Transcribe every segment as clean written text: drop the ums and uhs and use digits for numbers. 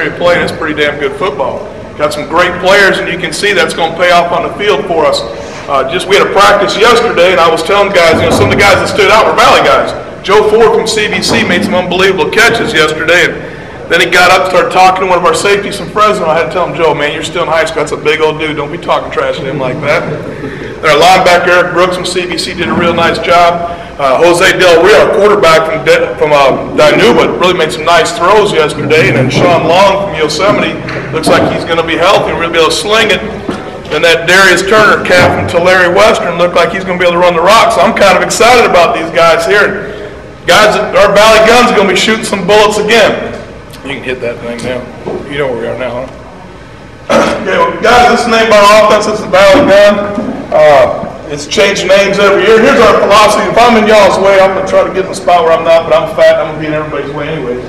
area playing. It's pretty damn good football. Got some great players, and you can see that's going to pay off on the field for us. We had a practice yesterday, and I was telling guys, some of the guys that stood out were Valley guys. Joe Ford from CBC made some unbelievable catches yesterday, and then he got up and started talking to one of our safeties from Fresno. I had to tell him, Joe, man, you're still in high school. That's a big old dude. Don't be talking trash to him like that. Then our linebacker, Eric Brooks from CBC, did a real nice job. Jose Del Rio, our quarterback from Dinuba, really made some nice throws yesterday. And then Sean Long from Yosemite looks like he's going to be healthy and really be able to sling it. And that Darius Turner cat from Tulare Western looked like he's going to be able to run the rock. So I'm kind of excited about these guys here. Guys, our Valley Guns are going to be shooting some bullets again. You can hit that thing now. You know where we are now, huh? Okay, well, guys, this is named by our offense. This is Valley Gun. It's changed names every year. Here's our philosophy. If I'm in y'all's way, I'm going to try to get in the spot where I'm not, but I'm fat. I'm going to be in everybody's way anyway.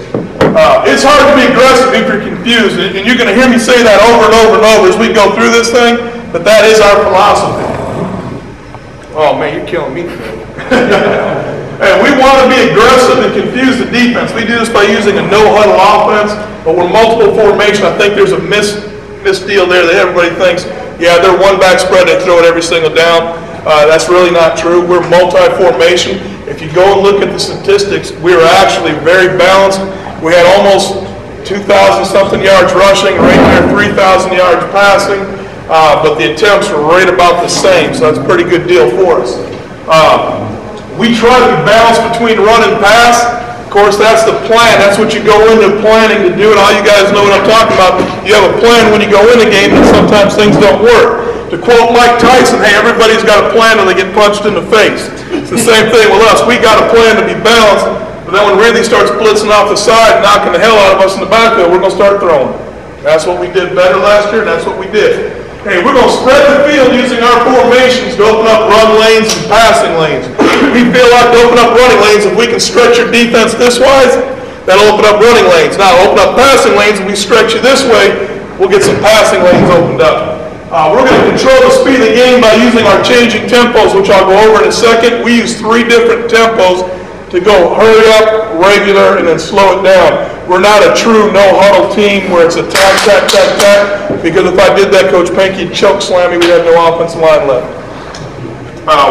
It's hard to be aggressive if you're confused, and you're going to hear me say that over and over and over as we go through this thing, but that is our philosophy. Oh, man, you're killing me. Hey, we want to be aggressive and confuse the defense. We do this by using a no-huddle offense, but we're multiple formation. I think there's a misdeal there that everybody thinks, yeah, they're one-back spread, they throw it every single down. That's really not true. We're multi-formation. If you go and look at the statistics, we are actually very balanced. We had almost 2,000-something yards rushing, right there 3,000 yards passing, but the attempts were right about the same, so that's a pretty good deal for us. We try to be balanced between run and pass. Of course, that's the plan. That's what you go into planning to do, and all you guys know what I'm talking about. You have a plan when you go in a game, and sometimes things don't work. To quote Mike Tyson, hey, everybody's got a plan when they get punched in the face. It's the same thing with us. We got a plan to be balanced, but then when Ridley starts blitzing off the side, knocking the hell out of us in the backfield, we're going to start throwing. That's what we did better last year, and that's what we did. Hey, we're going to spread the field using our formations to open up run lanes and passing lanes. We feel like to open up running lanes, if we can stretch your defense this wise, that'll open up running lanes. Now, open up passing lanes, if we stretch you this way, we'll get some passing lanes opened up. We're going to control the speed of the game by using our changing tempos, which I'll go over in a second. We use 3 different tempos to go hurry up, regular, and then slow it down. We're not a true no-huddle team where it's a tack, tack, tack, tack, because if I did that, Coach Panky would choke slam me. We'd have no offensive line left.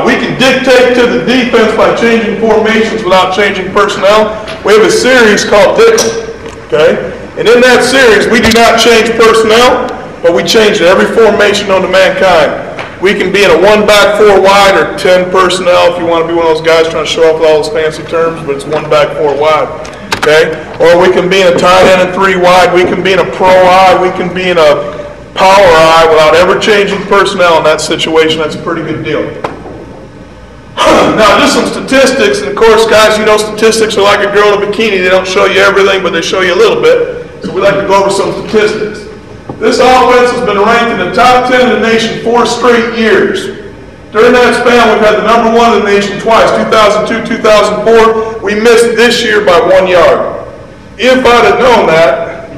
We can dictate to the defense by changing formations without changing personnel. We have a series called Dick'em, okay? And in that series, we do not change personnel, but we change every formation known to mankind. We can be in a 1-back, 4-wide, or 10 personnel if you want to be one of those guys trying to show off with all those fancy terms, but it's 1-back, 4-wide, okay? Or we can be in a tight end and 3-wide. We can be in a pro eye. We can be in a power eye without ever changing personnel in that situation. That's a pretty good deal. Now, just some statistics, and of course, guys, you know statistics are like a girl in a bikini. They don't show you everything, but they show you a little bit. So we like to go over some statistics. This offense has been ranked in the top 10 in the nation 4 straight years. During that span, we've had the number 1 in the nation twice, 2002, 2004. We missed this year by 1 yard. If I'd have known that,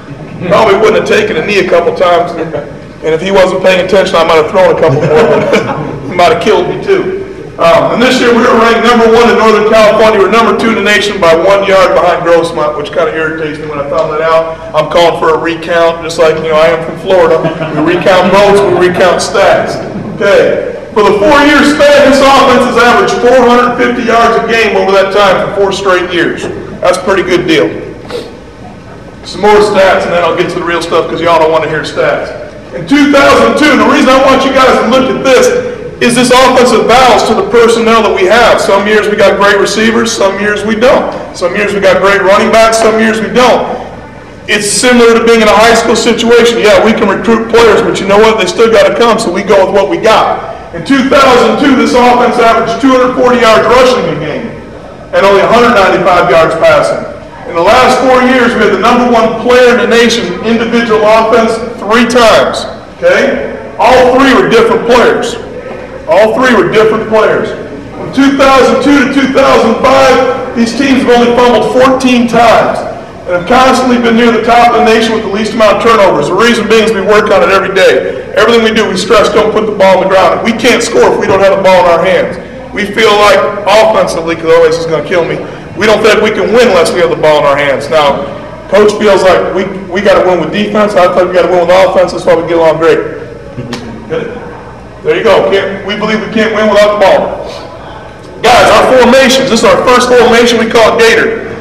probably wouldn't have taken a knee a couple times. And if he wasn't paying attention, I might have thrown a couple more, but he might have killed me too. And this year we were ranked number 1 in Northern California. We were number 2 in the nation by 1 yard behind Grossmont, which kind of irritates me when I found that out. I'm calling for a recount, just like I am from Florida. We recount votes, we recount stats. Okay. For the 4-year span, this offense has averaged 450 yards a game over that time for 4 straight years. That's a pretty good deal. Some more stats, and then I'll get to the real stuff because y'all don't want to hear stats. In 2002, and the reason I want you guys to look at this is this offensive balance to the personnel that we have. Some years we got great receivers, some years we don't. Some years we got great running backs, some years we don't. It's similar to being in a high school situation. Yeah, we can recruit players, but you know what? They still got to come, so we go with what we got. In 2002, this offense averaged 240 yards rushing a game and only 195 yards passing. In the last 4 years, we had the number 1 player in the nation individual offense 3 times. Okay? All 3 were different players. All 3 were different players. From 2002 to 2005, these teams have only fumbled 14 times and have constantly been near the top of the nation with the least amount of turnovers. The reason being is we work on it every day. Everything we do, we stress don't put the ball on the ground. We can't score if we don't have the ball in our hands. We feel like offensively, because always is going to kill me, we don't think we can win unless we have the ball in our hands. Now, Coach feels like we got to win with defense. I feel like we got to win with offense. That's why we get along great. There you go. We believe we can't win without the ball. Guys, our formations. This is our first formation. We call it Gator.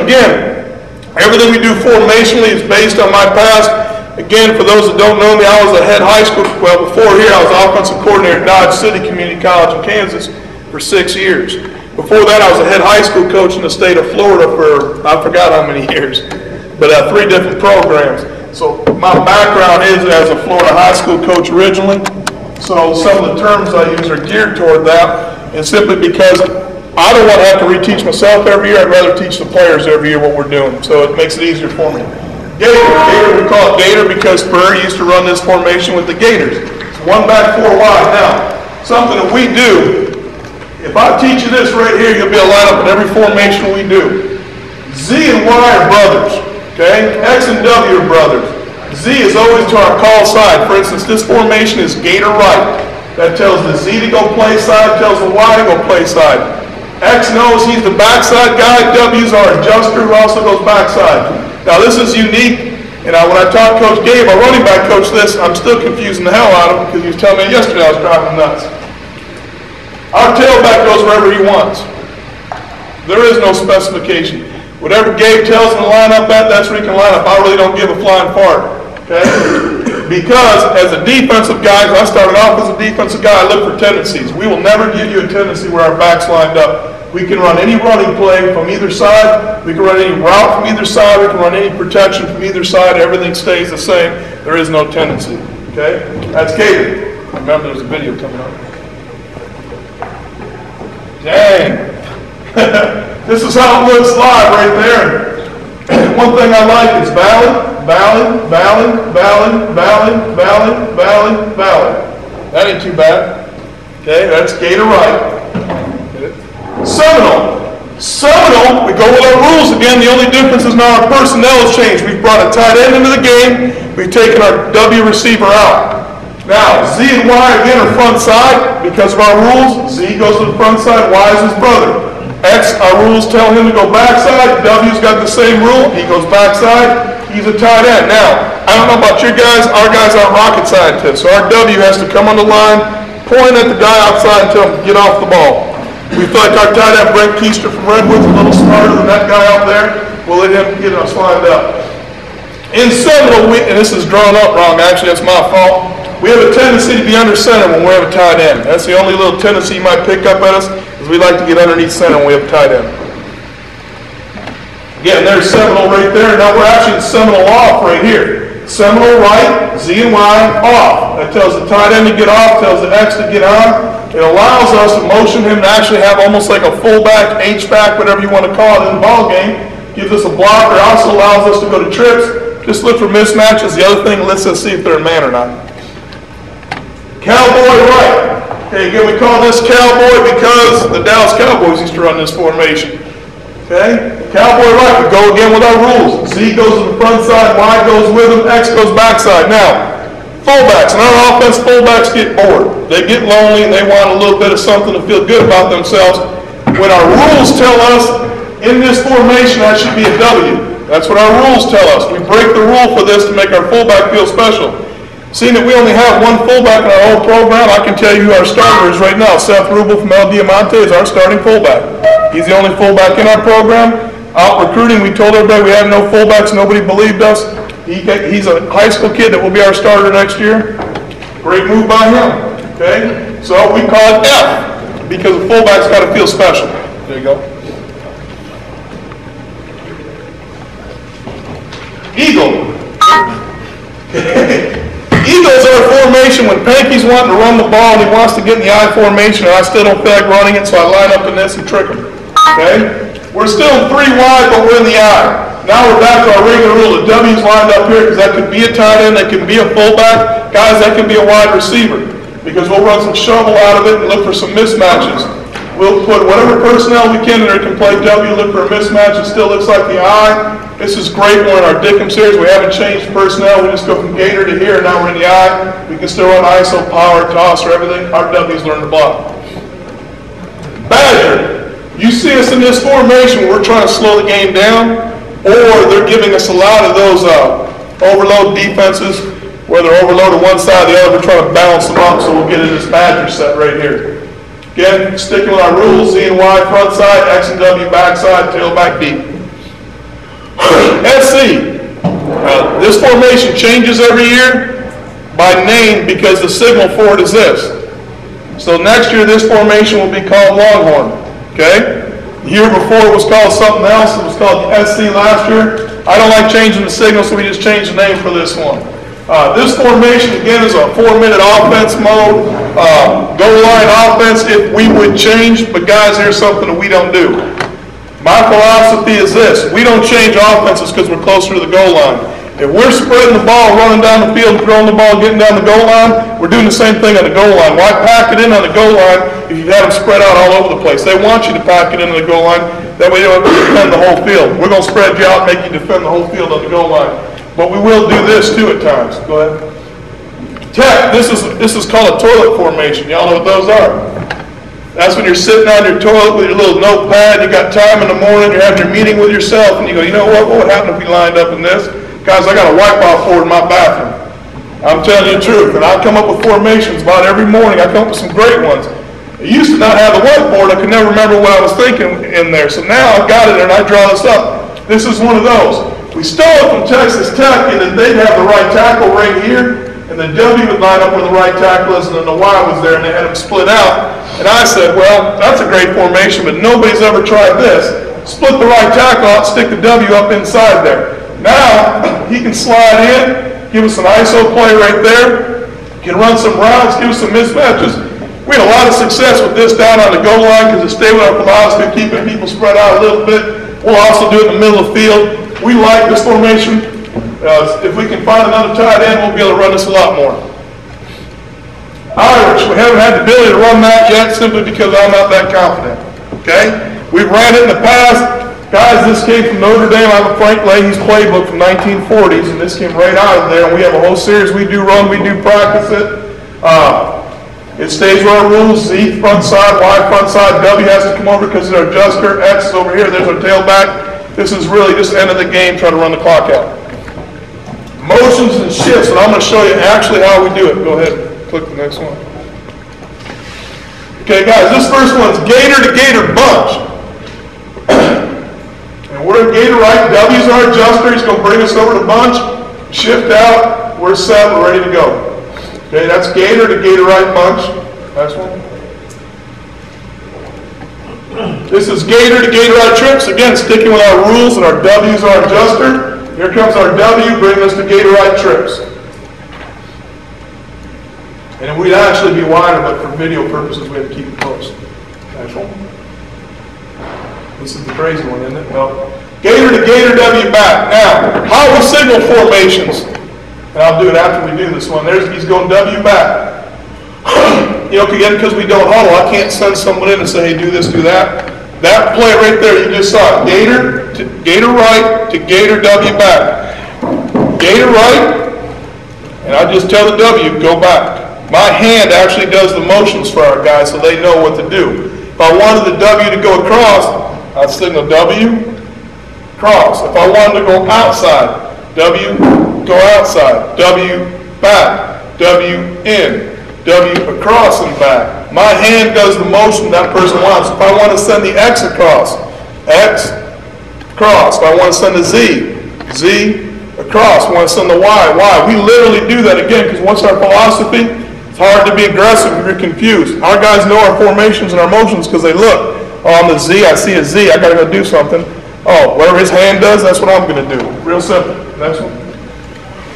Again, everything we do formationally is based on my past. Again, for those that don't know me, I was a head high school. Well, before here, I was offensive coordinator at Dodge City Community College in Kansas for 6 years. Before that, I was a head high school coach in the state of Florida for, I forgot how many years, but 3 different programs. So my background is as a Florida high school coach originally. So some of the terms I use are geared toward that, and simply because I don't want to have to reteach myself every year. I'd rather teach the players every year what we're doing. So it makes it easier for me. Gator, we call it Gator because Prairie used to run this formation with the Gators. It's 1 back, 4 wide. Now, something that we do, if I teach you this right here, you'll be a lineup in every formation we do. Z and Y are brothers, okay? X and W are brothers. Z is always to our call side. For instance, this formation is Gator right. That tells the Z to go play side, tells the Y to go play side. X knows he's the backside guy. W's our adjuster who also goes backside. Now this is unique, and when I taught Coach Gabe, our running back coach, this, I'm still confusing the hell out of him because he was telling me yesterday I was driving him nuts. Our tailback goes wherever he wants. There is no specification. Whatever Gabe tells him to line up at, that's where he can line up. I really don't give a flying fart, okay? Because as a defensive guy, when I started off as a defensive guy, I look for tendencies. We will never give you a tendency where our back's lined up. We can run any running play from either side. We can run any route from either side. We can run any protection from either side. Everything stays the same. There is no tendency, okay? That's Gator. Remember, there's a video coming up. Dang. This is how it looks live right there. One thing I like is Valley, Valley, Valley, Valley, Valley, Valley, Valley, Valley. That ain't too bad. Okay, that's Gator right. Seminole. Seminole, we go with our rules again. The only difference is now our personnel has changed. We've brought a tight end into the game. We've taken our W receiver out. Now, Z and Y again are front side because of our rules. Z goes to the front side, Y is his brother. X, our rules tell him to go backside. W's got the same rule. He goes backside. He's a tight end. Now, I don't know about your guys. Our guys aren't rocket scientists. So our W has to come on the line, point at the guy outside and tell him to get off the ball. We feel like our tight end, Brent Keister from Redwood's a little smarter than that guy out there. We'll let him get us lined up. In Seminole, and this is drawn up wrong, actually, that's my fault. We have a tendency to be under center when we have a tight end. That's the only little tendency you might pick up at us, is we like to get underneath center when we have a tight end. Again, there's Seminole right there. Now we're actually at Seminole off right here. Seminole right, Z and Y off. That tells the tight end to get off, tells the X to get on. It allows us to motion him to actually have almost like a fullback, H-back, whatever you want to call it in the ball game. Gives us a blocker. Also allows us to go to trips. Just look for mismatches. The other thing lets us see if they're a man or not. Cowboy right. Okay, again, we call this cowboy because the Dallas Cowboys used to run this formation. Okay? Cowboy right, we go again with our rules. Z goes to the front side, Y goes with him, X goes backside. Now, fullbacks, in our offense, fullbacks get bored. They get lonely and they want a little bit of something to feel good about themselves. When our rules tell us in this formation that should be a W. That's what our rules tell us. We break the rule for this to make our fullback feel special. Seeing that we only have one fullback in our whole program, I can tell you who our starter is right now. Seth Rubel from El Diamante is our starting fullback. He's the only fullback in our program. Out recruiting, we told everybody we had no fullbacks. Nobody believed us. He's a high school kid that will be our starter next year. Great move by him. Okay? So we call it F because the fullback's got to feel special. There you go. Eagle. Eagles are a formation when Panky's wanting to run the ball and he wants to get in the I formation and I still don't feel like running it, so I line up in this and trick him. Okay? We're still 3 wide, but we're in the I. Now we're back to our regular rule. The W's lined up here because that could be a tight end, that could be a fullback. Guys, that can be a wide receiver because we'll run some shovel out of it and look for some mismatches. We'll put whatever personnel we can in there can play W, look for a mismatch. It still looks like the I. This is great. We're in our Dickham series. We haven't changed personnel. We just go from Gator to here, and now we're in the I. We can still run ISO, power, toss, or everything. Our W's learn to block. Badger. You see us in this formation, we're trying to slow the game down. or they're giving us a lot of those overload defenses where they're overloaded one side or the other. We're trying to balance them up, so we'll get in this Badger set right here. Again, sticking with our rules, Z and Y front side, X and W back side, tailback deep. SC. This formation changes every year by name because the signal for it is this. So next year this formation will be called Longhorn. Okay? The year before it was called something else. It was called SC last year. I don't like changing the signal, so we just changed the name for this one. This formation, again, is a 4-minute offense mode, goal line offense if we would change, but guys, here's something that we don't do. My philosophy is this: we don't change offenses because we're closer to the goal line. If we're spreading the ball, running down the field, throwing the ball, getting down the goal line, we're doing the same thing on the goal line. Why pack it in on the goal line if you have them spread out all over the place? They want you to pack it into the goal line. That way you don't have to defend the whole field. We're going to spread you out and make you defend the whole field on the goal line. But we will do this too at times. Go ahead. Tech, this is called a toilet formation. Y'all know what those are? That's when you're sitting on your toilet with your little notepad, you got time in the morning, you're having your meeting with yourself, and you go, you know what would happen if we lined up in this? Guys, I got a wipe off board in my bathroom. I'm telling you the truth. And I come up with formations about every morning. I come up with some great ones. I used to not have the whiteboard. I could never remember what I was thinking in there. So now I've got it and I draw this up. This is one of those. We stole it from Texas Tech, and then they'd have the right tackle right here, and the W would line up where the right tackle is, and then the Y was there, and they had them split out. And I said, well, that's a great formation, but nobody's ever tried this. Split the right tackle out, stick the W up inside there. Now, he can slide in, give us an ISO play right there, can run some routes, give us some mismatches. We had a lot of success with this down on the goal line because it stayed with our philosophy of keeping people spread out a little bit. We'll also do it in the middle of the field. We like this formation. If we can find another tight end, we'll be able to run this a lot more. Irish, we haven't had the ability to run that yet simply because I'm not that confident. Okay? We've ran it in the past. Guys, this came from Notre Dame. I have a Frank Leahy's playbook from 1940s, and this came right out of there. And we have a whole series we do run, we do practice it. It stays with our rules: Z front side, Y front side, W has to come over because it's our adjuster, X is over here, there's our tailback. This is really just end of the game, trying to run the clock out. Motions and shifts, and I'm going to show you actually how we do it. Go ahead, click the next one. Okay, guys, this first one's gator to gator bunch. And we're in gator right, W's our adjuster, he's going to bring us over to bunch, shift out, we're set, we're ready to go. Okay, that's gator to gator right bunch. Next one. This is gator to gator right trips. Again, sticking with our rules, and our W's our adjuster. Here comes our W, bringing us to gator right trips. And we'd actually be wider, but for video purposes, we have to keep it close. Next one. This is the crazy one, isn't it? Well, gator to gator W back. Now, how we signal formations. And I'll do it after we do this one. He's going W back. You know, again, because we don't huddle, I can't send someone in and say, hey, do this, do that. That play right there, you just saw it. Gator right to gator W back. Gator right, and I just tell the W, go back. My hand actually does the motions for our guys so they know what to do. If I wanted the W to go across, I'd signal W, cross. If I wanted to go outside, W, go outside, W, back, W, in, W, across and back. My hand does the motion that person wants. If I want to send the X across, X, cross. If I want to send the Z, Z, across. If I want to send the Y, Y. We literally do that again because what's our philosophy? It's hard to be aggressive if you're confused. Our guys know our formations and our motions because they look. Oh, on the Z, I see a Z, I got to go do something. Oh, whatever his hand does, that's what I'm going to do. Real simple. Next one.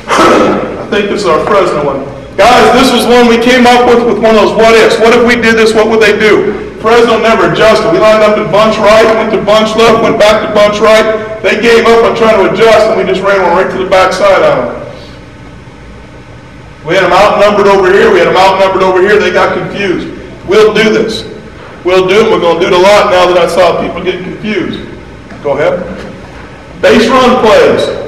I think this is our Fresno one. Guys, this was one we came up with one of those what ifs. What if we did this, what would they do? Fresno never adjusted. We lined up in bunch right, went to bunch left, went back to bunch right. They gave up on trying to adjust, and we just ran one right to the backside on them. We had them outnumbered over here, we had them outnumbered over here, they got confused. We'll do this. We'll do it, we're going to do it a lot now that I saw people getting confused. Go ahead. Base run plays.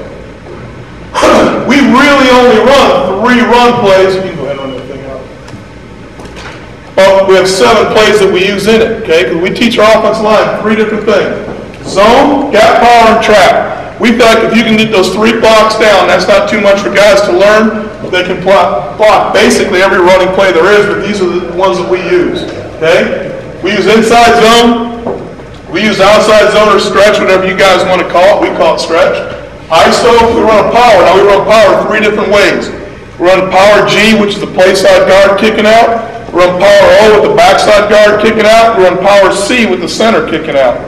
We really only run 3 run plays. You can go ahead and run that thing out. But we have 7 plays that we use in it, okay? Because we teach our offensive line 3 different things. Zone, gap power, and trap. We feel like if you can get those 3 blocks down, that's not too much for guys to learn. They can block basically every running play there is, but these are the ones that we use, okay? We use inside zone, we use outside zone or stretch, whatever you guys want to call it. We call it stretch. ISO, we run a power. Now we run power 3 different ways. We run power G, which is the play side guard kicking out. We run power O with the backside guard kicking out. We run power C with the center kicking out.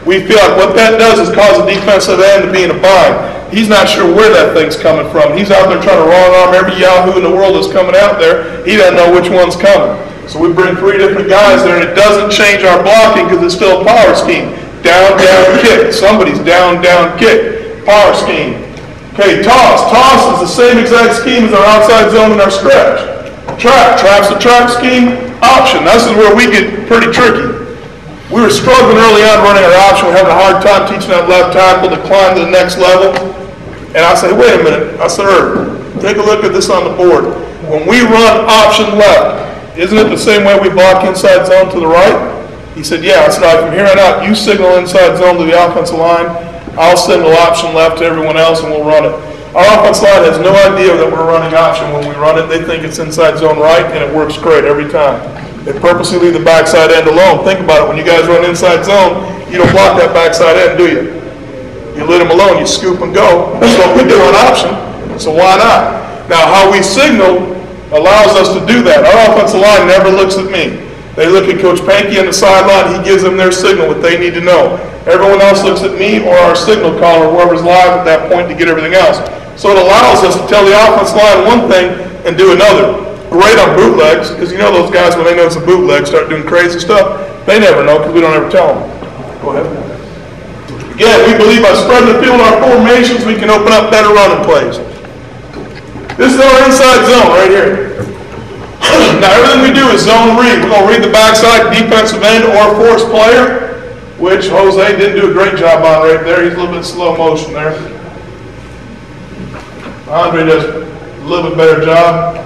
We feel like what that does is cause the defensive end to be in a bind. He's not sure where that thing's coming from. He's out there trying to wrong arm every yahoo in the world that's coming out there. He doesn't know which one's coming. So we bring 3 different guys there, and it doesn't change our blocking because it's still a power scheme. Down, down, kick. Somebody's down, down, kick. Power scheme. Okay, toss. Toss is the same exact scheme as our outside zone and our stretch. Trap. Trap's the trap scheme. Option. This is where we get pretty tricky. We were struggling early on running our option. We're having a hard time teaching that left tackle to climb to the next level. And I said, wait a minute. I said, take a look at this on the board. When we run option left, isn't it the same way we block inside zone to the right? He said, yeah. I said, from here on out, you signal inside zone to the offensive line. I'll signal option left to everyone else, and we'll run it. Our offensive line has no idea that we're running option when we run it. They think it's inside zone right, and it works great every time. They purposely leave the backside end alone. Think about it. When you guys run inside zone, you don't block that backside end, do you? You let them alone. You scoop and go. That's what we do on option. So why not? Now, how we signal allows us to do that. Our offensive line never looks at me. They look at Coach Pankey on the sideline. He gives them their signal, what they need to know. Everyone else looks at me or our signal caller, whoever's live at that point, to get everything else. So it allows us to tell the offensive line one thing and do another. Great on bootlegs, because you know those guys, when they know it's a bootleg, start doing crazy stuff. They never know because we don't ever tell them. Go ahead. Again, we believe by spreading the field in our formations, we can open up better running plays. This is our inside zone right here. Now everything we do is zone read. We're going to read the backside, defensive end, or force player, which Jose didn't do a great job on right there. He's a little bit slow motion there. Andre does a little bit better job.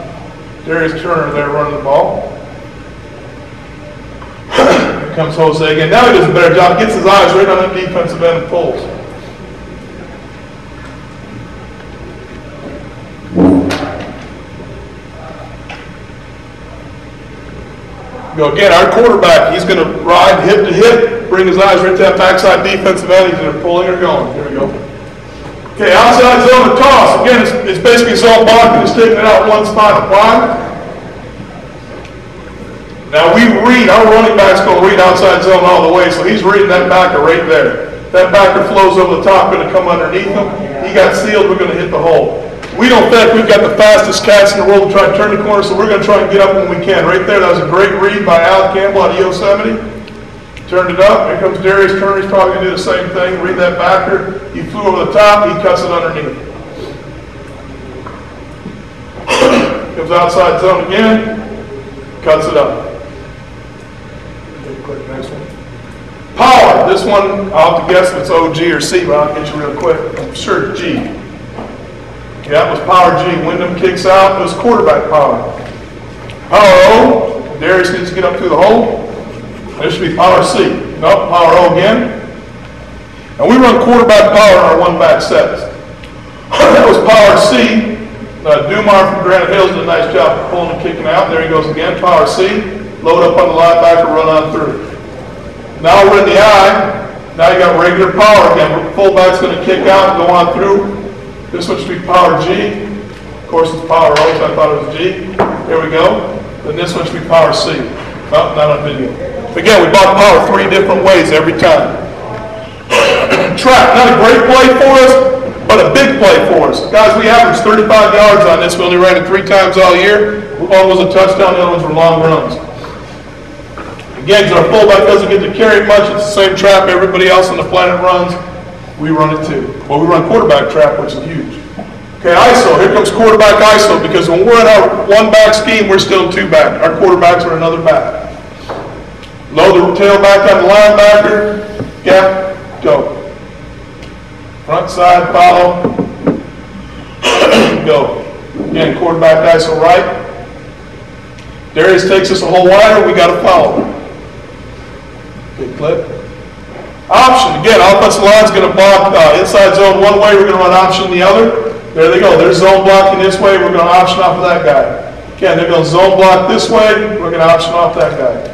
Darius Turner there running the ball. Here comes Jose again. Now he does a better job. Gets his eyes right on the defensive end and pulls. Go again. Our quarterback, he's going to ride hip to hip, bring his eyes right to that backside defensive end. He's going to pull it or going. Here we go. Okay, outside zone and toss. Again, it's basically zone blocking. It's taking it out one spot and applying. Now we read, our running back's going to read outside zone all the way, so he's reading that backer right there. That backer flows over the top, going to come underneath him. He got sealed, we're going to hit the hole. We don't think we've got the fastest cats in the world to try and turn the corner, so we're going to try and get up when we can. Right there, that was a great read by Al Campbell out of Yosemite. Turned it up. Here comes Darius Turner. He's probably going to do the same thing. Read that backer. He flew over the top. He cuts it underneath. Comes outside zone again. Cuts it up. Click next one. Power. This one, I'll have to guess if it's O, G, or C, but I'll get you real quick. I'm sure it's G. Yeah, it was power G. Wyndham kicks out. It was quarterback power. Power O. Darius needs to get up through the hole. This should be power C. Nope, power O again. And we run quarterback power in our one-back sets. That was power C. Dumar from Granite Hills did a nice job of pulling and kicking out. There he goes again, power C. Load up on the linebacker, run on through. Now we're in the I. Now you got regular power again. Fullback's going to kick out and go on through. This one should be power G. Of course, it's power O, so I thought it was G. Here we go. Then this one should be power C. Oh, not on video. Again, we bought power 3 different ways every time. Trap, not a great play for us, but a big play for us. Guys, we averaged 35 yards on this. We only ran it 3 times all year. One was a touchdown, the other ones were long runs. Again, because our fullback doesn't get to carry much, it's the same trap everybody else on the planet runs. We run it too. Well, we run quarterback trap, which is huge. Okay, ISO. Here comes quarterback ISO, because when we're in our one-back scheme, we're still in 2-back. Our quarterbacks are another back. Load the tailback on the linebacker. Gap, go. Front side, follow. Go. Again, quarterback ISO right. Darius takes us a whole wider. We got to follow. Big clip. Option, again, offensive line's going to block inside zone one way, we're going to run option the other. There they go, they're zone blocking this way, we're going to option off of that guy. Again, they're going to zone block this way, we're going to option off that guy.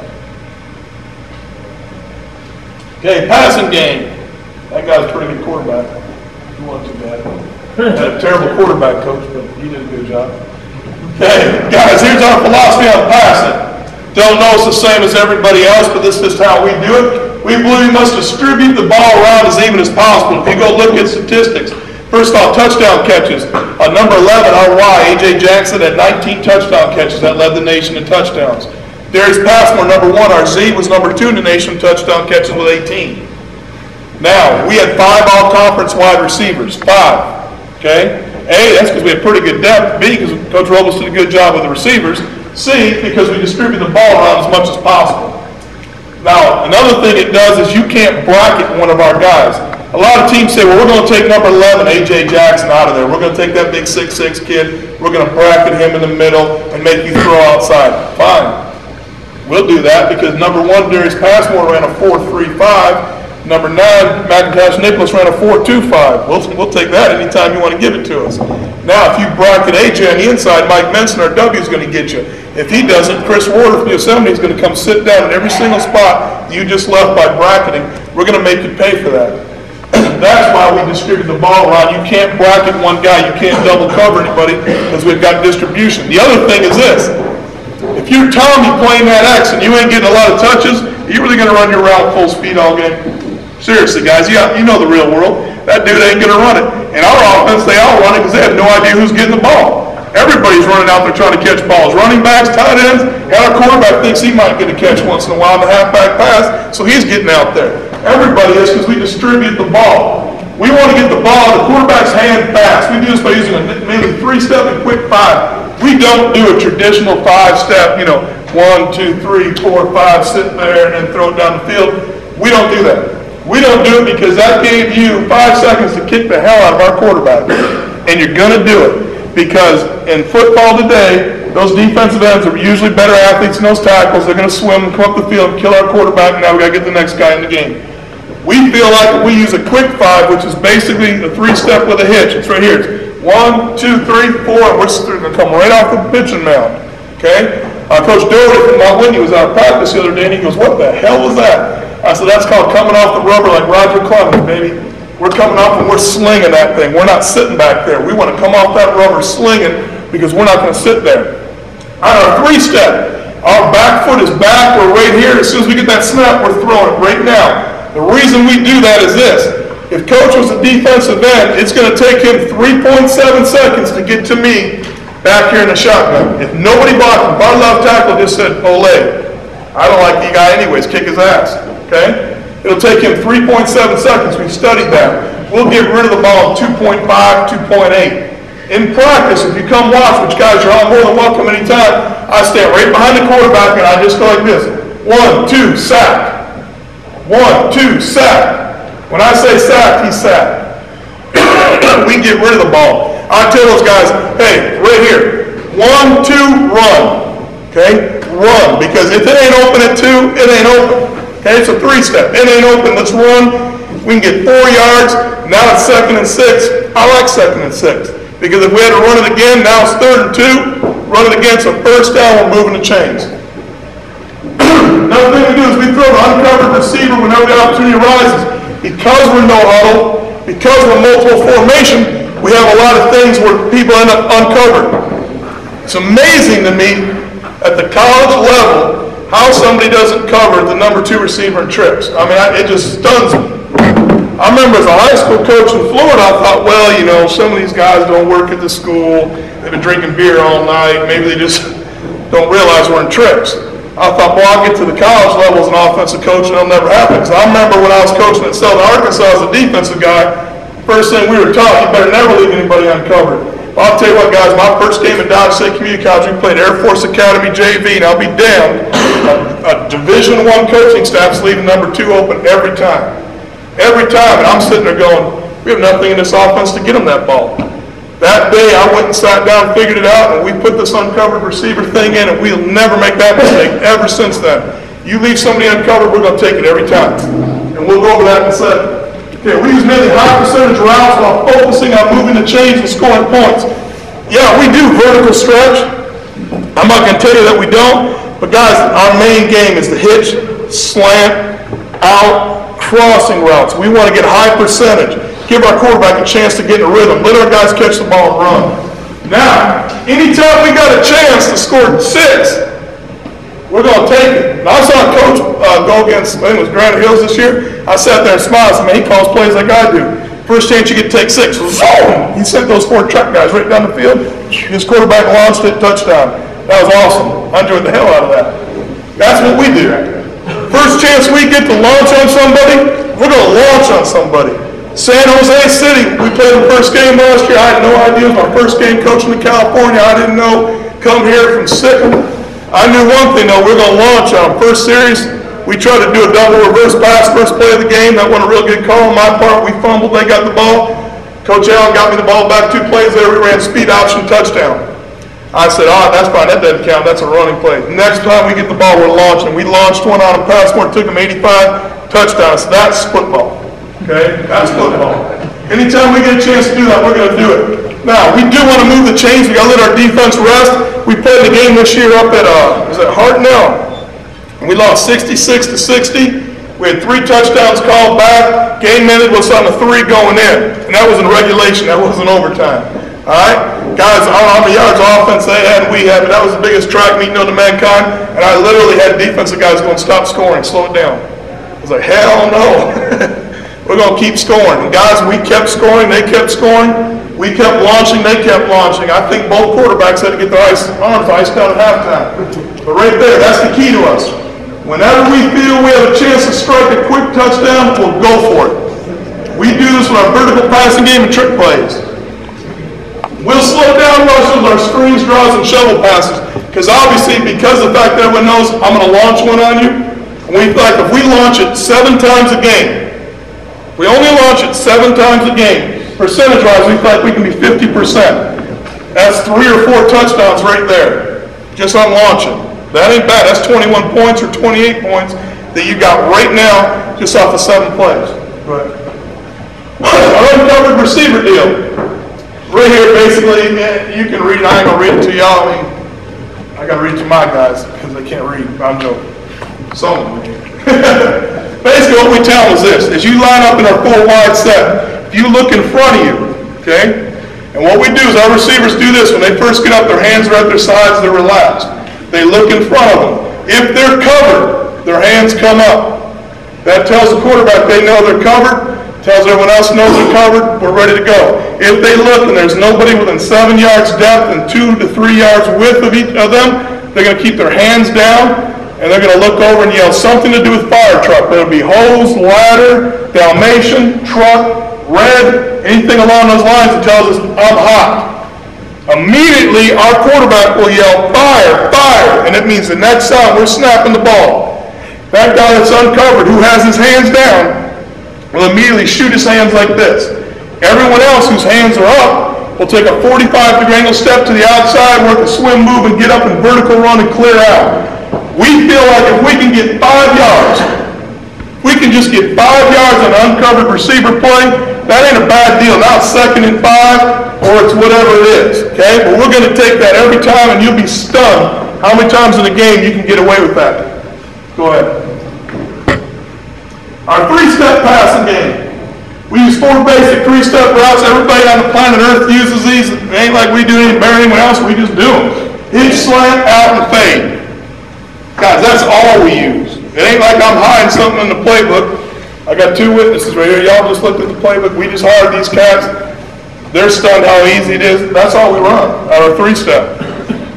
Okay, passing game. That guy's a pretty good quarterback. He wasn't too bad. Had a terrible quarterback coach, but he did a good job. Okay, guys, here's our philosophy on passing. Don't know it's the same as everybody else, but this is how we do it. We believe we must distribute the ball around as even as possible. If you go look at statistics, first of all, touchdown catches. Number 11, our Y, A.J. Jackson, had 19 touchdown catches. That led the nation in touchdowns. Darius Passmore, number 1, our Z, was number 2 in the nation in touchdown catches with 18. Now, we had 5 all-conference wide receivers. 5. Okay? A, that's because we had pretty good depth. B, because Coach Robles did a good job with the receivers. C, because we distribute the ball around as much as possible. Now, another thing it does is you can't bracket one of our guys. A lot of teams say, well, we're going to take number 11, A.J. Jackson, out of there. We're going to take that big 6'6" kid. We're going to bracket him in the middle and make you throw outside. Fine. We'll do that because number 1, Darius Passmore, ran a 4.35. Number 9, McIntosh Nicholas, ran a 4.25. We'll take that anytime you want to give it to us. Now, if you bracket A.J. on the inside, Mike Menson, our W, is going to get you. If he doesn't, Chris Warder from Yosemite is going to come sit down in every single spot you just left by bracketing. We're going to make you pay for that. That's why we distribute the ball around. You can't bracket one guy. You can't double cover anybody because we've got distribution. The other thing is this. If you're Tommy playing that X and you ain't getting a lot of touches, you're really going to run your route full speed all game. Seriously, guys, you know the real world. That dude ain't going to run it. In our offense, they all run it because they have no idea who's getting the ball. Everybody's running out there trying to catch balls. Running backs, tight ends, and our quarterback thinks he might get a catch once in a while in the halfback pass, so he's getting out there. Everybody is because we distribute the ball. We want to get the ball in the quarterback's hand fast. We do this by using a mainly 3-step and quick 5. We don't do a traditional 5-step, 1, 2, 3, 4, 5, sit there and then throw it down the field. We don't do that. We don't do it because that gave you 5 seconds to kick the hell out of our quarterback. And you're going to do it. Because in football today, those defensive ends are usually better athletes than those tackles. They're going to swim and come up the field and kill our quarterback, and now we've got to get the next guy in the game. We feel like if we use a quick 5, which is basically a 3-step with a hitch. It's right here. It's 1, 2, 3, 4, and we're going to come right off the pitching mound. Okay? Coach Doherty from Mount Whitney was out of practice the other day, and he goes, what the hell was that? I said, that's called coming off the rubber like Roger Clemens, baby. We're coming off and we're slinging that thing. We're not sitting back there. We want to come off that rubber slinging because we're not going to sit there. On our 3-step, our back foot is back. We're right here. As soon as we get that snap, we're throwing it right now. The reason we do that is this. If Coach was a defensive end, it's going to take him 3.7 seconds to get to me back here in the shotgun. If nobody blocked him, if our left tackle just said, ole, I don't like the guy anyways, kick his ass. Okay? It'll take him 3.7 seconds. We've studied that. We'll get rid of the ball in 2.5, 2.8. In practice, if you come watch, which guys, you're all more than welcome anytime, I stand right behind the quarterback and I just go like this. 1, 2, sack. 1, 2, sack. When I say sack, he's sacked. We can get rid of the ball. I tell those guys, hey, right here. 1, 2, run. Okay? Run. Because if it ain't open at 2, it ain't open. Okay, it's a 3-step. It ain't open. Let's run. We can get 4 yards. Now it's 2nd and 6. I like 2nd and 6. Because if we had to run it again, now it's 3rd and 2. Run it again, it's a 1st down. We're moving the chains. Another thing we do is we throw the uncovered receiver whenever the opportunity arises. Because we're no huddle, because we're multiple formation, we have a lot of things where people end up uncovered. It's amazing to me at the college level how somebody doesn't cover the number 2 receiver in trips. I mean, it just stuns me. I remember as a high school coach in Florida, I thought, well, some of these guys don't work at the school. They've been drinking beer all night. Maybe they just don't realize we're in trips. I thought, well, I'll get to the college level as an offensive coach and it'll never happen. Because I remember when I was coaching at Southern Arkansas as a defensive guy, first thing we were taught, you better never leave anybody uncovered. Well, I'll tell you what, guys, my first game at Dodge State Community College, we played Air Force Academy JV, and I'll be damned. A Division I coaching staff's leaving number 2 open every time. Every time, and I'm sitting there going, we have nothing in this offense to get them that ball. That day, I went and sat down, figured it out, and we put this uncovered receiver thing in, and we'll never make that mistake ever since then. You leave somebody uncovered, we're going to take it every time. And we'll go over that in a second. Okay, we use mainly high percentage routes while focusing on moving the chains and scoring points. Yeah, we do vertical stretch. I'm not going to tell you that we don't, but guys, our main game is the hitch, slant, out, crossing routes. We want to get high percentage. Give our quarterback a chance to get in a rhythm. Let our guys catch the ball and run. Now, anytime we got a chance to score 6, we're going to take it. And I saw a coach go against, I think it was Granite Hills this year. I sat there and smiled. I mean, he calls plays like I do. First chance you get to take 6. He sent those 4 track guys right down the field. His quarterback launched it, touchdown. That was awesome. I enjoyed the hell out of that. That's what we do. First chance we get to launch on somebody, we're going to launch on somebody. San Jose City, we played the first game last year. I had no idea. It was my first game coaching in California. I didn't know. Come here from Sikkim. I knew one thing, though. We're going to launch on them. First series, we tried to do a double reverse pass first play of the game. That wasn't a real good call on my part. We fumbled. They got the ball. Coach Allen got me the ball back 2 plays there. We ran speed option touchdown. I said, that's fine. That doesn't count. That's a running play. Next time we get the ball, we're launching. We launched one on a pass where it took them 85 touchdowns. That's football. Okay? That's football. Anytime we get a chance to do that, we're going to do it. Now, we do want to move the chains. We got to let our defense rest. We played the game this year up at, Hartnell. And we lost 66-60. We had 3 touchdowns called back. Game ended was on a 3 going in. And that was in regulation. That wasn't overtime. All right? Guys, I don't know how many yards offense they had and we had, but that was the biggest track meet known to mankind. And I literally had defensive guys going, stop scoring, slow it down. I was like, hell no. We're going to keep scoring. And guys, we kept scoring, they kept scoring. We kept launching, they kept launching. I think both quarterbacks had to get their arms iced out at halftime. But right there, that's the key to us. Whenever we feel we have a chance to strike a quick touchdown, we'll go for it. We do this with our vertical passing game and trick plays. We'll slow down rushes, our screens, draws, and shovel passes. Because obviously, because of the fact that everyone knows I'm going to launch one on you, and we feel like if we launch it 7 times a game, we only launch it 7 times a game, percentage-wise, we feel like we can be 50%. That's 3 or 4 touchdowns right there, just on launching. That ain't bad. That's 21 points or 28 points that you got right now just off of 7 plays. Right. Our uncovered receiver deal. Right here, basically, you can read it. I ain't going to read it to y'all. I mean, I got to read it to my guys because they can't read. I'm joking. Some of them read. Basically, what we tell them is this. As you line up in our 4 wide set, if you look in front of you, okay, and what we do is our receivers do this. When they first get up, their hands are at their sides, they're relaxed. They look in front of them. If they're covered, their hands come up. That tells the quarterback they know they're covered. Tells everyone else knows they're covered. We're ready to go. If they look and there's nobody within 7 yards depth and 2 to 3 yards width of each of them, they're going to keep their hands down and they're going to look over and yell something to do with fire truck. It'll be hose, ladder, Dalmatian, truck, red, anything along those lines that tells us I'm hot. Immediately, our quarterback will yell, fire, fire, and it means the next time we're snapping the ball. That guy that's uncovered, who has his hands down, will immediately shoot his hands like this. Everyone else whose hands are up will take a 45-degree angle step to the outside, work a swim move, and get up and vertical run and clear out. We feel like if we can get 5 yards, we can just get 5 yards on an uncovered receiver play, that ain't a bad deal. Now it's 2nd and 5, or it's whatever it is, okay? But we're going to take that every time, and you'll be stunned how many times in a game you can get away with that. Go ahead. Our 3-step passing game. We use 4 basic 3-step routes. Everybody on the planet Earth uses these. It ain't like we do any better than anyone else. We just do them. Hitch, slant, out, and fade. Guys, that's all we use. It ain't like I'm hiding something in the playbook. I got 2 witnesses right here. Y'all just looked at the playbook. We just hired these cats. They're stunned how easy it is. That's all we run, our 3-step.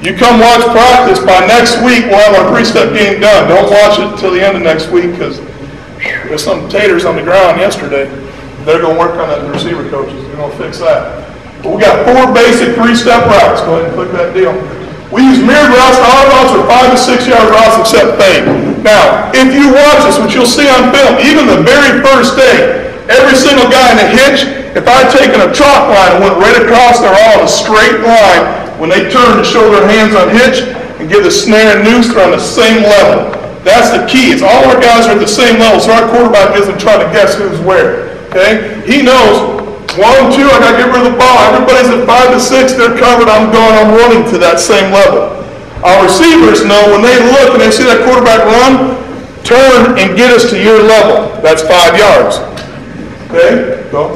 You come watch practice. By next week, we'll have our 3-step game done. Don't watch it until the end of next week because there's some taters on the ground yesterday. They're going to work on that, the receiver coaches. They're going to fix that. But we got 4 basic 3-step routes. Go ahead and click that deal. We use mirrored routes. All routes are 5 to 6 yard routes except fade. Now, if you watch this, what you'll see on film, even the very first day, every single guy in a hitch, if I'd taken a chalk line and went right across, they're all in a straight line. When they turn to show their hands on hitch and give the snare and noose, they're on the same level. That's the key. It's all our guys are at the same level, so our quarterback isn't trying to guess who's where. Okay? He knows 1, 2, I got to get rid of the ball. Everybody's at 5 to 6, they're covered. I'm running to that same level. Our receivers know when they look and they see that quarterback run, turn and get us to your level. That's 5 yards. Okay? Go.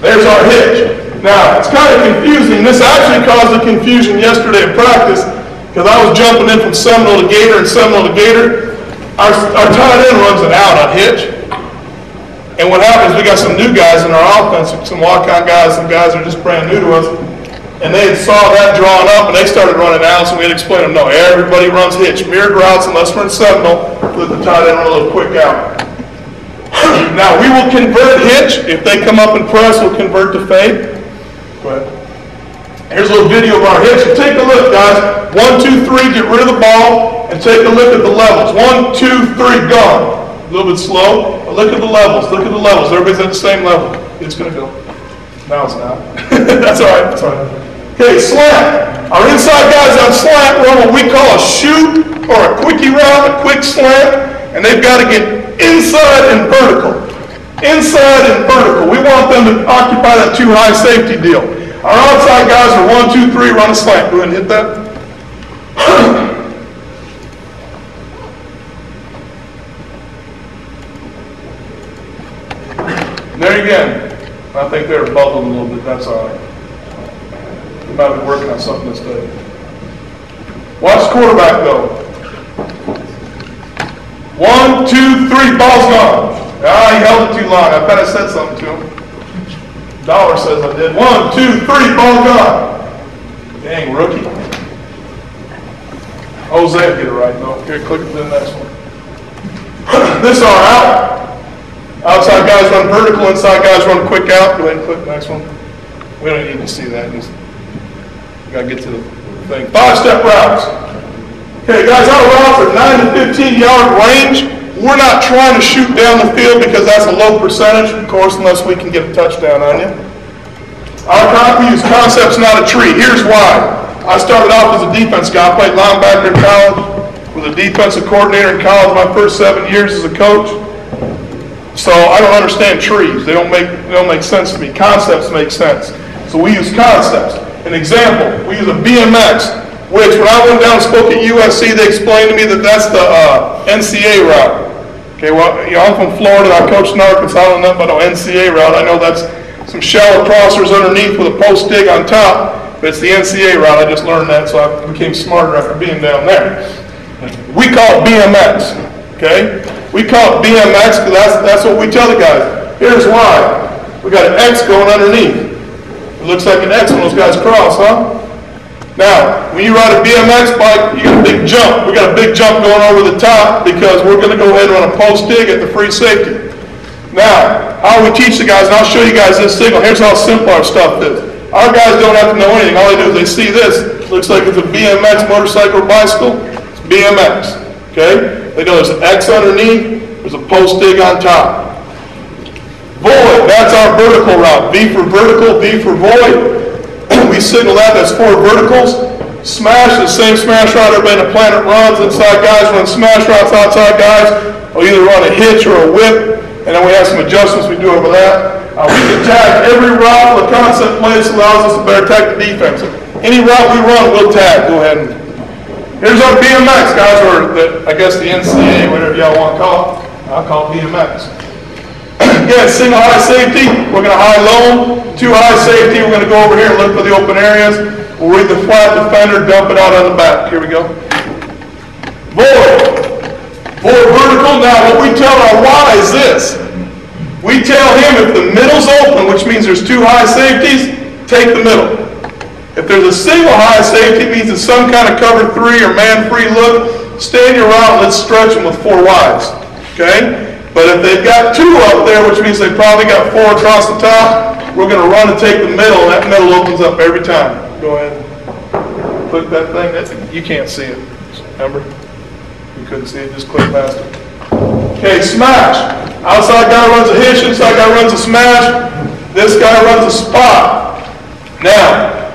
There's our hitch. Now, it's kind of confusing. This actually caused a confusion yesterday in practice because I was jumping in from Seminole to Gator and Seminole to Gator. Our tight end runs an out on hitch. And what happens, we got some new guys in our offense, some walk-on guys, some guys that are just brand new to us, and they saw that drawn up and they started running out, so we had to explain to them, no, everybody runs hitch. Mirrored routes, unless we're in Seminole, let the tight end run a little quick out. Now, we will convert hitch. If they come up and press, we'll convert to fade. Go ahead. Here's a little video of our hitch. So take a look, guys. 1, 2, 3, get rid of the ball, and take a look at the levels. 1, 2, 3, gone. A little bit slow, but look at the levels. Look at the levels. Everybody's at the same level. It's going to go. Now it's not. That's all right. That's all right. Okay, slant. Our inside guys on slant run what we call a shoot or a quickie route, a quick slant, and they've got to get inside and vertical. Inside and vertical. We want them to occupy that too high safety deal. Our outside guys are 1, 2, 3, run a slant. Go ahead and hit that. There again. I think they were bubbling a little bit. That's all right. We might be working on something this day. Watch the quarterback go. 1, 2, 3, ball's gone. Ah, he held it too long. I bet I said something to him. Dollar says I did. 1, 2, 3, ball gone. Dang, rookie. Jose get it right though. Here, click to the next one. This are out. Outside guys run vertical, inside guys run quick out. Go ahead and click the next one. We don't need to see that. Just gotta get to the thing. 5-step routes. Okay, guys, our routes are 9 to 15 yard range. We're not trying to shoot down the field because that's a low percentage, of course, unless we can get a touchdown on you. We use concepts, not a tree. Here's why. I started off as a defense guy. I played linebacker in college, was a defensive coordinator in college my first 7 years as a coach. So I don't understand trees. They don't make sense to me. Concepts make sense. So we use concepts. An example, we use a BMX, which when I went down and spoke at USC, they explained to me that that's the NCAA route. Okay, well, you know, I'm from Florida. I coached in Arkansas. I don't know about no NCAA route. I know that's some shallow crossers underneath with a post dig on top, but it's the NCAA route. I just learned that, so I became smarter after being down there. We call it BMX, okay? We call it BMX because that's what we tell the guys. Here's why. We got an X going underneath. It looks like an X when those guys cross, huh? Now, when you ride a BMX bike, you got a big jump. We got a big jump going over the top because we're going to go ahead and run a post dig at the free safety. Now, how we teach the guys, and I'll show you guys this signal. Here's how simple our stuff is. Our guys don't have to know anything. All they do is they see this. It looks like it's a BMX motorcycle or bicycle. It's BMX, okay? They know there's an X underneath, there's a post dig on top. Void, that's our vertical route. V for vertical, V for void. We signal that's 4 verticals. Smash, the same smash route everybody in the planet runs. Inside guys run smash routes, outside guys will either run a hitch or a whip, and then we have some adjustments we do over that. We can tag every route the concept plays allows us to better attack the defense. Any route we run, we'll tag. Go ahead and here's our BMX, guys, or I guess the NCAA, whatever y'all want to call it. I'll call it BMX. Again, single high safety, we're going to high low. 2 high safety, we're going to go over here and look for the open areas. We'll read the flat defender, dump it out on the back. Here we go. Void. Void vertical. Now, what we tell our Y is this. We tell him if the middle's open, which means there's 2 high safeties, take the middle. If there's a single high safety, it means it's some kind of cover 3 or man-free look, stay in your route and let's stretch them with 4 wides, okay? But if they've got 2 up there, which means they've probably got 4 across the top, we're going to run and take the middle, and that middle opens up every time. Go ahead. Click that thing. You can't see it. Remember? You couldn't see it. Just click past it. Okay, smash. Outside guy runs a hitch, inside guy runs a smash. This guy runs a spot. Now,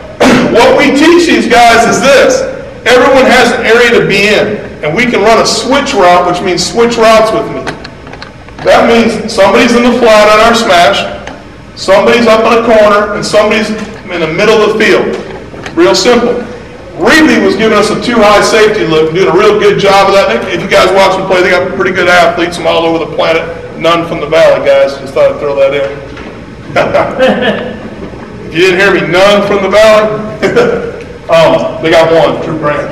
what we teach these guys is this. Everyone has an area to be in. and we can run a switch route, which means switch routes with me. That means somebody's in the flat on our smash, somebody's up in a corner, and somebody's in the middle of the field. Real simple. Reedley was giving us a too-high safety look, doing a real good job of that. If you guys watch them play, they got pretty good athletes from all over the planet. None from the Valley, guys. Just thought I'd throw that in. If you didn't hear me, none from the Valley. They got one, True Brand.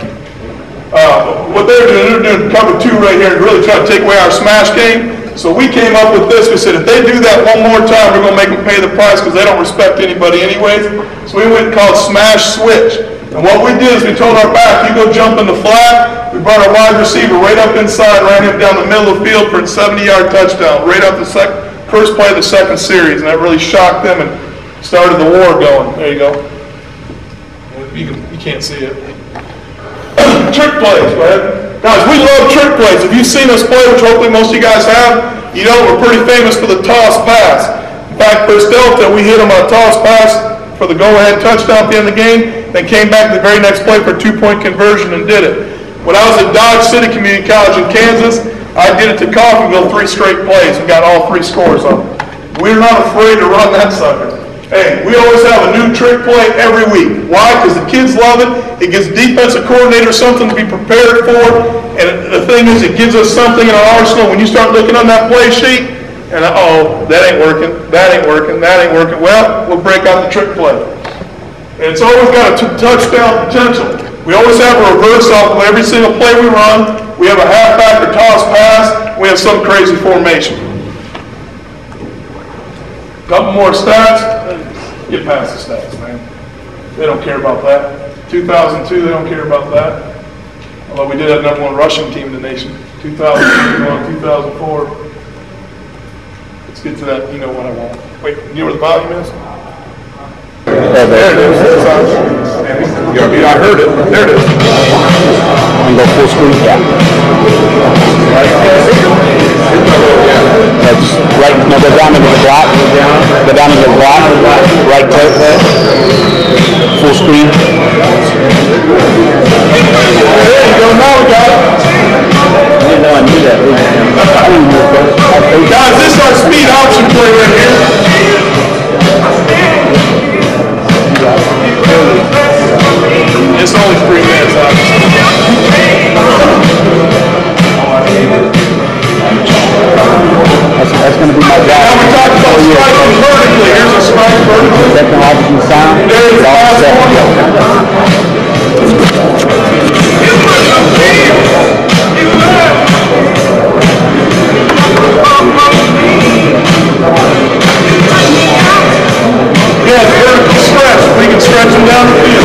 What they're doing cover two right here, really trying to take away our smash game. So we came up with this. We said, if they do that one more time, we're going to make them pay the price because they don't respect anybody anyways. So we went and called smash switch. And what we did is we told our back, you go jump in the flat. We brought our wide receiver right up inside, ran him down the middle of the field for a 70-yard touchdown, right up the first play of the second series. And that really shocked them and started the war going. There you go. You can't see it. Trick plays, go ahead. Guys, we love trick plays. If you've seen us play, which hopefully most of you guys have, you know we're pretty famous for the toss pass. In fact, for Delta, we hit them on a toss pass for the go-ahead touchdown at the end of the game, then came back the very next play for a 2-point conversion and did it. When I was at Dodge City Community College in Kansas, I did it to Coffeyville 3 straight plays and got all 3 scores on it. We're not afraid to run that sucker. Hey, we always have a new trick play every week. Why? Because the kids love it. It gives defensive coordinators something to be prepared for. And the thing is, it gives us something in our arsenal. When you start looking on that play sheet, and that ain't working, that ain't working, that ain't working. Well, we'll break out the trick play. And it's always got a touchdown potential. We always have a reverse off of every single play we run. We have a halfback or toss pass. We have some crazy formation. Couple more stats. Get past the stats, man. They don't care about that. 2002, they don't care about that. Although we did have #1 rushing team in the nation. 2002, 2004. Let's get to that. You know what I want. Wait, you know where the volume is? There it is. I heard it. There it is. And go full screen. Yeah. That's right. No, go down into the block. Go down into the block. Right click. Full screen. There you go. Now we got it. I didn't know I knew that. Guys, this is our speed option play right here. It's only 3 minutes, obviously. That's going to be my job. Now we're talking about striking vertically. Here's a strike vertically. Technology sound. There's the last yeah, the vertical stretch. We can stretch them down the field.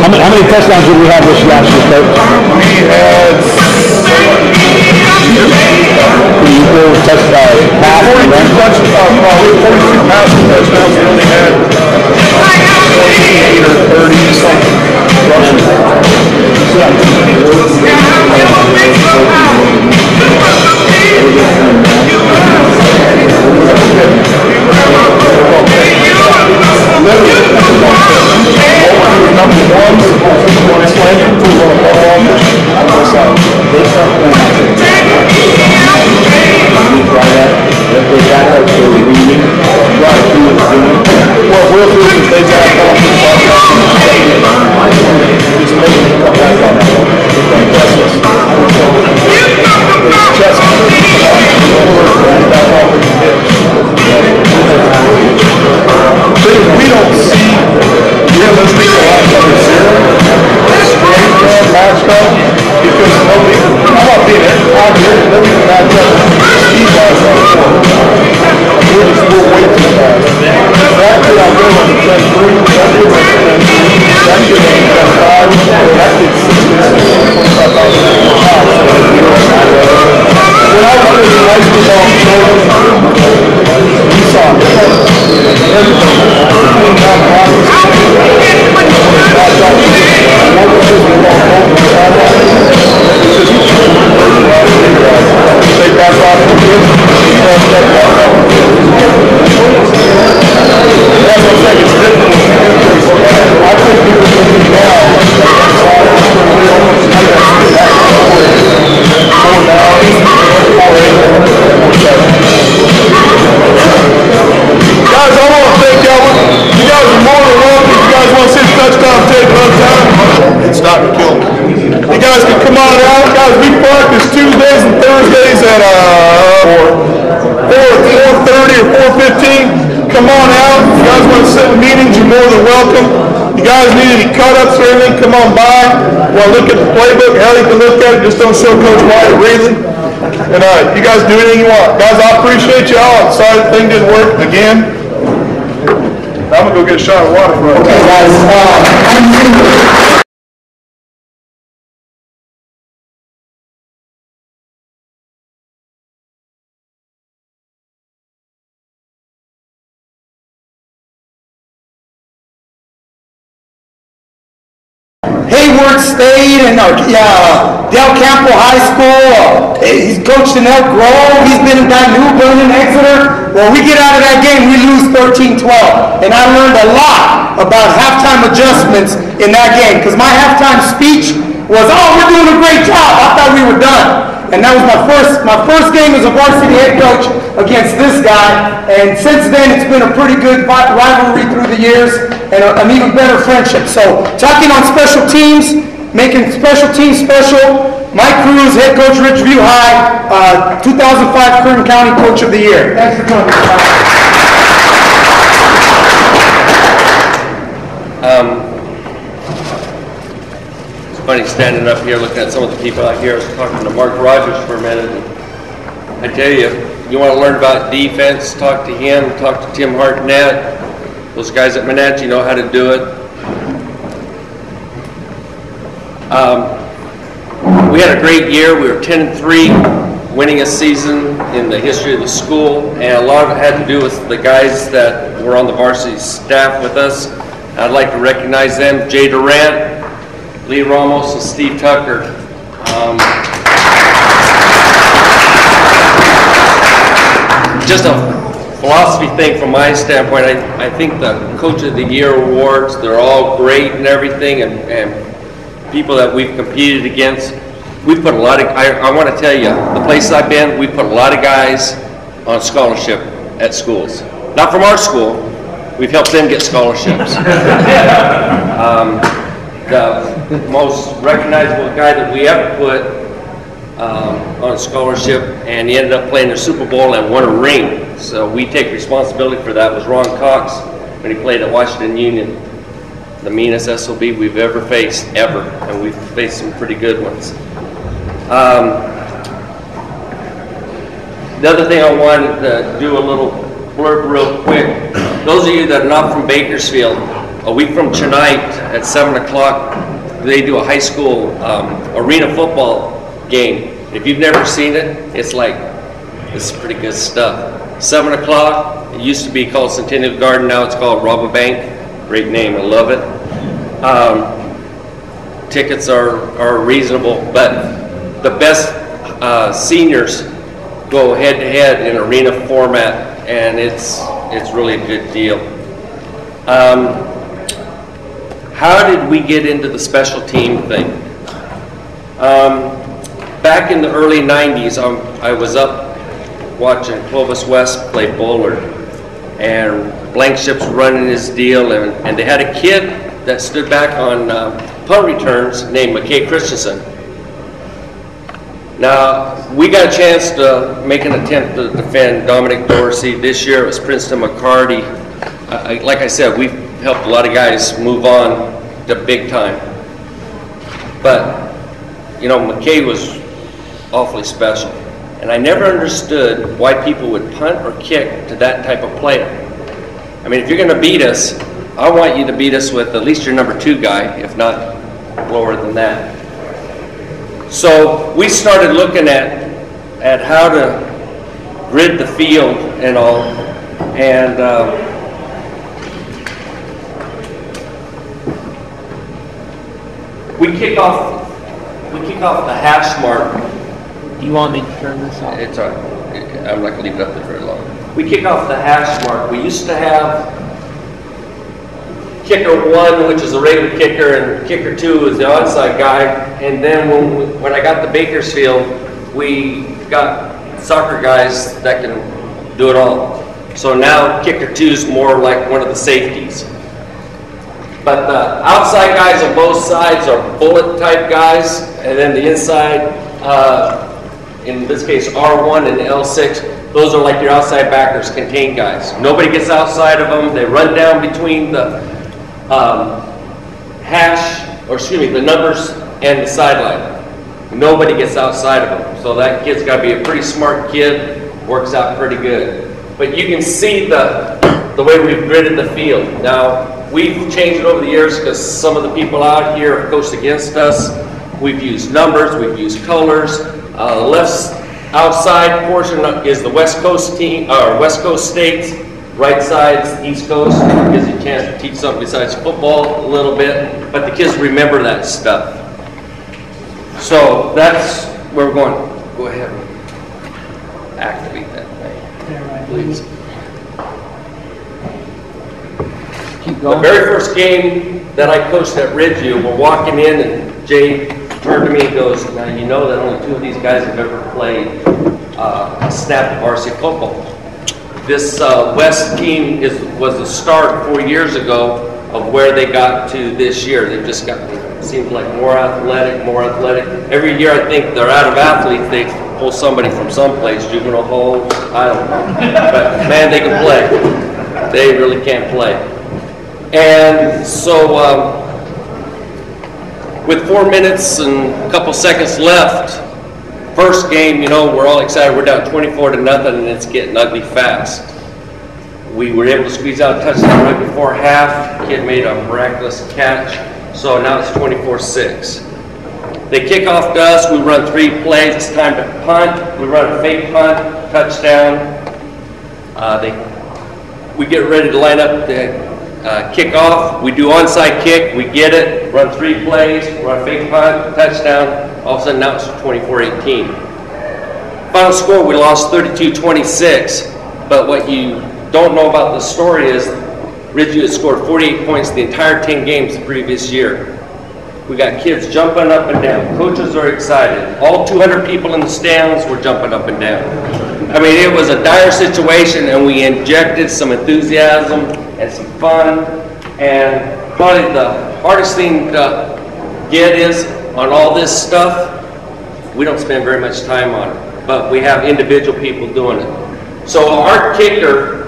How many touchdowns did we have this last year, Coach? We had 42 touchdowns. 42 passing touchdowns. We only had 28 or 30 something rushing. What we'll do is they back off the just make them come back on that. Chest. Back off the pitch. We don't see realistic a lot of other zero. Straight matched up because nobody, I'm not being out here, nobody can match up. Speed guys on the floor. We're way too fast. That kid out there on the 10-3, that kid on the 10-3, that kid on the 10-5, that kid's 25,000 pounds. When I was in high school ball, we saw everything. They back off the field. That's what I'm saying. It's different. sit in meetings, you're more than welcome. You guys need any cut-ups or anything, come on by. Want to look at the playbook, hell, you can look at it. Just don't show Coach White a reason. And you guys do anything you want. Guys, I appreciate y'all. I'm sorry the thing didn't work again. I'm going to go get a shot of water for us. Okay, guys. Hayward stayed in Del Campo High School. He's coached in Elk Grove. He's been in New Bern and Exeter. Well, we get out of that game, we lose 13-12. And I learned a lot about halftime adjustments in that game because my halftime speech was, "Oh, we're doing a great job." I thought we were done. And that was my first game as a varsity head coach against this guy. And since then, it's been a pretty good rivalry through the years and an even better friendship. So, talking on special teams, making special teams special, Mike Cruz, head coach, Ridgeview High, 2005 Kern County Coach of the Year. Thanks for coming. It's funny standing up here looking at some of the people out here. I was talking to Mark Rogers for a minute. I tell you, you want to learn about defense, talk to him, talk to Tim Hartnett. Those guys at Manatee know how to do it. We had a great year. We were 10-3, winningest season in the history of the school, and a lot of it had to do with the guys that were on the varsity staff with us. I'd like to recognize them: Jay Durant, Lee Ramos, and Steve Tucker. Just a philosophy thing from my standpoint. I think the Coach of the Year awards, they're all great and everything, and people that we've competed against, we put a lot of, I want to tell you, the places I've been, we put a lot of guys on scholarship at schools. Not from our school, we've helped them get scholarships. The most recognizable guy that we ever put on scholarship, and he ended up playing the Super Bowl and won a ring. So we take responsibility for that, was Ron Cox when he played at Washington Union. The meanest SOB we've ever faced, ever, and we've faced some pretty good ones. The other thing I wanted to do a little blurb real quick. Those of you that are not from Bakersfield, a week from tonight at 7 o'clock, they do a high school arena football game. If you've never seen it, it's like, this is pretty good stuff. 7 o'clock, it used to be called Centennial Garden, now it's called Rabobank. Great name, I love it. Tickets are reasonable, but the best seniors go head to head in arena format, and it's really a good deal. How did we get into the special team thing? Back in the early 90s, I was up watching Clovis West play Bullard, and Blank Ship's running his deal, and they had a kid that stood back on punt returns named McKay Christensen. Now, we got a chance to make an attempt to defend Dominic Dorsey. This year it was Princeton McCarty. Like I said, we've helped a lot of guys move on to big time. But, you know, McKay was awfully special. And I never understood why people would punt or kick to that type of player. I mean, if you're going to beat us, I want you to beat us with at least your number 2 guy, if not lower than that. So we started looking at how to grid the field and all, and we kick off the hash mark. Do you want me to turn this off? It's all right. I'm not going to leave it up there very long. We kick off the hash mark. We used to have kicker 1, which is a regular kicker, and kicker 2 is the onside guy. And then when I got to Bakersfield, we got soccer guys that can do it all. So now kicker 2 is more like one of the safeties. But the outside guys on both sides are bullet type guys, and then the inside, in this case R1 and L6, Those are like your outside backers, contained guys. Nobody gets outside of them. They run down between the the numbers and the sideline. Nobody gets outside of them. So that kid's got to be a pretty smart kid. Works out pretty good. But you can see the way we've gridded the field. Now, we've changed it over the years because some of the people out here have coached against us. We've used numbers, we've used colors. The left outside portion is the West Coast team, or West Coast states. Right side's East Coast. It gives you a chance to teach something besides football a little bit. But the kids remember that stuff. So that's where we're going. Go ahead. Activate that thing, please. Keep The going. very first game that I coached at Ridgeview, we're walking in and Jay turned to me and goes, now you know that only 2 of these guys have ever played a snap of varsity football. This West team was the start 4 years ago of where they got to this year. They've just gotten, seems like more athletic. Every year I think they're out of athletes, they pull somebody from someplace, juvenile hall, I don't know. But man, they can play. They really can play. And so with 4 minutes and a couple seconds left, first game, you know, we're all excited. We're down 24-0 and it's getting ugly fast. We were able to squeeze out a touchdown right before half. Kid made a miraculous catch. So now it's 24-6. They kick off to us. We run 3 plays. It's time to punt. We run a fake punt, touchdown. We get ready to line up the kick off. We do onside kick. We get it. Run 3 plays. Run a fake punt, touchdown. All of a sudden now it's 24-18. Final score, we lost 32-26. But what you don't know about the story is Ridgeview had scored 48 points the entire 10 games the previous year. We got kids jumping up and down. Coaches are excited. All 200 people in the stands were jumping up and down. I mean, it was a dire situation, and we injected some enthusiasm and some fun. And probably the hardest thing to get is on all this stuff, we don't spend very much time on it, but we have individual people doing it. So our kicker,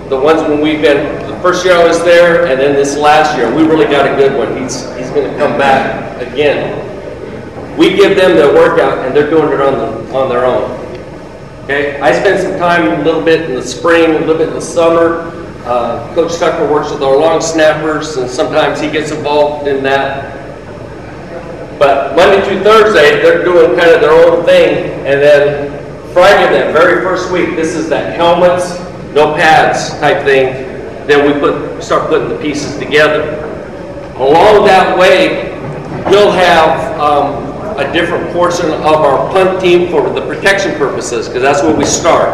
the ones when we've been, the first year I was there, and then this last year, we really got a good one. He's going to come back again. We give them their workout, and they're doing it on their own. Okay, I spend some time a little bit in the spring, a little bit in the summer. Coach Tucker works with our long snappers, and sometimes he gets involved in that. But Monday through Thursday, they're doing kind of their own thing, and then Friday, that very first week, this is that helmets, no pads type thing. Then we start putting the pieces together. Along that way, we'll have a different portion of our punt team for the protection purposes, because that's where we start.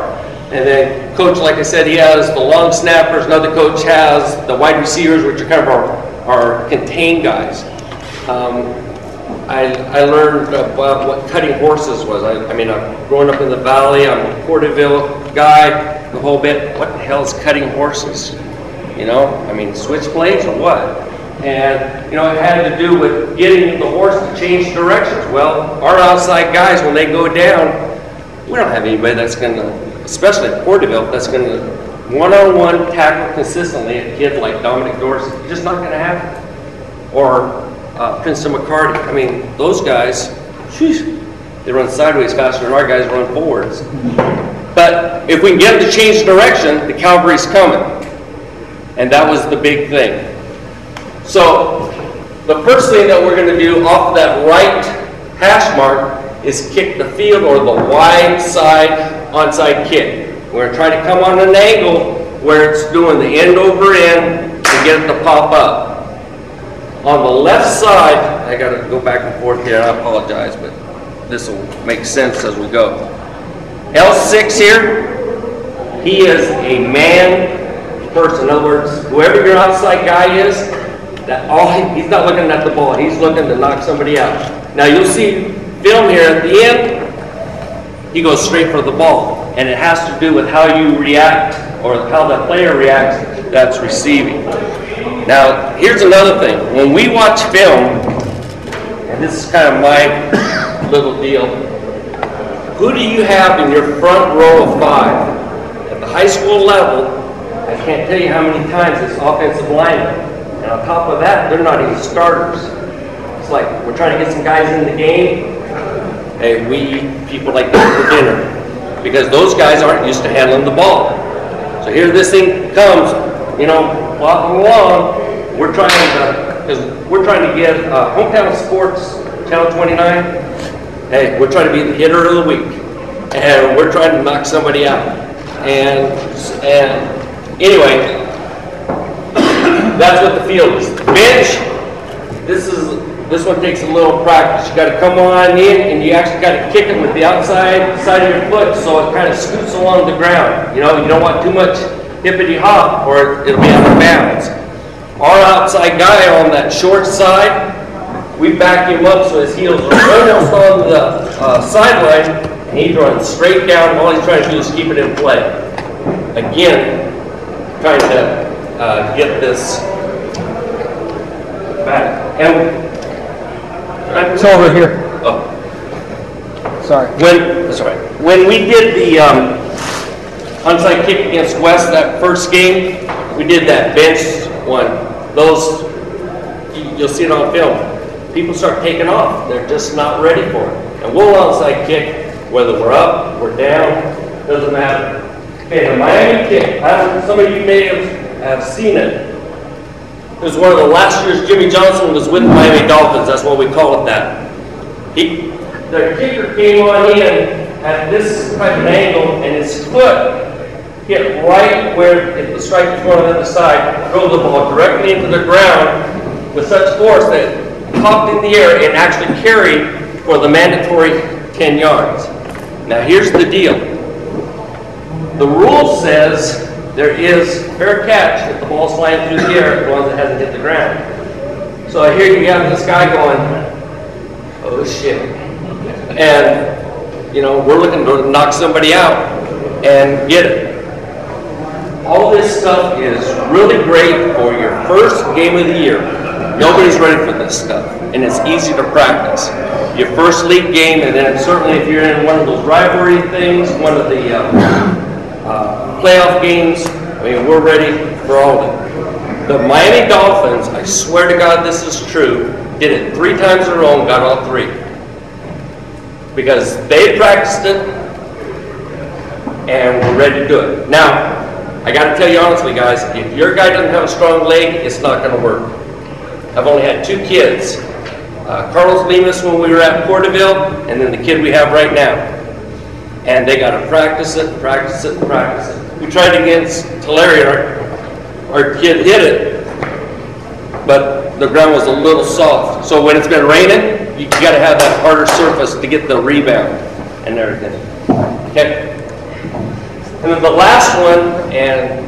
And then coach, like I said, he has the long snappers. Another coach has the wide receivers, which are kind of our contained guys. I learned about what cutting horses was. I mean, I'm growing up in the valley. I'm a Porterville guy, the whole bit. What the hell is cutting horses? You know, I mean, switchblades or what? And, you know, it had to do with getting the horse to change directions. Well, our outside guys, when they go down, we don't have anybody that's going to, especially at Porterville, that's going to one-on-one tackle consistently a kid like Dominic Dorsey. It's just not going to happen. Or Princeton McCarty. I mean, those guys, sheesh, they run sideways faster than our guys run forwards. But if we can get them to change direction, the cavalry's coming. And that was the big thing. So the first thing that we're going to do off that right hash mark is kick the field, or the wide side onside kick. We're going to try to come on an angle where it's doing the end over end to get it to pop up. On the left side, I got to go back and forth here, I apologize, but this will make sense as we go. L6 here, he is a man person. In other words, whoever your outside guy is, he's not looking at the ball, he's looking to knock somebody out. Now you'll see film here at the end, he goes straight for the ball. And it has to do with how you react, or how the player reacts that's receiving. Now, here's another thing. When we watch film, and this is kind of my little deal, who do you have in your front row of 5? At the high school level, I can't tell you how many times it's offensive linemen. And on top of that, they're not even starters. It's like we're trying to get some guys in the game. Hey, we eat people like that for dinner because those guys aren't used to handling the ball. So here this thing comes, you know, walking along. We're trying to get Hometown Sports, Channel 29. Hey, we're trying to be the hitter of the week, and we're trying to knock somebody out. And anyway, that's what the field is. Bench. This one takes a little practice. You got to come on in, and you actually got to kick it with the outside side of your foot, so it kind of scoots along the ground. You know, you don't want too much hippity hop, or it'll be out of bounds. Our outside guy on that short side, we back him up so his heels are almost on the sideline, and he runs straight down. All he's trying to do is keep it in play. Again, trying to get this back. And It's over here. oh, Sorry. when we did the onside kick against West that first game, we did that bench one. Those, you'll see it on film. People start taking off. They're just not ready for it. And we'll onside kick, whether we're up, we're down, doesn't matter. Okay, the Miami kick, some of you may have seen it. It was one of the last years Jimmy Johnson was with the Miami Dolphins. That's why we call it that. The kicker came on in at this type of angle, and his foot hit right where if the strike was going on the other side, drove the ball directly into the ground with such force that it popped in the air and actually carried for the mandatory 10 yards. Now here's the deal. The rule says there is fair catch if the ball's flying through the air as long as it hasn't hit the ground. So here you have this guy going, oh shit. And, you know, we're looking to knock somebody out and get it. All this stuff is really great for your first game of the year. Nobody's ready for this stuff, and it's easy to practice. Your first league game, and then certainly if you're in one of those rivalry things, one of the playoff games, I mean, we're ready for all of it. The Miami Dolphins, I swear to God this is true, did it 3 times in a row and got all 3. Because they practiced it, and we're ready to do it. Now, I got to tell you honestly, guys, if your guy doesn't have a strong leg, it's not going to work. I've only had 2 kids. Carlos Lemus when we were at Porterville, and then the kid we have right now. And they got to practice it, practice it, practice it. We tried against Tulare, our kid hit it, but the ground was a little soft. So when it's been raining, you got to have that harder surface to get the rebound and everything. Okay. And then the last one, and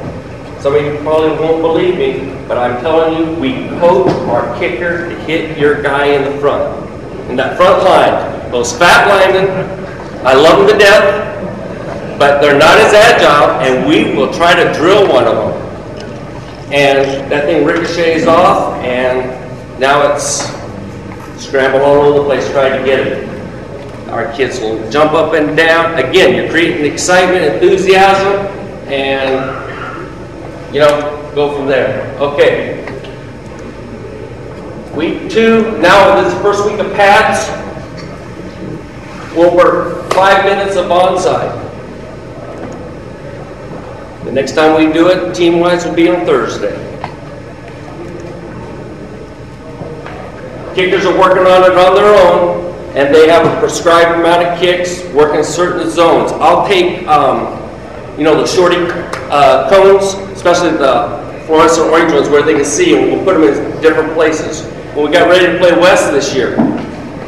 some of you probably won't believe me, but I'm telling you, we coach our kicker to hit your guy in the front. In that front line, those fat linemen, I love them to death, but they're not as agile, and we will try to drill one of them. And that thing ricochets off, and now it's scramble all over the place trying to get it. Our kids will jump up and down. Again, you're creating excitement, enthusiasm, and you know, go from there. Okay. Week 2, now this is the first week of pads. We'll work 5 minutes of onside. The next time we do it, team-wise, will be on Thursday. Kickers are working on it on their own, and they have a prescribed amount of kicks, working certain zones. I'll take, you know, the shorty cones, especially the fluorescent orange ones where they can see, and we'll put them in different places. When we got ready to play West this year,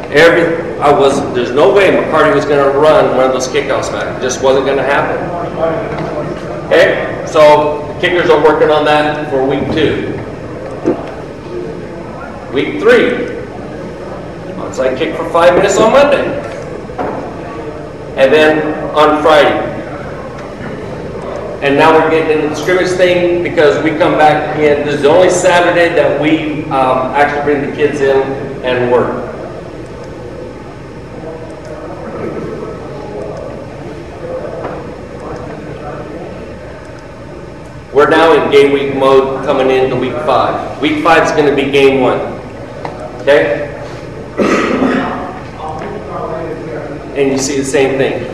there's no way McCarty was going to run one of those kickoffs back. It just wasn't going to happen. Okay, so the kickers are working on that for week 2. Week 3, onside kick for 5 minutes on Monday, and then on Friday. And now we're getting into the scrimmage thing because we come back in. This is the only Saturday that we actually bring the kids in and work. We're now in game week mode coming into week 5. Week 5 is going to be game 1. Okay? And you see the same thing.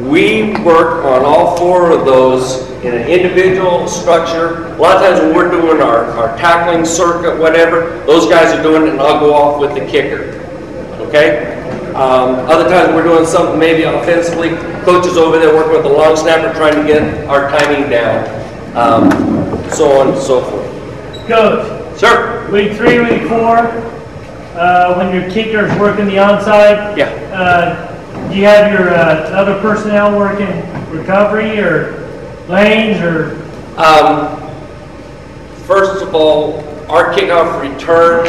We work on all 4 of those in an individual structure. A lot of times when we're doing our tackling circuit, whatever, those guys are doing it and I'll go off with the kicker. Okay? Other times we're doing something maybe offensively. Coaches over there working with the long snapper trying to get our timing down. So on and so forth. Coach. Sir? Week 3, week 4, when your kicker's working the onside, do you have your other personnel working recovery or lanes or? First of all, our kickoff return,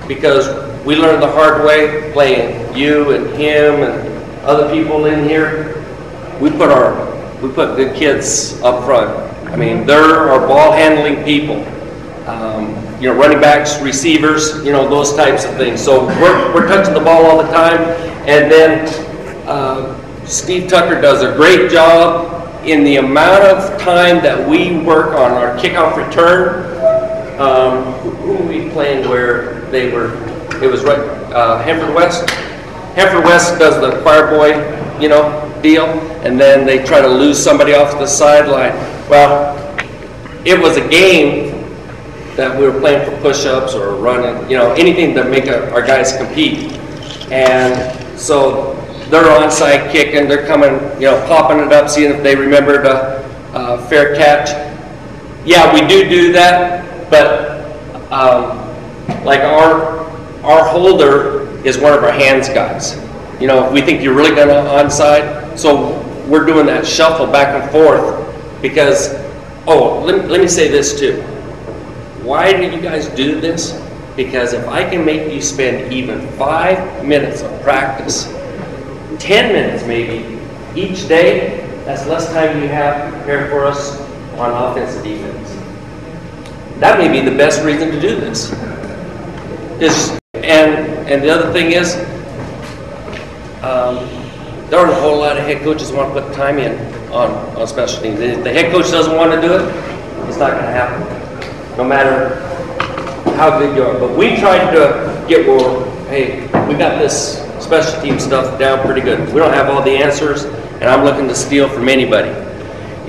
because we learned the hard way playing you and him and other people in here. We put good kids up front. I mean, they're our ball handling people. Running backs, receivers, those types of things. So we're touching the ball all the time, and then Steve Tucker does a great job in the amount of time that we work on our kickoff return. Who were we playing where they were? It was right, Hanford West. Hanford West does the choir boy, deal, and then they try to lose somebody off the sideline. Well, it was a game that we were playing for push-ups or running, anything to make our guys compete. And so they're onside kicking, they're coming, popping it up, seeing if they remembered a fair catch. Yeah, we do that, but like our holder is one of our hands guys. We think you're really gonna onside, so we're doing that shuffle back and forth because, let me say this too. Why do you guys do this? Because if I can make you spend even 5 minutes of practice, 10 minutes maybe, each day, that's less time you have to prepare for us on offense and defense. That may be the best reason to do this. And the other thing is, there aren't a whole lot of head coaches who want to put time in on special teams. If the head coach doesn't want to do it, it's not going to happen, no matter how good you are. But we tried to get where, hey, we got this special team stuff down pretty good. We don't have all the answers, and I'm looking to steal from anybody.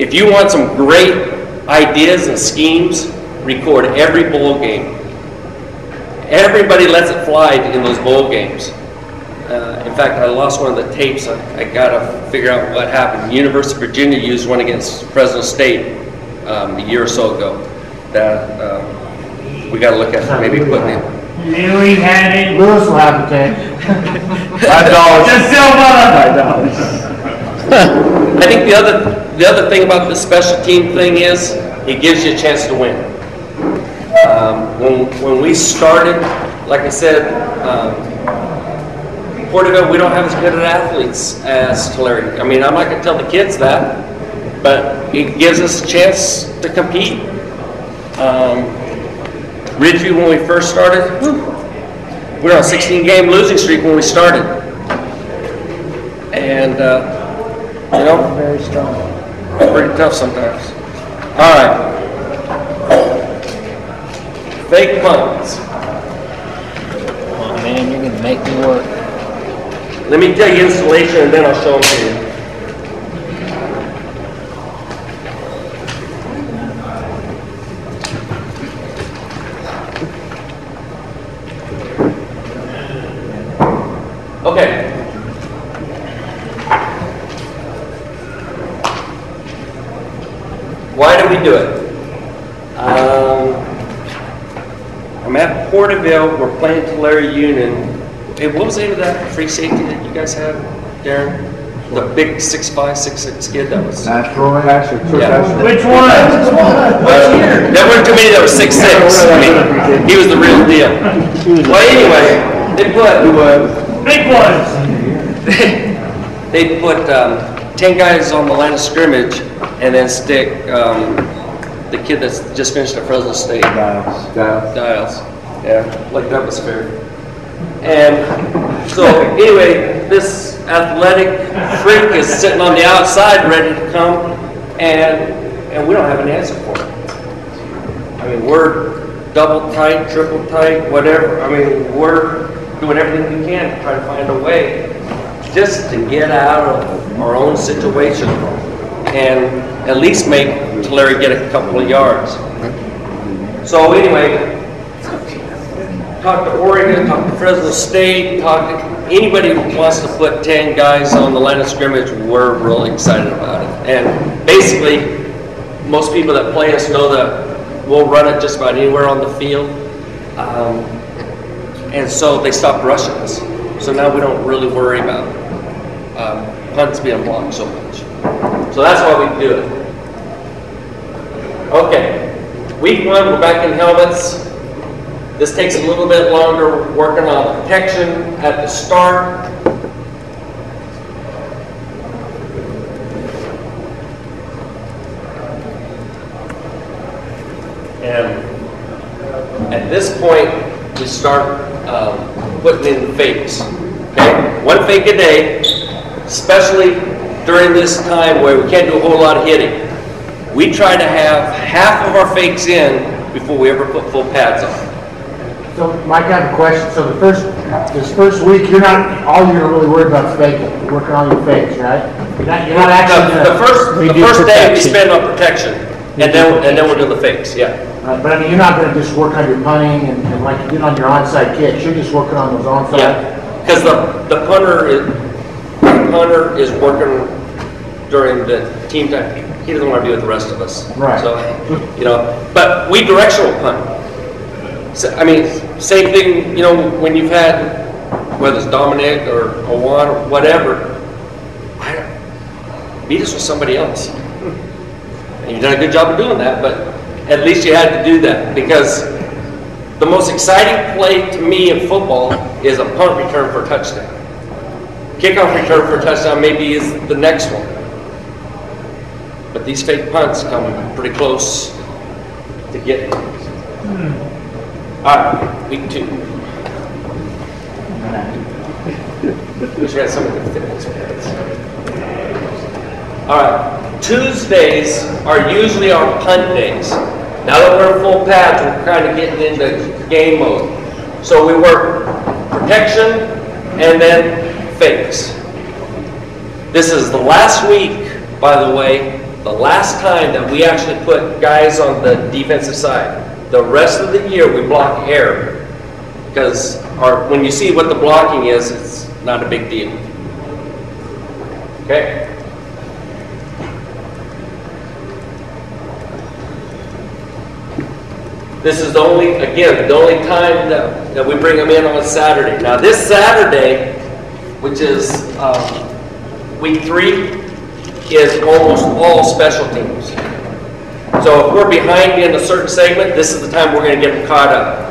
If you want some great ideas and schemes, record every bowl game. Everybody lets it fly in those bowl games. In fact, I lost one of the tapes. I got to figure out what happened. University of Virginia used one against Fresno State a year or so ago. That we got to look at maybe putting in. Louis had it. Lewis will have the tape. $5. I think the other thing about the special team thing is it gives you a chance to win. When we started, like I said, Porterville, we don't have as good at athletes as Tulare. I mean, I'm not going to tell the kids that, but it gives us a chance to compete. Ridgeview, when we first started, we were on a 16-game losing streak when we started. And, Very strong. pretty tough sometimes. All right. Fake punts. Come on, man, you're gonna make me work. Let me tell you installation and then I'll show them to you. Okay. Why do we do it? I'm at Porterville, we're playing Tulare Union. Hey, what was the name of that free safety that you guys had, Darren? The big 6'5", 6'6" kid that was... Troy Asher. Yeah. Which one? What year? There weren't too many that were 6'6". I mean, he was the real deal. Well, anyway, Big ones. they put 10 guys on the line of scrimmage and then stick the kid that's just finished at Fresno State. Dials. Yeah, like that was fair. And so anyway, this athletic freak is sitting on the outside ready to come, and we don't have an answer for it. I mean, we're double tight, triple tight, whatever. I mean, we're doing everything we can to try to find a way just to get out of our own situation and at least make Tulare get a couple of yards. So anyway, talk to Oregon, talk to Fresno State, talk to anybody who wants to put 10 guys on the line of scrimmage. We're really excited about it. And basically, most people that play us know that we'll run it just about anywhere on the field. And so they stopped rushing us. So now we don't really worry about punts being blocked so much. So that's why we do it. Okay, week 1, we're back in helmets. This takes a little bit longer, working on protection at the start. And at this point, we start putting in fakes. Okay, 1 fake a day, especially during this time where we can't do a whole lot of hitting. We try to have half of our fakes in before we ever put full pads on. So, Mike, I have a question. So this first week, you're all you're really worried about is faking. You're working on your fakes, right? You're not actually the first day we spend on protection, and then we're doing the fakes. Yeah. But I mean, you're not going to just work on your punting and like you did on your onside kicks. You're just working on those onside. Yeah, because the punter is working during the team time. He doesn't want to be with the rest of us. Right. So, but we directional punt. So, I mean, same thing, when you've had, whether it's Dominic or Owan or whatever, beat us with somebody else. And you've done a good job of doing that, but at least you had to do that, because the most exciting play to me in football is a punt return for a touchdown. Kickoff return for a touchdown maybe is the next one. But these fake punts come pretty close to getting them. All right, week 2. Wish we had some of the fitness pads. All right, Tuesdays are usually our punt days. Now that we're in full pads, we're kind of getting into game mode. So we work protection and then fakes. This is the last week, by the way, the last time that we actually put guys on the defensive side. The rest of the year we block air, because when you see what the blocking is, it's not a big deal. Okay? This is the only time that we bring them in on Saturday. Now this Saturday, which is week 3, is almost all special teams. So if we're behind in a certain segment, this is the time we're going to get them caught up.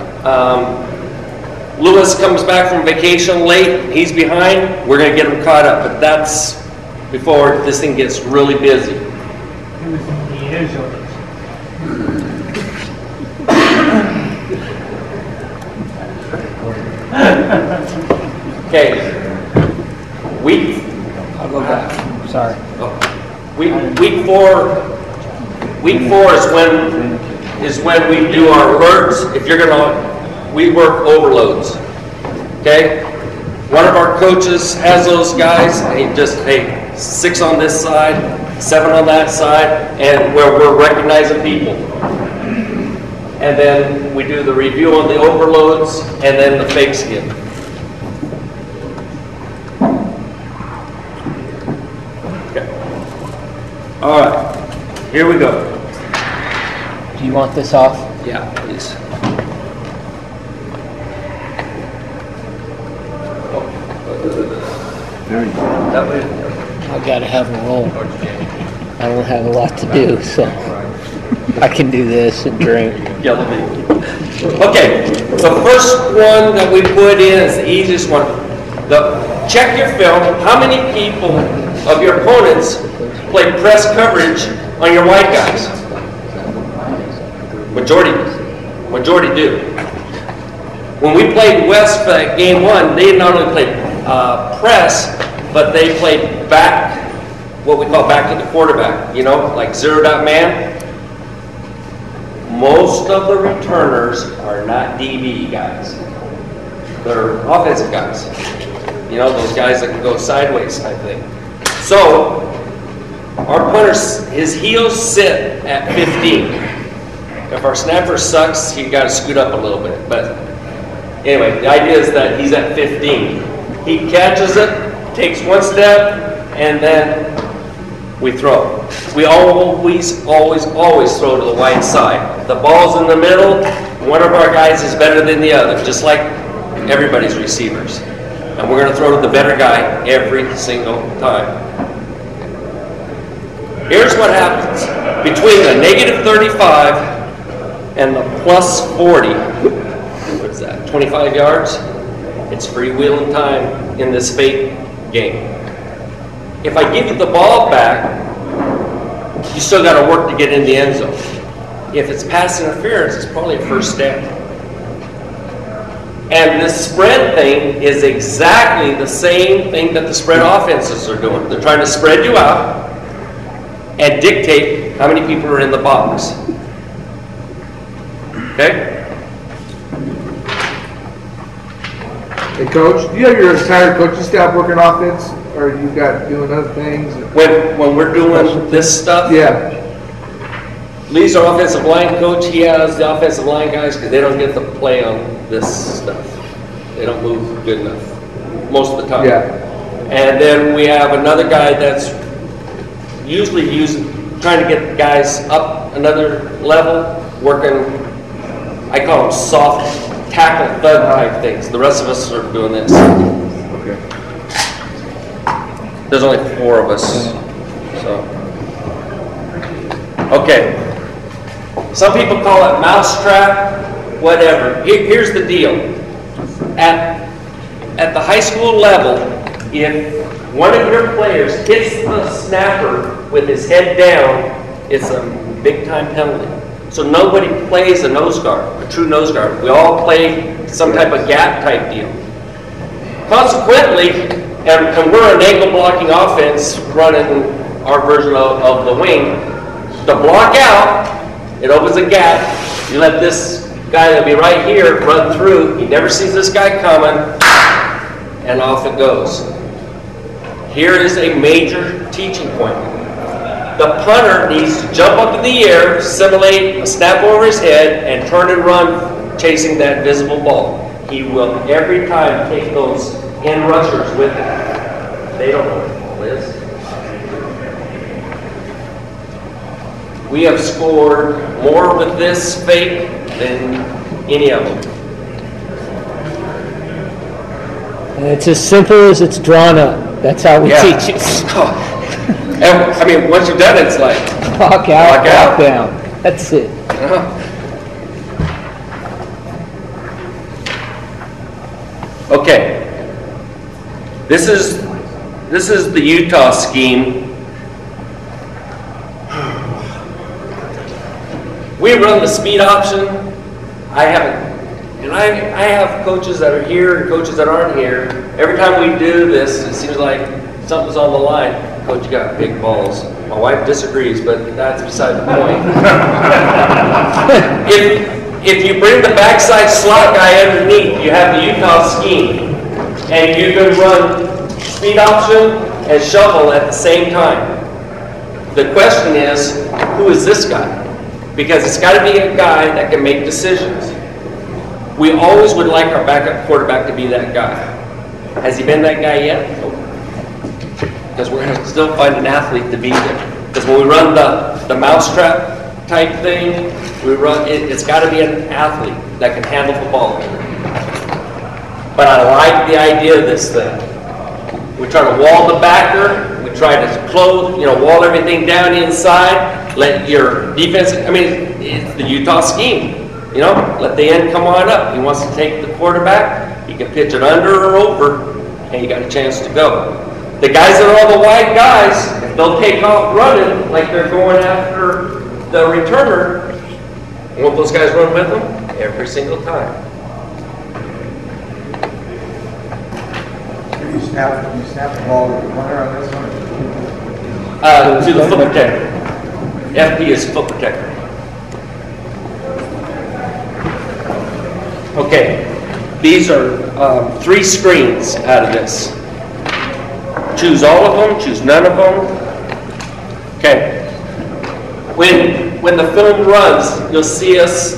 Lewis comes back from vacation late, he's behind, we're going to get him caught up. But that's before this thing gets really busy. Okay. I'll go back. Sorry. Week 4 is when we do our alerts. If you're we work overloads. Okay? One of our coaches has those guys, and he just, 6 on this side, 7 on that side, and where we're recognizing people. And then we do the review on the overloads, and then the fake skin. Okay. All right, here we go. Do you want this off? Yeah, please. That way. I gotta have a roll. I don't have a lot to do, so I can do this and drink. Okay, the first one that we put in is the easiest one. Check your film. How many people of your opponents play press coverage on your white guys? Majority do. When we played West for game 1, they not only played press, but they played back, what we call back to the quarterback, like zeroed out man. most of the returners are not DB guys. They're offensive guys. You know, those guys that can go sideways type thing. So, our punters, his heels sit at 15. If our snapper sucks, he got to scoot up a little bit. But anyway, the idea is that he's at 15. He catches it, takes one step, and then we throw. We always throw to the wide side. The ball's in the middle, one of our guys is better than the other, just like everybody's receivers. And we're going to throw to the better guy every single time. Here's what happens. Between the negative 35 and the plus 40, what is that, 25 yards? It's freewheeling time in this fake game. If I give you the ball back, you still got to work to get in the end zone. If it's pass interference, it's probably a first down. And this spread thing is exactly the same thing that the spread offenses are doing. They're trying to spread you out and dictate how many people are in the box. Okay? Hey, Coach, do you have your entire coaching staff working offense, or you got doing other things? When we're doing this stuff, Yeah. Lee's our offensive line coach. He has the offensive line guys because they don't get to play on this stuff. They don't move good enough most of the time. Yeah. And then we have another guy that's usually trying to get guys up another level, working, I call them soft tackle thug type things. The rest of us are doing this. Okay. There's only 4 of us, so. Okay. Some people call it mousetrap, whatever. Here's the deal. At the high school level, if one of your players hits the snapper with his head down, it's a big time penalty. So nobody plays a nose guard, a true nose guard. We all play some type of gap type deal. Consequently, and we're an angle blocking offense running our version of the wing, to block out, it opens a gap. You let this guy that'll be right here run through. He never sees this guy coming, and off it goes. Here is a major teaching point. The punter needs to jump up in the air, simulate a snap over his head, and turn and run chasing that visible ball. He will every time take those end rushers with him. They don't know what the ball is. We have scored more with this fake than any of them. And it's as simple as it's drawn up. That's how we teach it. And, I mean, once you've done it, it's like Walk out, walk down. That's it. Okay. This is the Utah scheme. We run the speed option. I have coaches that are here and coaches that aren't here. Every time we do this, it seems like something's on the line. Coach, you got big balls. My wife disagrees, but that's beside the point. If you bring the backside slot guy underneath, you have the Utah scheme, and you can run speed option and shovel at the same time. The question is, who is this guy? Because it's got to be a guy that can make decisions. We always would like our backup quarterback to be that guy. Has he been that guy yet? Nope. Because we're going to still find an athlete to be there. Because when we run the mousetrap type thing, it's got to be an athlete that can handle the ball. But I like the idea of this thing. We try to wall the backer. We try to close, wall everything down inside. Let your defense, it's the Utah scheme. Let the end come on up. He wants to take the quarterback. He can pitch it under or over, and you got a chance to go. The guys that are all the wide guys, if they'll take off running like they're going after the returner, won't those guys run with them? Every single time. You snap the ball to the punter on this one? To the foot protector. FP is foot protector. Okay, these are 3 screens out of this. Choose all of them, choose none of them. Okay. When the film runs, you'll see us,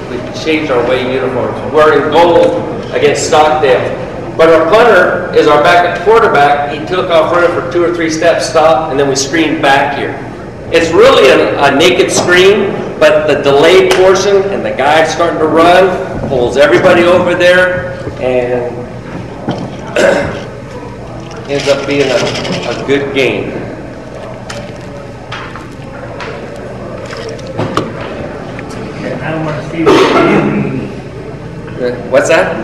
we changed our away uniforms. We're in gold against Stockdale. But our punter is our backup quarterback. He took off running for 2 or 3 steps, stopped, and then we screened back here. It's really a naked screen, but the delayed portion and the guy starting to run pulls everybody over there and ends up being a good game. I don't want to see what What's that?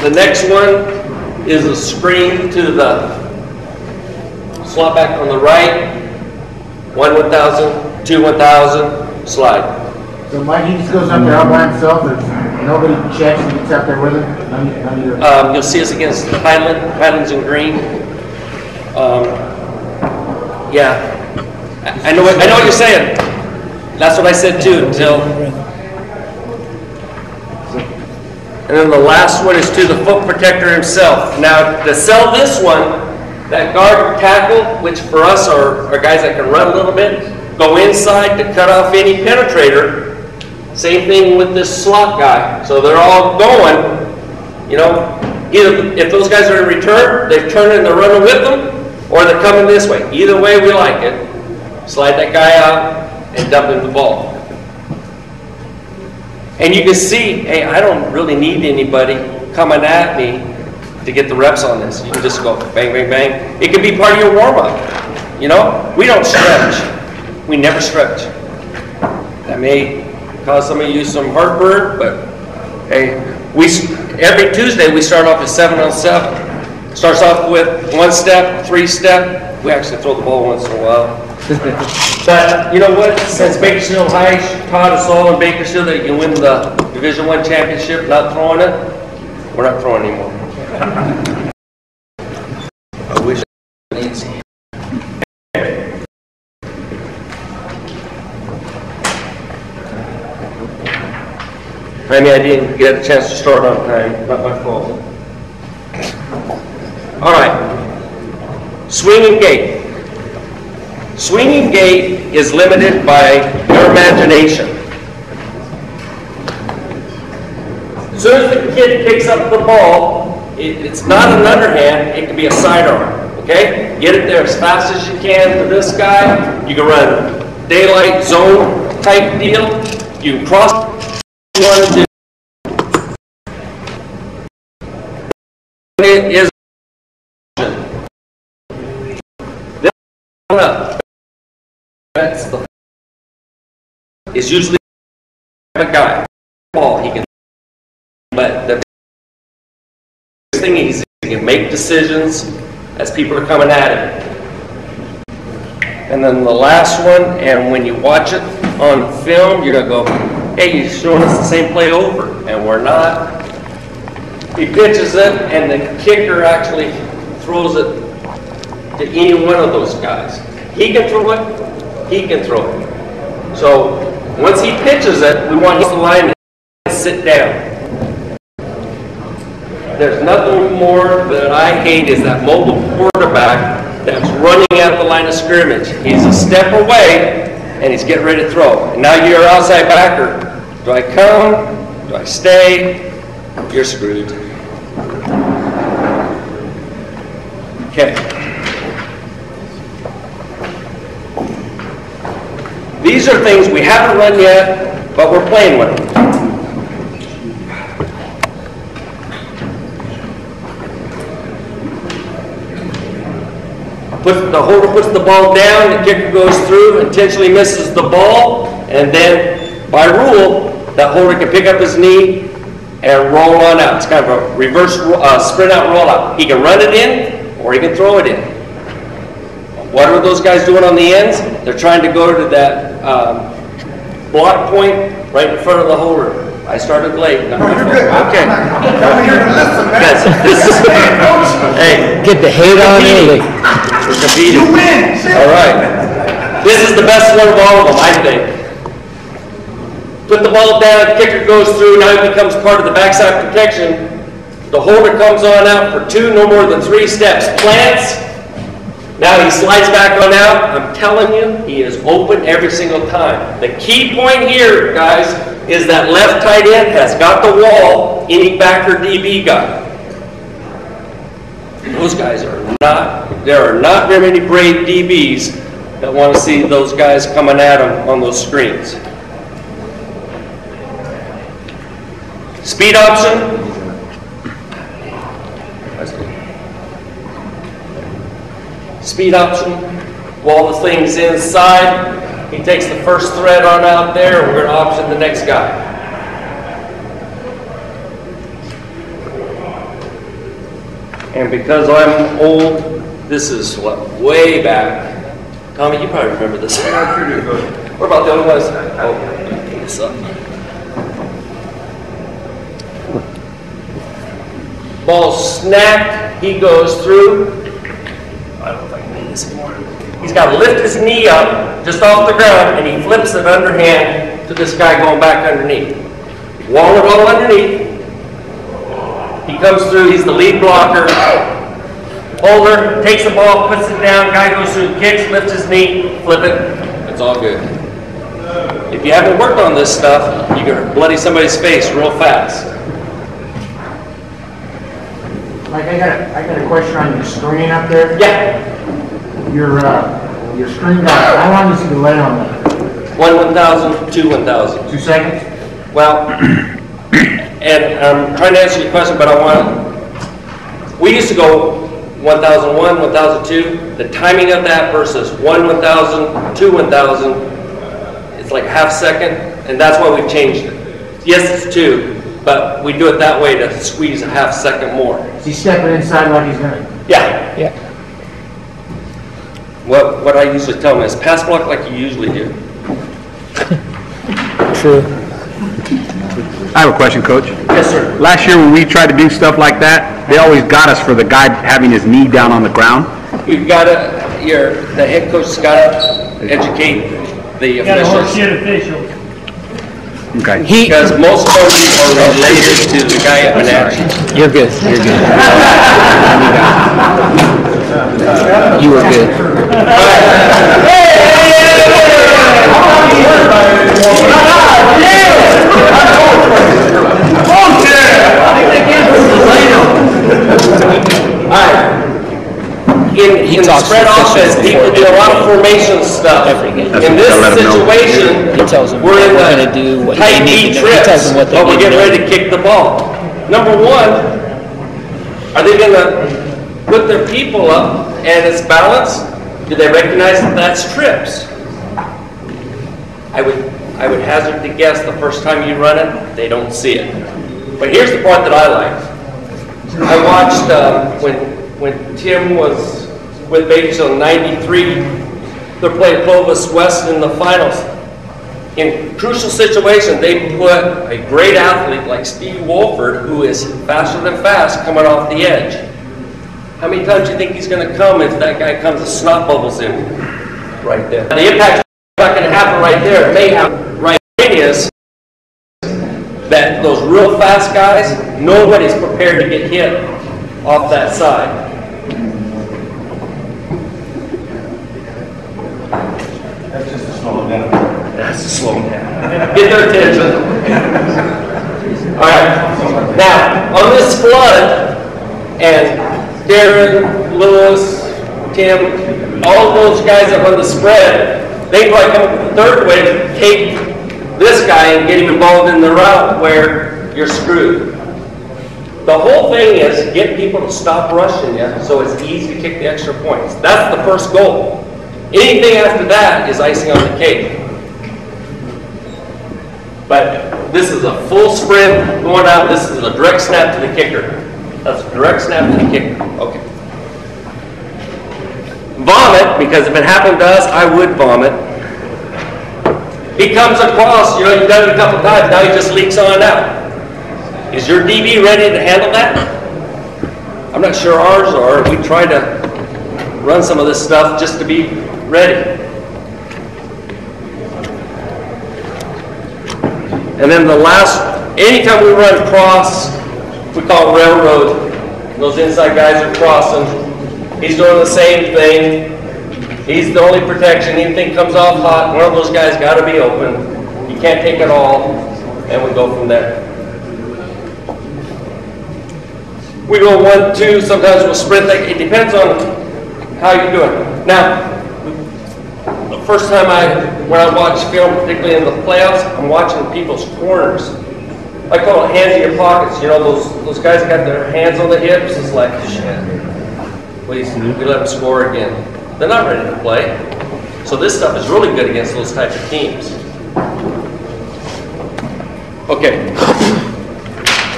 The next one is a screen to the slot back on the right. 1 1,000, 2 1,000, slide. So Mike, he just goes up there all by himself, there's nobody checks and gets out there with him? None of your... You'll see us against Highlands in green. Yeah, I know what you're saying. That's what I said too until. And then the last one is to the foot protector himself. Now, to sell this one, that guard tackle, which for us are guys that can run a little bit, go inside to cut off any penetrator. Same thing with this slot guy. So they're all going, you know, either if those guys are in return, they've turned and they're running with them, or they're coming this way. Either way, we like it. Slide that guy out and dump him the ball. And you can see, hey, I don't really need anybody coming at me to get the reps on this. You can just go bang, bang, bang. It can be part of your warm-up. You know, we don't stretch. We never stretch. That may cause some of you some heartburn, but hey, every Tuesday we start off at 7 on 7. Starts off with 1 step, 3 step. We actually throw the ball once in a while. But you know what? Since Bakersfield High taught us all in Bakersfield that you can win the Division I championship not throwing it, we're not throwing anymore. I wish it was easy. I mean, I didn't get a chance to start on time. Not my fault. All right. Swinging gait. Swinging gait is limited by your imagination. As soon as the kid picks up the ball, it's not an underhand, it can be a sidearm, okay? Get it there as fast as you can to this guy. You can run daylight zone type deal. You can cross what you want to do. It is this up. That's the is usually a guy ball he can, but the thing is he can make decisions as people are coming at him. And then the last one, and when you watch it on film, you're gonna go, hey, you're showing us the same play over, and we're not. He pitches it, and the kicker actually throws it to any one of those guys. He can throw it. He can throw it. So once he pitches it, we want the line to sit down. There's nothing more that I hate is that mobile quarterback that's running out of the line of scrimmage. He's a step away, and he's getting ready to throw. And now you're outside backer. Do I come? Do I stay? You're screwed. Okay. These are things we haven't run yet, but we're playing with them. The holder puts the ball down, the kicker goes through, intentionally misses the ball, and then by rule, that holder can pick up his knee and roll on out. It's kind of a reverse sprint out, roll out. He can run it in, or he can throw it in. What are those guys doing on the ends? They're trying to go to that block point right in front of the holder. I started late. No, you're good. Okay. I'm here to listen, man. Hey, Get the hate on early. we're competing. You win. All right. This is the best one of all of them, I think. put the ball down, kicker goes through, now he becomes part of the backside protection. The holder comes on out for 2, no more than 3 steps. Plants, now he slides back on out. I'm telling you, he is open every single time. The key point here, guys, is that left tight end has got the wall any backer DB got. Those guys are not, there are not very many brave DBs that want to see those guys coming at them on those screens. Speed option. Speed option. While the thing's inside, he takes the first thread on out there, and we're going to option the next guy. And because I'm old, this is what, way back. Tommy, you probably remember this. What about the other ones? Oh, pick this up. Ball snapped, he goes through. I don't know if I can do this anymore. He's got to lift his knee up just off the ground, and he flips it underhand to this guy going back underneath. Wall it all underneath. He comes through, he's the lead blocker. Holder takes the ball, puts it down, guy goes through, kicks, lifts his knee, flip it. It's all good. If you haven't worked on this stuff, you're going to bloody somebody's face real fast. Mike, I got a question on your screen up there. Yeah. Your screen guy, how long does he delay on that? 1,000, 2,000. 2 seconds? Well, and I'm trying to answer your question, but we used to go 1,001, 1,002. The timing of that versus 1,000, 2,000, it's like half second, and that's why we've changed it. Yes, it's 2. But we do it that way to squeeze a half second more. Is he stepping inside like he's going to? Yeah. Yeah. What I usually tell them is pass block like you usually do. True. I have a question, Coach. Yes, sir. Last year when we tried to do stuff like that, they always got us for the guy having his knee down on the ground. You've got to, the head coach's got to educate the You gotta officials. horseshit officials. Okay. Because most coaches are related to the guy up in action. You're good. You're good. You were good. In the spread offense, people do a lot of formation stuff. In this situation, we're in the tight D trips, but we're getting ready to kick the ball. Number one, are they going to put their people up and it's balanced? Do they recognize that that's trips? I would hazard to guess the first time you run it, they don't see it. But here's the part that I liked. I watched when Tim was with Bakersfield in '93, they're playing Clovis West in the finals. In crucial situations, they put a great athlete like Steve Wolford, who is faster than fast, coming off the edge. How many times do you think he's going to come if that guy comes and snot bubbles in right there? The impact is not going to happen right there. It may happen right is that those real fast guys, nobody's prepared to get hit off that side. That's just to slow them down. That's to slow them down. Get their attention. All right. Now, on this flood, and Darren, Lewis, Tim, all of those guys that run the spread, they probably come up with the third way to take this guy and get him involved in the route where you're screwed. The whole thing is get people to stop rushing you so it's easy to kick the extra points. That's the first goal. Anything after that is icing on the cake. But this is a full sprint going out. This is a direct snap to the kicker. That's a direct snap to the kicker. Okay. Vomit, because if it happened to us, I would vomit. He comes across, you've done it a couple times, now he just leaks on out. Is your DB ready to handle that? I'm not sure ours are. We try to run some of this stuff just to be ready. And then the last, anytime we run cross, we call it railroad. Those inside guys are crossing. He's doing the same thing. He's the only protection. Anything comes off hot, one of those guys got to be open. You can't take it all, and we go from there. We go 1, 2, sometimes we'll sprint. It depends on how you're doing. Now, the first time when I watch film, particularly in the playoffs, I'm watching people's corners. I call it hands in your pockets. You know, those guys that got their hands on the hips, it's like, shit. Please, we let them score again. They're not ready to play. So this stuff is really good against those types of teams. Okay.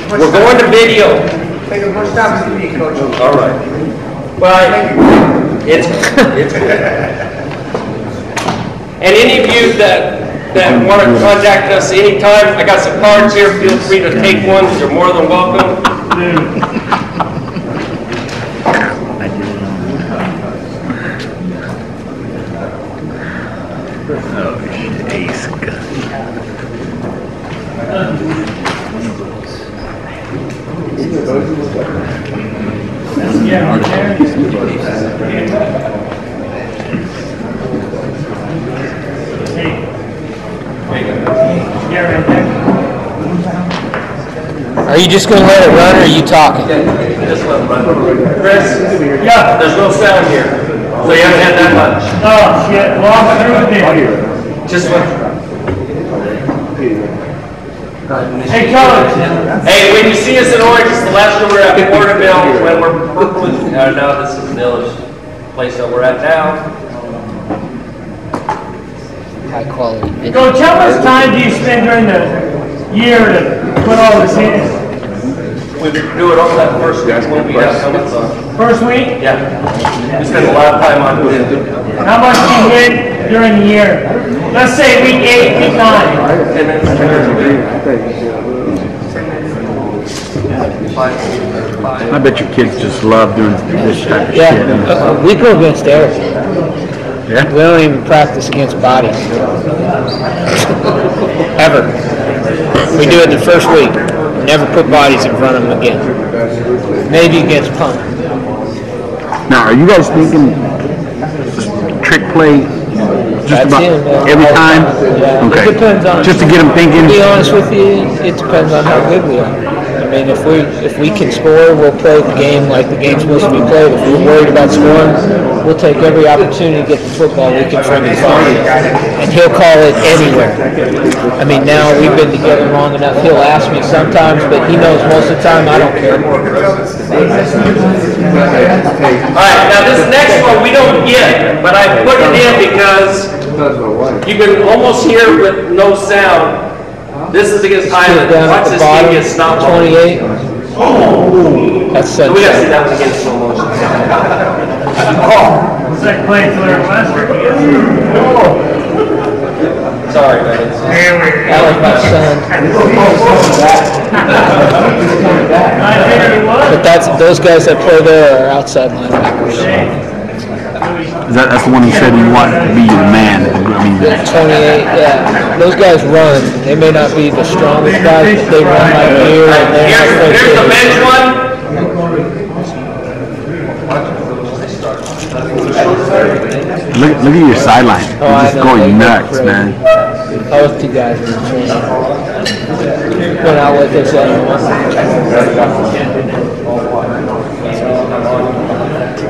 We're going to video. Take as much time as you need, Coach. All right. Well, it's and any of you that want to contact us anytime, I got some cards here. Feel free to take one. You're more than welcome. Are you just going to let it run, or are you talking? Just let it run. Chris? Yeah. There's no sound here, so you haven't had that much. Oh, shit. Walk through it. Just let. Hey, Coach. Hey, when you see us in orange, it's the last year we're at Porterville. When we're purple, no, this is the other place that we're at now. High quality video. Coach, how much time do you spend during the year to put all this in? We do it all that first week when we have helmets on. First week? Yeah. We spend a lot of time on it. How much do you hit during the year? Let's say week 8, week 9. 10 minutes. I bet your kids just love doing this type of Yeah, shit. we go against Eric. Yeah? We don't even practice against bodies. Ever. We do it the first week. Never put bodies in front of them again. Maybe against punt. Now, are you guys thinking trick play just about every time? Yeah. Okay. It depends on. Just to get them thinking. To be honest with you, it depends on how good we are. I mean, if we can score, we'll play the game like the game's supposed to be played. If we're worried about scoring, we'll take every opportunity to get the football we can friggin' find. And he'll call it anywhere. I mean, now we've been together long enough. He'll ask me sometimes, but he knows most of the time I don't care. All right, now this next one we don't get, but I put it in because you can almost hear with no sound. This is against Highland. Watch this team get stopped. 28. That's such. We gotta see that one again in slow motion. It's like playing Fleur Western. Sorry, man. That was my son. I figured it was. But those guys that play there are outside linebackers. That's the one who said you want to be the man. I mean, 28, yeah. Those guys run. They may not be the strongest guys, but they run like deer. Here's the bench one. look at your sideline. You're just going nuts, man. I was 2 guys in the training. Went out with us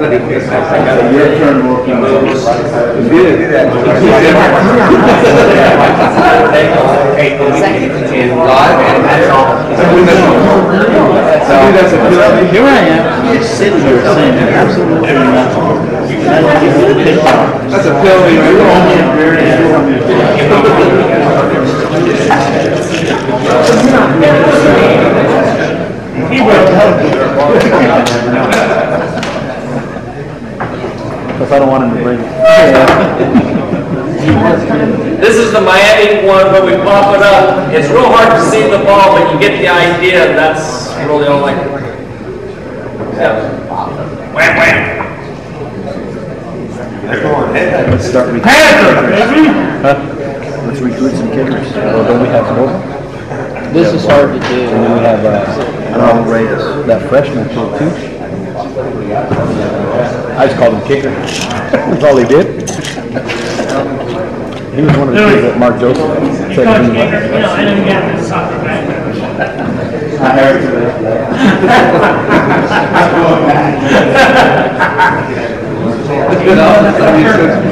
Your turn working moves. Good. Here I am, just sitting here saying absolutely nothing. That's a penalty. He will help you. Because I don't want him to bring it. This is the Miami one where we pop it up. It's real hard to see the ball, but you get the idea, and that's really all I can. Yeah. Wham, wham. Let's start recruiting. Panther, baby! Let's recruit some kickers. Well, don't we have more? This is hard to do. And then we have that freshman kid too. I just called him kicker. That's all he did. He was one of the kids that Mark Joseph said Coach he Gator, was. I know you got this soccer background. I heard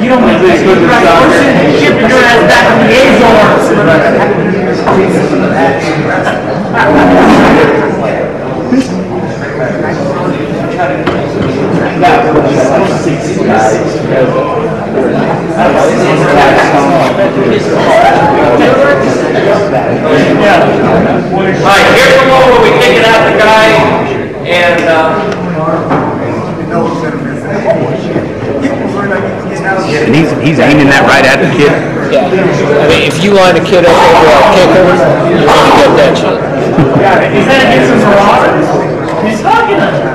You don't make that. We're shipping your ass back to the Azores. All right, here's the one where we kick it out the guy, and And he's aiming that right at the kid. Yeah. I mean, if you line a kid up over a kicker, you're going to get that shit. Is that against the Marauders? He's talking to him.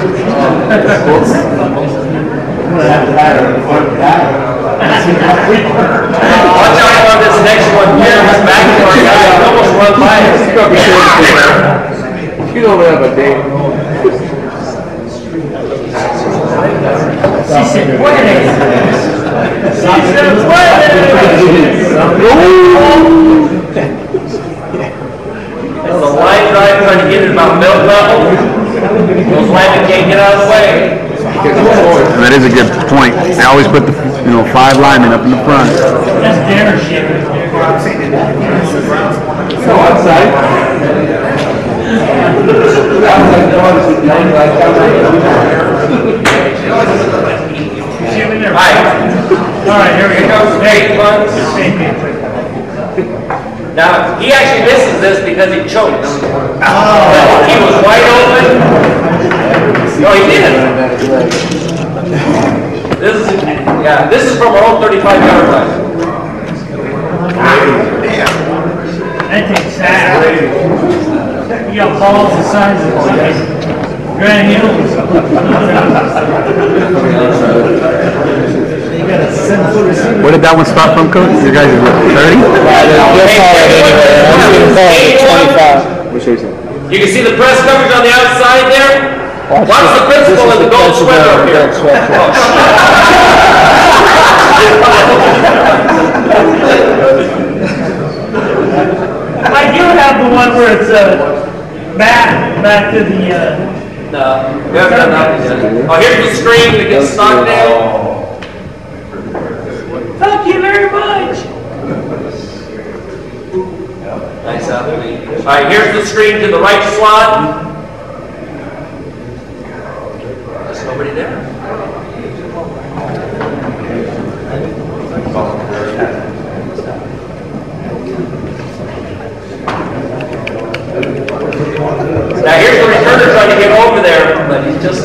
watch out on this next one. Jeremy's back to our guy. He almost run by us. You don't have a date. Si se puede. Si se puede. It's a line drive trying to get it about belt level. Those linemen can't get out of the way. And that is a good point. They always put the 5 linemen up in the front. That's their shit. No, outside. All right, here we go. Hey, now, he actually misses this because he chokes. He was wide open. No, he didn't. This is from our own 35-yard line. That takes that. You got balls the size of fucking Grand Hills. Where did that one start from, Coach? You guys are 30? They'll call it anyway. I'm going to call it 25. What show you say? You can see the press coverage on the outside there. Watch the principal in the gold sweater up here. I do have the one where it's back to the. No, we haven't done that yet. Oh, here's the screen against Stockdale. Thank you very much. Nice athlete. All right, here's the screen to the right slot. There's nobody there. Now here's the returner trying to get over there, but he's just,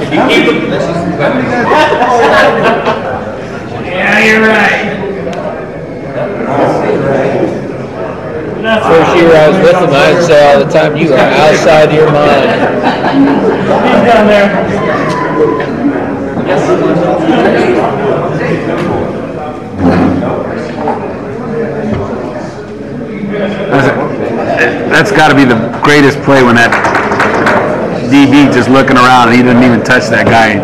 if you keep him. Yeah, you're right. First year I was with him, I'd say all the time, you are outside your mind. He's down there. That's got to be the greatest play when that DB just looking around and he doesn't even touch that guy.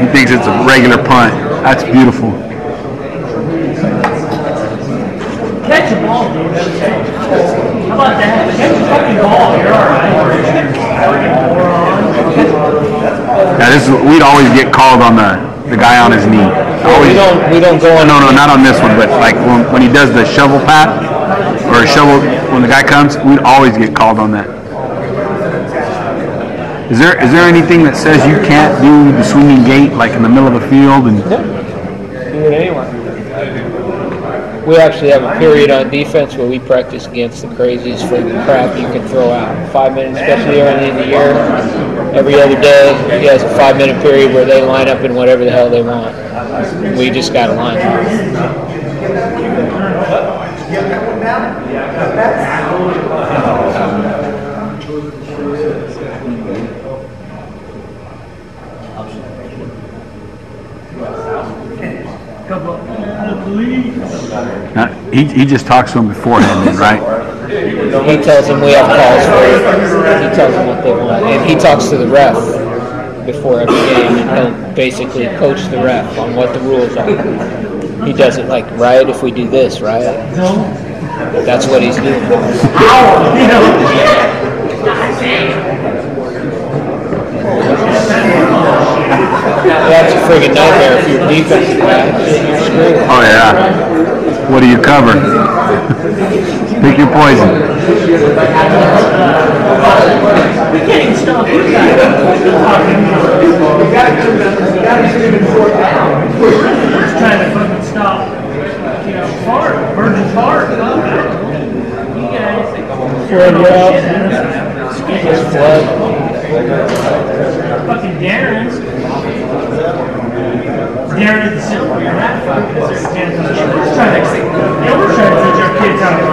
He thinks it's a regular punt. That's beautiful. Catch a ball, dude. How about that? Catch a fucking ball. You're all right. Yeah, we'd always get called on the guy on his knee. Always. We don't go on. No, not on this one, but like when he does the shovel pat or a shovel when the guy comes, we'd always get called on that. Is there anything that says you can't do the swinging gait like in the middle of the field and? Do it anyway. We actually have a period on defense where we practice against the craziest freaking crap you can throw out. 5 minutes, especially early in the year. Every other day, he has a 5-minute period where they line up in whatever the hell they want. We just got to line up. Now, he just talks to him beforehand, then, right? He tells them we have calls for it. He tells them what they want. And he talks to the ref before every game, and he'll basically coach the ref on what the rules are. He does it like, right, if we do this, right? That's what he's doing. That's a friggin' nightmare if you're defensive back. You're screwed. Oh yeah. What do you cover? Pick your poison. We can't stop you guys. We're just trying to fucking stop, Fart, Virgin Fart. You guys, you're shit at us. Fucking Darren's. Darren is the silver, you're not fucking. We're just trying to teach our kids how to.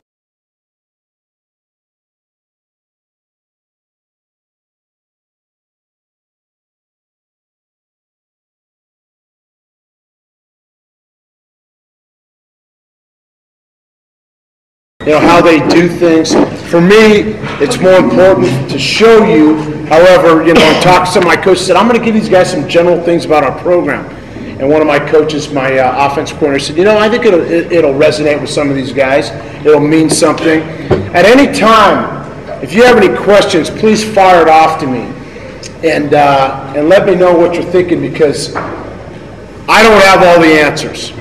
How they do things. For me, it's more important to show you. However, I talked to some of my coaches, said, I'm going to give these guys some general things about our program. And one of my coaches, my offensive coordinator, said, I think it'll resonate with some of these guys. It'll mean something. At any time, if you have any questions, please fire it off to me. And let me know what you're thinking, because I don't have all the answers.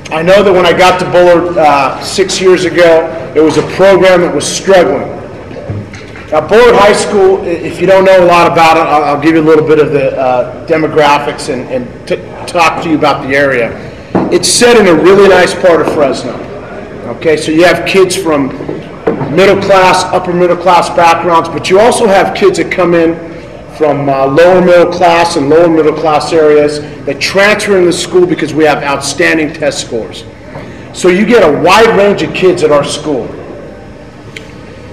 I know that when I got to Bullard 6 years ago, it was a program that was struggling. Now, Bullard High School, if you don't know a lot about it, I'll give you a little bit of the demographics and talk to you about the area. It's set in a really nice part of Fresno. Okay, so you have kids from middle class, upper middle class backgrounds, but you also have kids that come in from lower middle class and lower middle class areas that transfer into the school because we have outstanding test scores. So you get a wide range of kids at our school,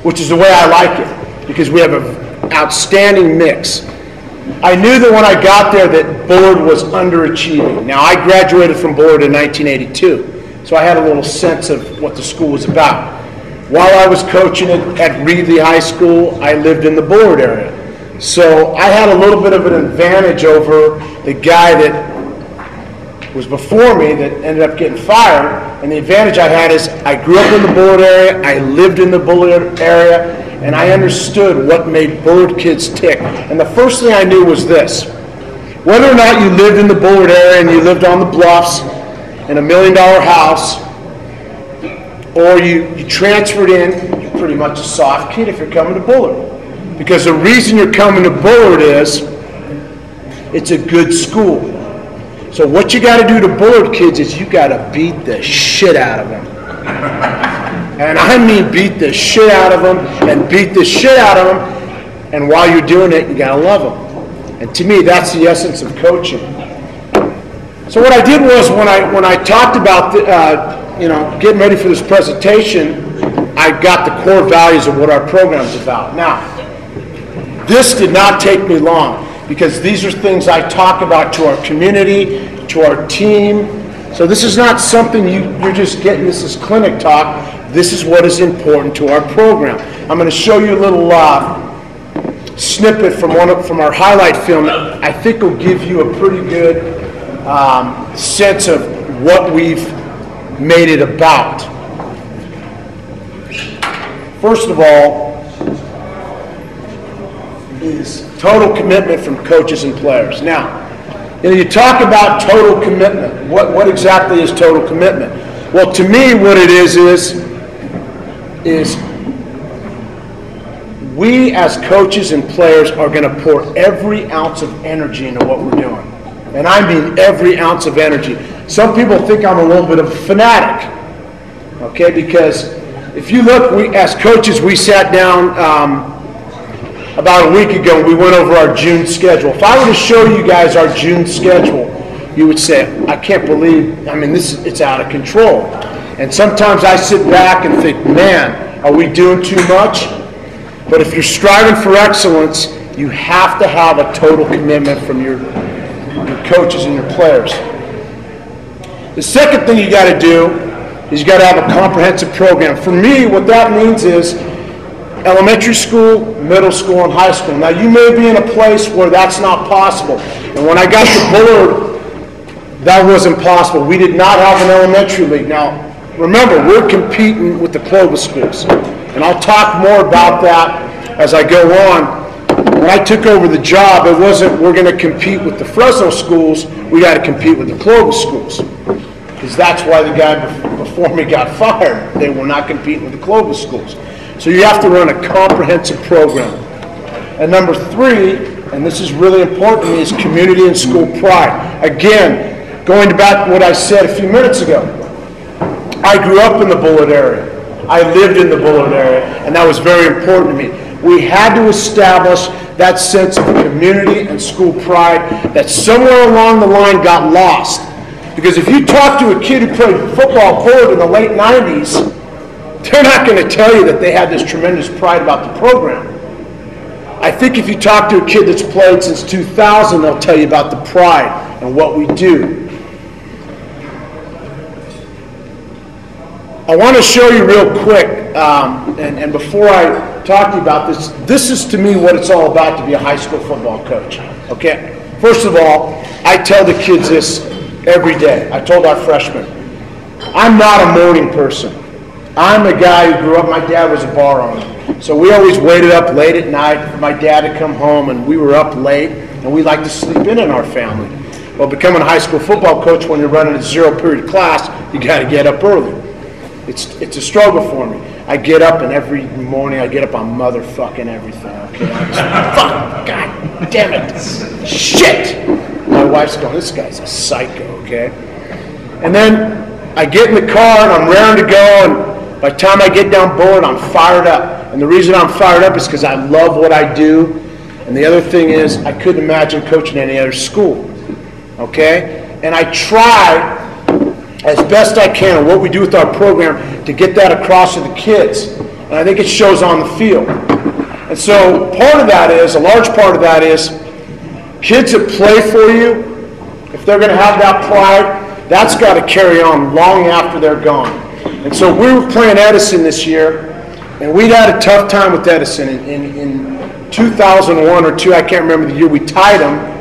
which is the way I like it, because we have an outstanding mix. I knew that when I got there that Bullard was underachieving. Now, I graduated from Bullard in 1982, so I had a little sense of what the school was about. While I was coaching at Reedley High School, I lived in the Bullard area. So I had a little bit of an advantage over the guy that was before me that ended up getting fired. And the advantage I had is I grew up in the Bullard area, I lived in the Bullard area, and I understood what made Bullard kids tick. And the first thing I knew was this. Whether or not you lived in the Bullard area and you lived on the bluffs in $1 million house, or you transferred in, you're pretty much a soft kid if you're coming to Bullard. Because the reason you're coming to Bullard is it's a good school. So what you got to do to Bullard kids is you got to beat the shit out of them. And I mean beat the shit out of them and beat the shit out of them. And while you're doing it, you got to love them. And to me, that's the essence of coaching. So what I did was when I talked about getting ready for this presentation, I got the core values of what our program's about. Now, this did not take me long, because these are things I talk about to our community, to our team. So this is not something you're just getting, this is clinic talk. This is what is important to our program. I'm going to show you a little snippet from our highlight film that I think will give you a pretty good sense of what we've made it about. First of all, is total commitment from coaches and players. Now, you talk about total commitment. What exactly is total commitment? Well, to me, what it is we as coaches and players are going to pour every ounce of energy into what we're doing. And I mean every ounce of energy. Some people think I'm a little bit of a fanatic, okay? Because if you look, as coaches, we sat down about a week ago, we went over our June schedule. If I were to show you guys our June schedule, you would say, I can't believe, it's out of control. And sometimes I sit back and think, man, are we doing too much? But if you're striving for excellence, you have to have a total commitment from your coaches and your players. The second thing you got to do is you got to have a comprehensive program. For me, what that means is elementary school, middle school, and high school. Now, you may be in a place where that's not possible. And when I got to Bullard, that wasn't possible. We did not have an elementary league. Now, remember, we're competing with the Clovis schools. And I'll talk more about that as I go on. When I took over the job, it wasn't we're going to compete with the Fresno schools, we got to compete with the Clovis schools. Because that's why the guy before me got fired. They were not competing with the Clovis schools. So you have to run a comprehensive program. And number 3, and this is really important to me, is community and school pride. Again, going back to what I said a few minutes ago, I grew up in the Bullard area. I lived in the Bullard area, and that was very important to me. We had to establish that sense of community and school pride that somewhere along the line got lost. Because if you talk to a kid who played football at Bullard in the late 90s, they're not going to tell you that they had this tremendous pride about the program. I think if you talk to a kid that's played since 2000, they'll tell you about the pride and what we do. I want to show you real quick, and before I talk to you about this, this is to me what it's all about to be a high school football coach. Okay? First of all, I tell the kids this every day. I told our freshmen, I'm not a morning person. I'm a guy who grew up, my dad was a bar owner. So we always waited up late at night for my dad to come home, and we were up late, and we liked to sleep in our family. Well, becoming a high school football coach when you're running a 0-period class, you got to get up early. It's a struggle for me. I get up, and every morning I get up on motherfucking everything, okay? Fuck, God damn it. Shit! My wife's going, this guy's a psycho, okay? And then I get in the car, and I'm raring to go, and by the time I get down Bullard, I'm fired up. And the reason I'm fired up is because I love what I do. And the other thing is, I couldn't imagine coaching any other school, okay? And I try as best I can, and what we do with our program, to get that across to the kids. And I think it shows on the field. And so part of that is, a large part of that is, kids that play for you, if they're going to have that pride, that's got to carry on long after they're gone. And so we were playing Edison this year, and we'd had a tough time with Edison. In 2001 or 2, I can't remember the year, we tied them.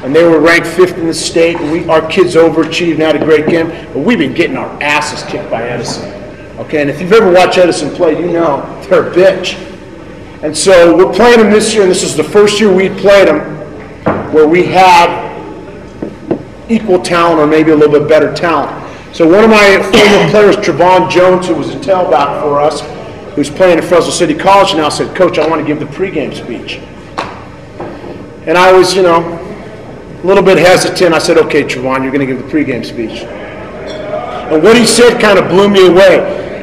And they were ranked 5th in the state, and our kids overachieved and had a great game. But we've been getting our asses kicked by Edison. Okay, and if you've ever watched Edison play, you know they're a bitch. And so we're playing them this year, and this is the first year we played them where we had equal talent or maybe a little bit better talent. So one of my former players, Trevon Jones, who was a tailback for us, who's playing at Fresno City College now, said, Coach, I want to give the pregame speech. And I was, a little bit hesitant. I said, okay, Trevon, you're going to give the pregame speech. And what he said kind of blew me away.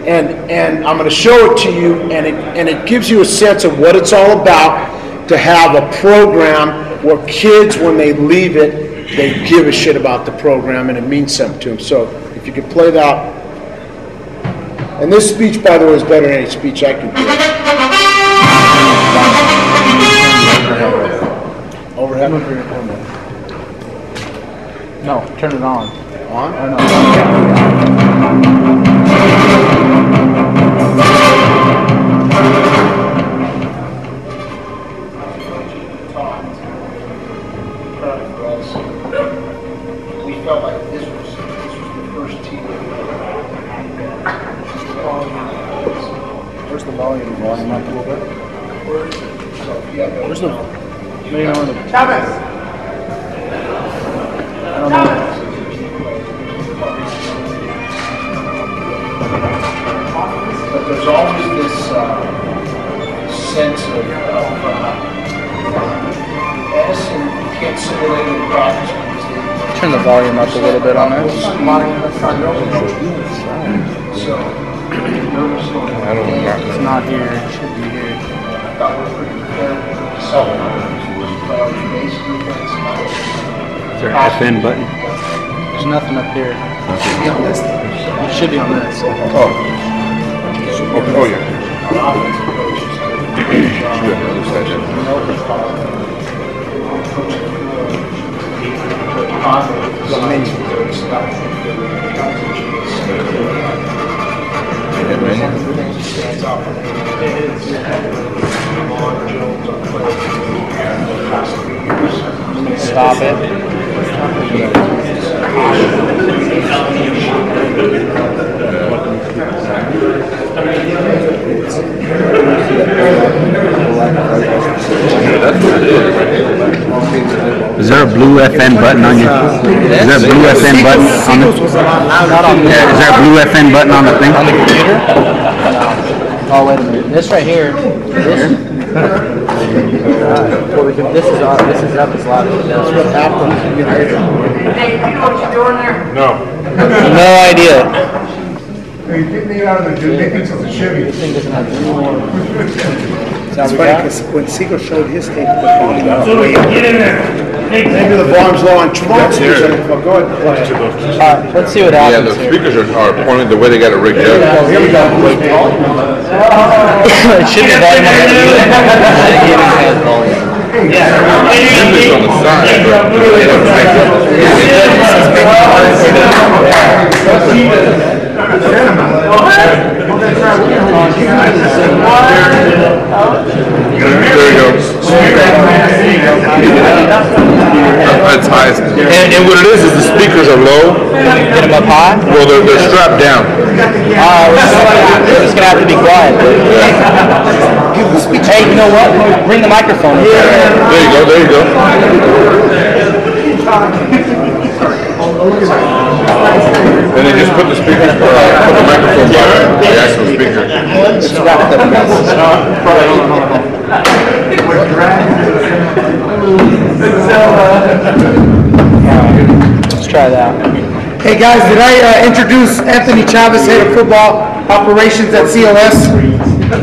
And I'm going to show it to you, and it gives you a sense of what it's all about to have a program where kids, when they leave it, they give a shit about the program, and it means something to them. So if you could play that. And this speech, by the way, is better than any speech I can do. Overhead? No, turn it on. On? Or no. We felt like this was the first team. Where's the volume? Volume up a little bit? Where's the maybe on the Chavez? I don't know. But there's always this sense of Edison can't simulate in practice. Turn the volume up a little bit on it. So, I don't know. It's not here. It should be here. I thought we were pretty prepared to sell it. Is there an FN button? There's nothing up here. It should be on this. Oh, yeah. The menu. Stop it. Is there a blue FN button on your? Is there a blue FN button on the? Yeah, is there a blue FN button on the thing? On the computer? Oh, wait a minute. This right here. This. This is up as loud as it does. That's what happens. Hey, you know what you're doing there? No. No idea. Hey, get me out of the meetings of the Chevy. This thing doesn't have any more. It's funny because when Siegel showed his tape, the volume got So way up. get in there. Hey, Maybe the volume's low on 12. That's here. Go ahead. Let's see what Yeah, happens the here. speakers are pointing the way they got it rigged up. Oh, here we go. It should be volume on the It's on the side. There you go. That's high. And what it is the speakers are low. Get them up high? Well, they're strapped down. We're just gonna have to be quiet. Hey, you know what? Bring the microphone. There you go. There you go. And then just put the speaker, put the microphone by the actual speaker. Let's try that. Hey guys, did I introduce Anthony Chavez, head of football operations at CLS?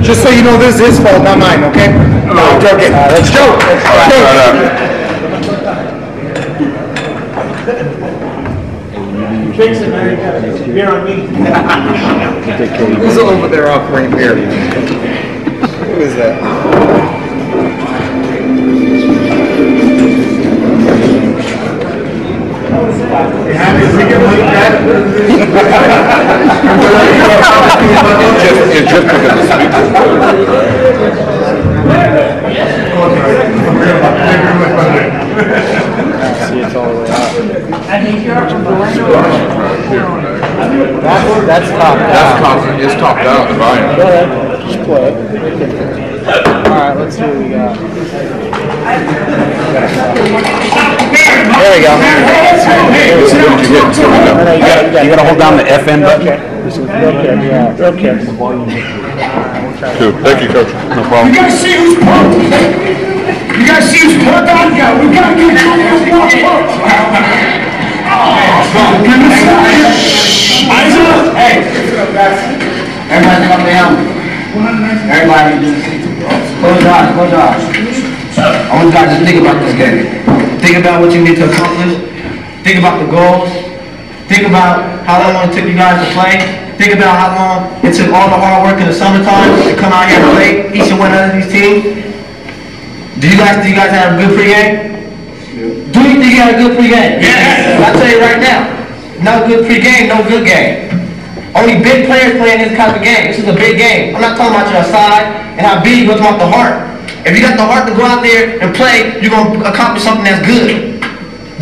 Just so you know, this is his fault, not mine, okay? No, I'm joking. Let's joke. fix it, man. You got beer on me. Who's over there offering beer? Who is that? It's just because the speakers. See, it's all the way out. I think you're from Orlando. That's top down. That's constant. It's topped out. The volume. Go ahead. Just play. Alright, let's see what we got. There we go. You gotta hold down the FN button. Real careful. Good. Thank you, Coach. No problem. You guys see who's pumped? You guys see who's pumped on? We gotta get Hey, everybody come down. Everybody, close your eyes, close your eyes. I want you guys to think about this game. Think about what you need to accomplish. Think about the goals. Think about how long it took you guys to play. Think about how long it took all the hard work in the summertime to come out here and play each and one of these teams. Do you guys have a good pregame? Do you think you had a good pregame? Yes. I'll tell you right now, no good pregame, no good game. Only big players playing this kind of game. This is a big game. I'm not talking about your side and how big, we're talking about the heart. If you got the heart to go out there and play, you're going to accomplish something that's good.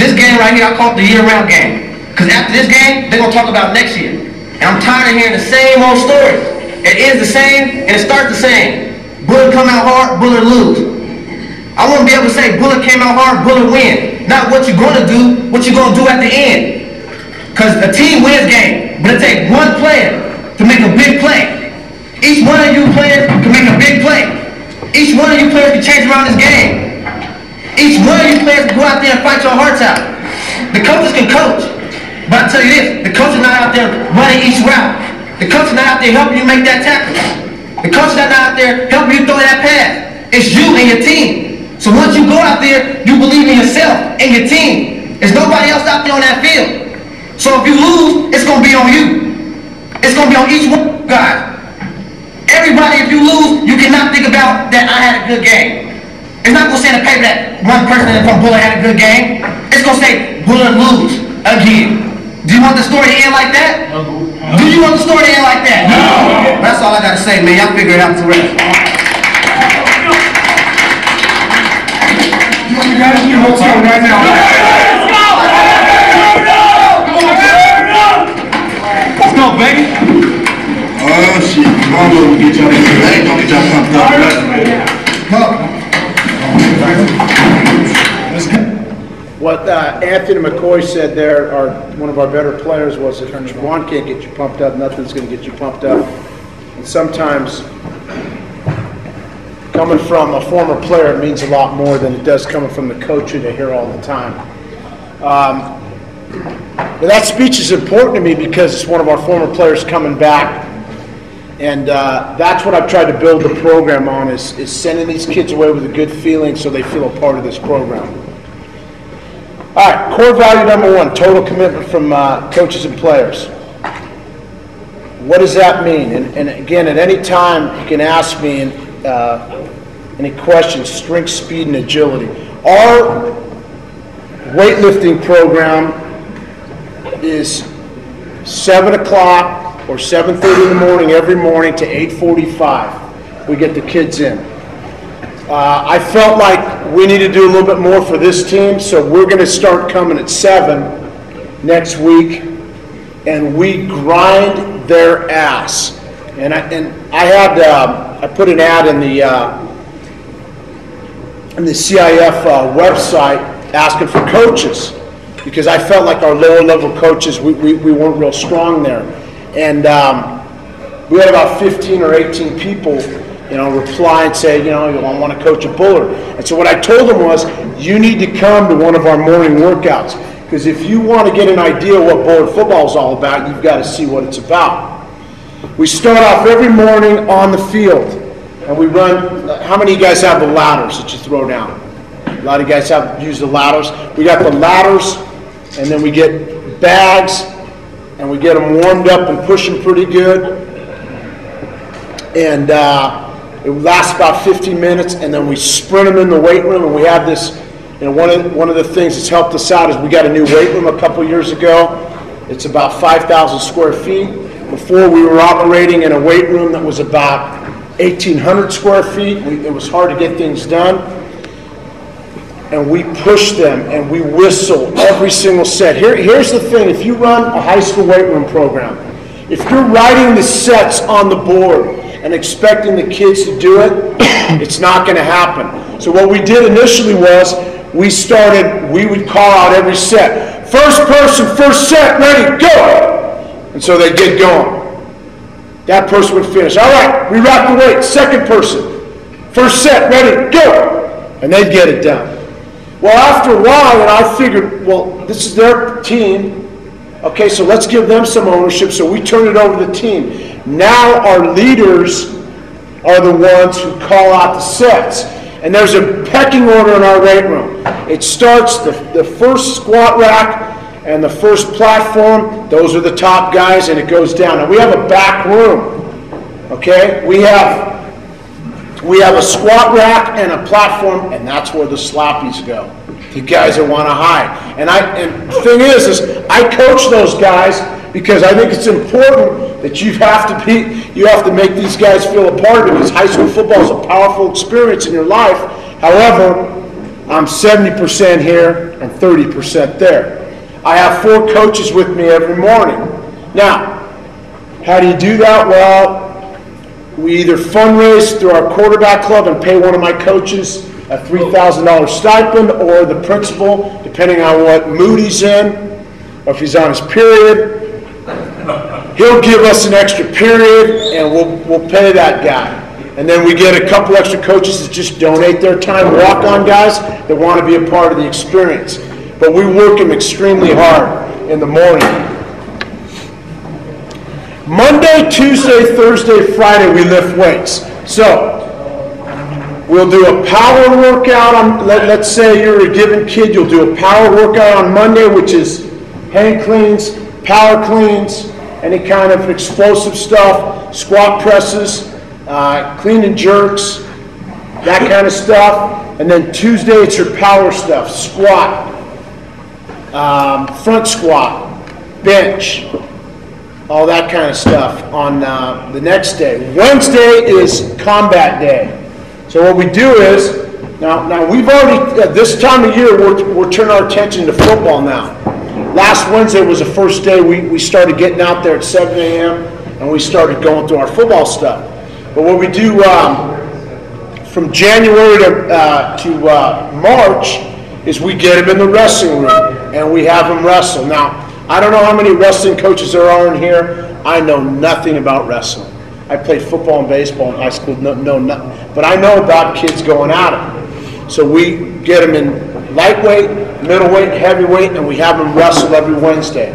This game right here, I call it the year-round game. Because after this game, they're going to talk about next year. And I'm tired of hearing the same old stories. It ends the same, and it starts the same. Bullet come out hard, Bullet lose. I want to be able to say Bullet came out hard, Bullet win. Not what you're going to do, what you're going to do at the end. Because a team wins game, but it takes one player to make a big play. Each one of you players can make a big play. Each one of you players can change around this game. Each one of you players can go out there and fight your hearts out. The coaches can coach. But I tell you this, the coach is not out there running each route. The coach is not out there helping you make that tackle. The coach is not out there helping you throw that pass. It's you and your team. So once you go out there, you believe in yourself and your team. There's nobody else out there on that field. So if you lose, it's going to be on you. It's going to be on each one of you guys. Everybody, if you lose, you cannot think about that I had a good game. It's not going to say in the paper that one person from Bullet had a good game. It's going to say Bullet lose again. Do you want the story to end like that? Do you want the story to end like that? No. That's all I got. got to say, man. Y'all figure it out the rest. You guys do what's going right now. Let's go, baby. Oh, shit. Mama will get y'all in the leg. Don't get y'all pumped up. Come on. Let's go. What Anthony McCoy said there, one of our better players, was if Juwan can't get you pumped up, nothing's going to get you pumped up. And sometimes, coming from a former player, it means a lot more than it does coming from the coach who they hear all the time. But that speech is important to me because it's one of our former players coming back. And that's what I've tried to build the program on, is sending these kids away with a good feeling so they feel a part of this program. All right, core value number 1, total commitment from coaches and players. What does that mean? And again, at any time, you can ask me any questions, strength, speed, and agility. Our weightlifting program is 7 o'clock or 7:30 in the morning every morning to 8:45. We get the kids in. I felt like we need to do a little bit more for this team, so we're going to start coming at 7 next week, and we grind their ass. And I put an ad in the CIF website asking for coaches, because I felt like our lower level coaches, we weren't real strong there. And we had about 15 or 18 people reply and say, I want to coach a Bullard. And so what I told them was, you need to come to one of our morning workouts, because if you want to get an idea what Bullard football is all about, you've got to see what it's about. We start off every morning on the field, and we run. How many of you guys have the ladders that you throw down? A lot of you guys use the ladders. We got the ladders, and then we get bags, and we get them warmed up and pushing pretty good. And it lasts about 15 minutes, and then we sprint them in the weight room. And we have this, one of the things that's helped us out is we got a new weight room a couple years ago. It's about 5,000 square feet. Before, we were operating in a weight room that was about 1,800 square feet. It was hard to get things done. And we push them, and we whistle every single set. Here's the thing. If you run a high school weight room program, if you're writing the sets on the board and expecting the kids to do it, it's not going to happen. So what we did initially was we would call out every set. First person, first set, ready, go! And so they get going. That person would finish. All right, we rock the weight. Second person, first set, ready, go! And they'd get it done. Well, after a while, and I figured, well, this is their team. Okay, so let's give them some ownership. So we turned it over to the team. Now our leaders are the ones who call out the sets. And there's a pecking order in our weight room. It starts the first squat rack and the first platform. Those are the top guys, and it goes down. Now we have a back room. Okay, we have a squat rack and a platform, and that's where the sloppies go. The guys that want to hide. And the thing is I coach those guys because I think it's important that you have to make these guys feel a part of it, because high school football is a powerful experience in your life. However, I'm 70% here and 30% there. I have 4 coaches with me every morning. Now, how do you do that? Well, we either fundraise through our quarterback club and pay one of my coaches a $3,000 stipend, or the principal, depending on what mood he's in, or if he's on his period, he'll give us an extra period, and we'll pay that guy. And then we get a couple extra coaches that just donate their time, walk-on guys that want to be a part of the experience. But we work them extremely hard in the morning. Monday, Tuesday, Thursday, Friday, we lift weights. So we'll do a power workout. Let's say you're a given kid, you'll do a power workout on Monday, which is hang cleans, power cleans, any kind of explosive stuff, squat presses, clean and jerks, that kind of stuff. And then Tuesday, it's your power stuff, squat, front squat, bench, all that kind of stuff on the next day. Wednesday is combat day. So what we do is, now we've already, this time of year, we're turning our attention to football now. Last Wednesday was the first day we started getting out there at 7 a.m. and we started going through our football stuff. But what we do from January to March is we get them in the wrestling room and we have them wrestle. Now, I don't know how many wrestling coaches there are in here. I know nothing about wrestling. I played football and baseball in high school, but I know about kids going at it. So we get them in lightweight, middleweight, heavyweight, and we have them wrestle every Wednesday.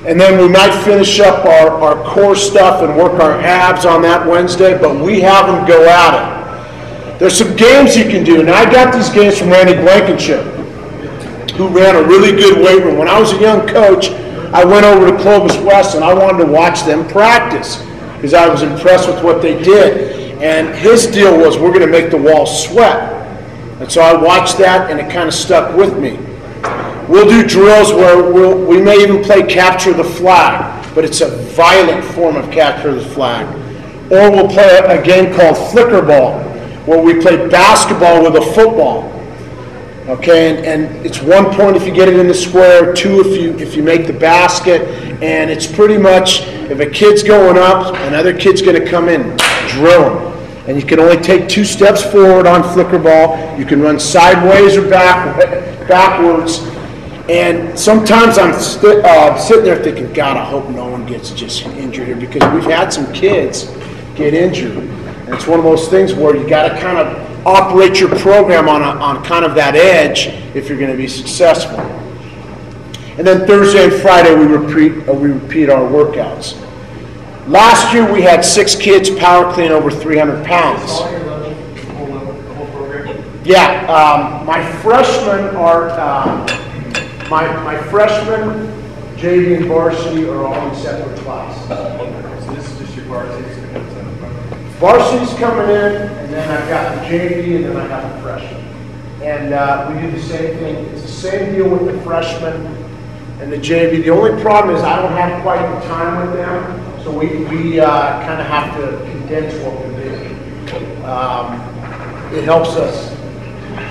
And then we might finish up our core stuff and work our abs on that Wednesday, but we have them go at it. There's some games you can do, and I got these games from Randy Blankenship, who ran a really good weight room. When I was a young coach, I went over to Clovis West and I wanted to watch them practice because I was impressed with what they did. And his deal was, we're going to make the walls sweat. And so I watched that and it kind of stuck with me. We'll do drills where we may even play capture the flag, but it's a violent form of capture the flag. Or we'll play a game called flicker ball, where we play basketball with a football. Okay, and it's 1 point if you get it in the square, 2 if you make the basket, and it's pretty much if a kid's going up, another kid's going to come in, drill them. And you can only take 2 steps forward on flicker ball. You can run sideways or backwards. And sometimes I'm sitting there thinking, God, I hope no one gets just injured here, because we've had some kids get injured. And it's one of those things where you got to kind of operate your program on kind of that edge if you're going to be successful. And then Thursday and Friday we repeat our workouts. Last year we had 6 kids power clean over 300 pounds. Yeah, my freshmen are my freshmen, JV and varsity are all in separate classes. So this is just your varsity. Varsity's coming in, and then I've got the JV, and then I have the freshmen. And we do the same thing. It's the same deal with the freshmen and the JV. The only problem is I don't have quite the time with them, so we kind of have to condense what we do. It helps us.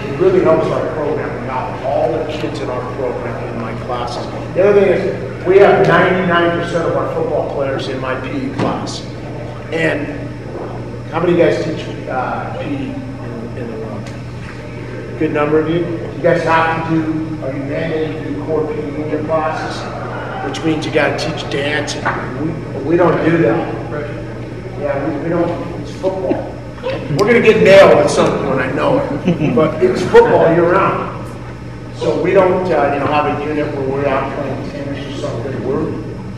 It really helps our program. We have all the kids in our program in my classes. The other thing is we have 99% of our football players in my PE class. And how many of you guys teach PE in the room? Good number of you. You guys have to do, are you mandated to do core PE in your classes? Which means you got to teach dancing. We don't do that. Yeah, we don't, it's football. We're going to get nailed at some point, I know it. But it's football year round. So we don't have a unit where we're out playing tennis or something. We're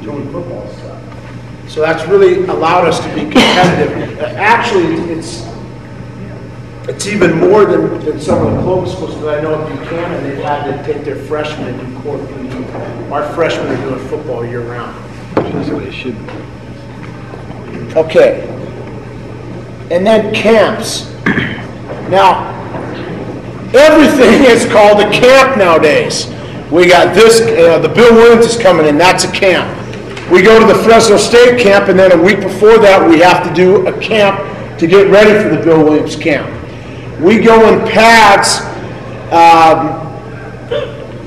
doing football stuff. So that's really allowed us to be competitive. Actually, it's even more than some of the Clovis schools, because I know at Buchanan they've had to take their freshmen and do core PE. Our freshmen are doing football year round. That's the way it should be. Okay. And then camps. Now, everything is called a camp nowadays. We got this, the Bill Williams is coming in, that's a camp. We go to the Fresno State camp, and then a week before that we have to do a camp to get ready for the Bill Williams camp. We go in pads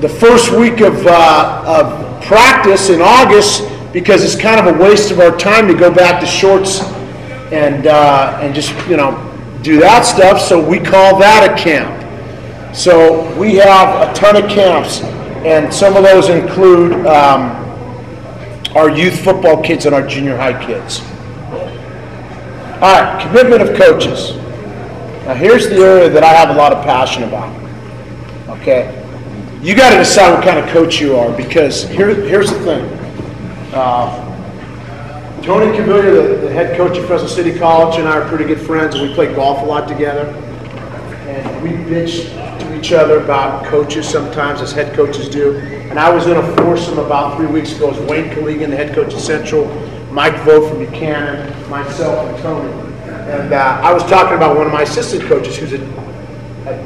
the first week of practice in August, because it's kind of a waste of our time to go back to shorts and just do that stuff. So we call that a camp. So we have a ton of camps, and some of those include our youth football kids and our junior high kids. All right, commitment of coaches. Now here's the area that I have a lot of passion about. Okay, you got to decide what kind of coach you are, because here's the thing. Tony Cavilla, the head coach at Fresno City College, and I are pretty good friends, and we play golf a lot together. And we bitch to each other about coaches sometimes, as head coaches do. And I was in a foursome about 3 weeks ago. It was Wayne Collegan, the head coach of Central, Mike Vogt from Buchanan, myself, and Tony. And I was talking about one of my assistant coaches, who's a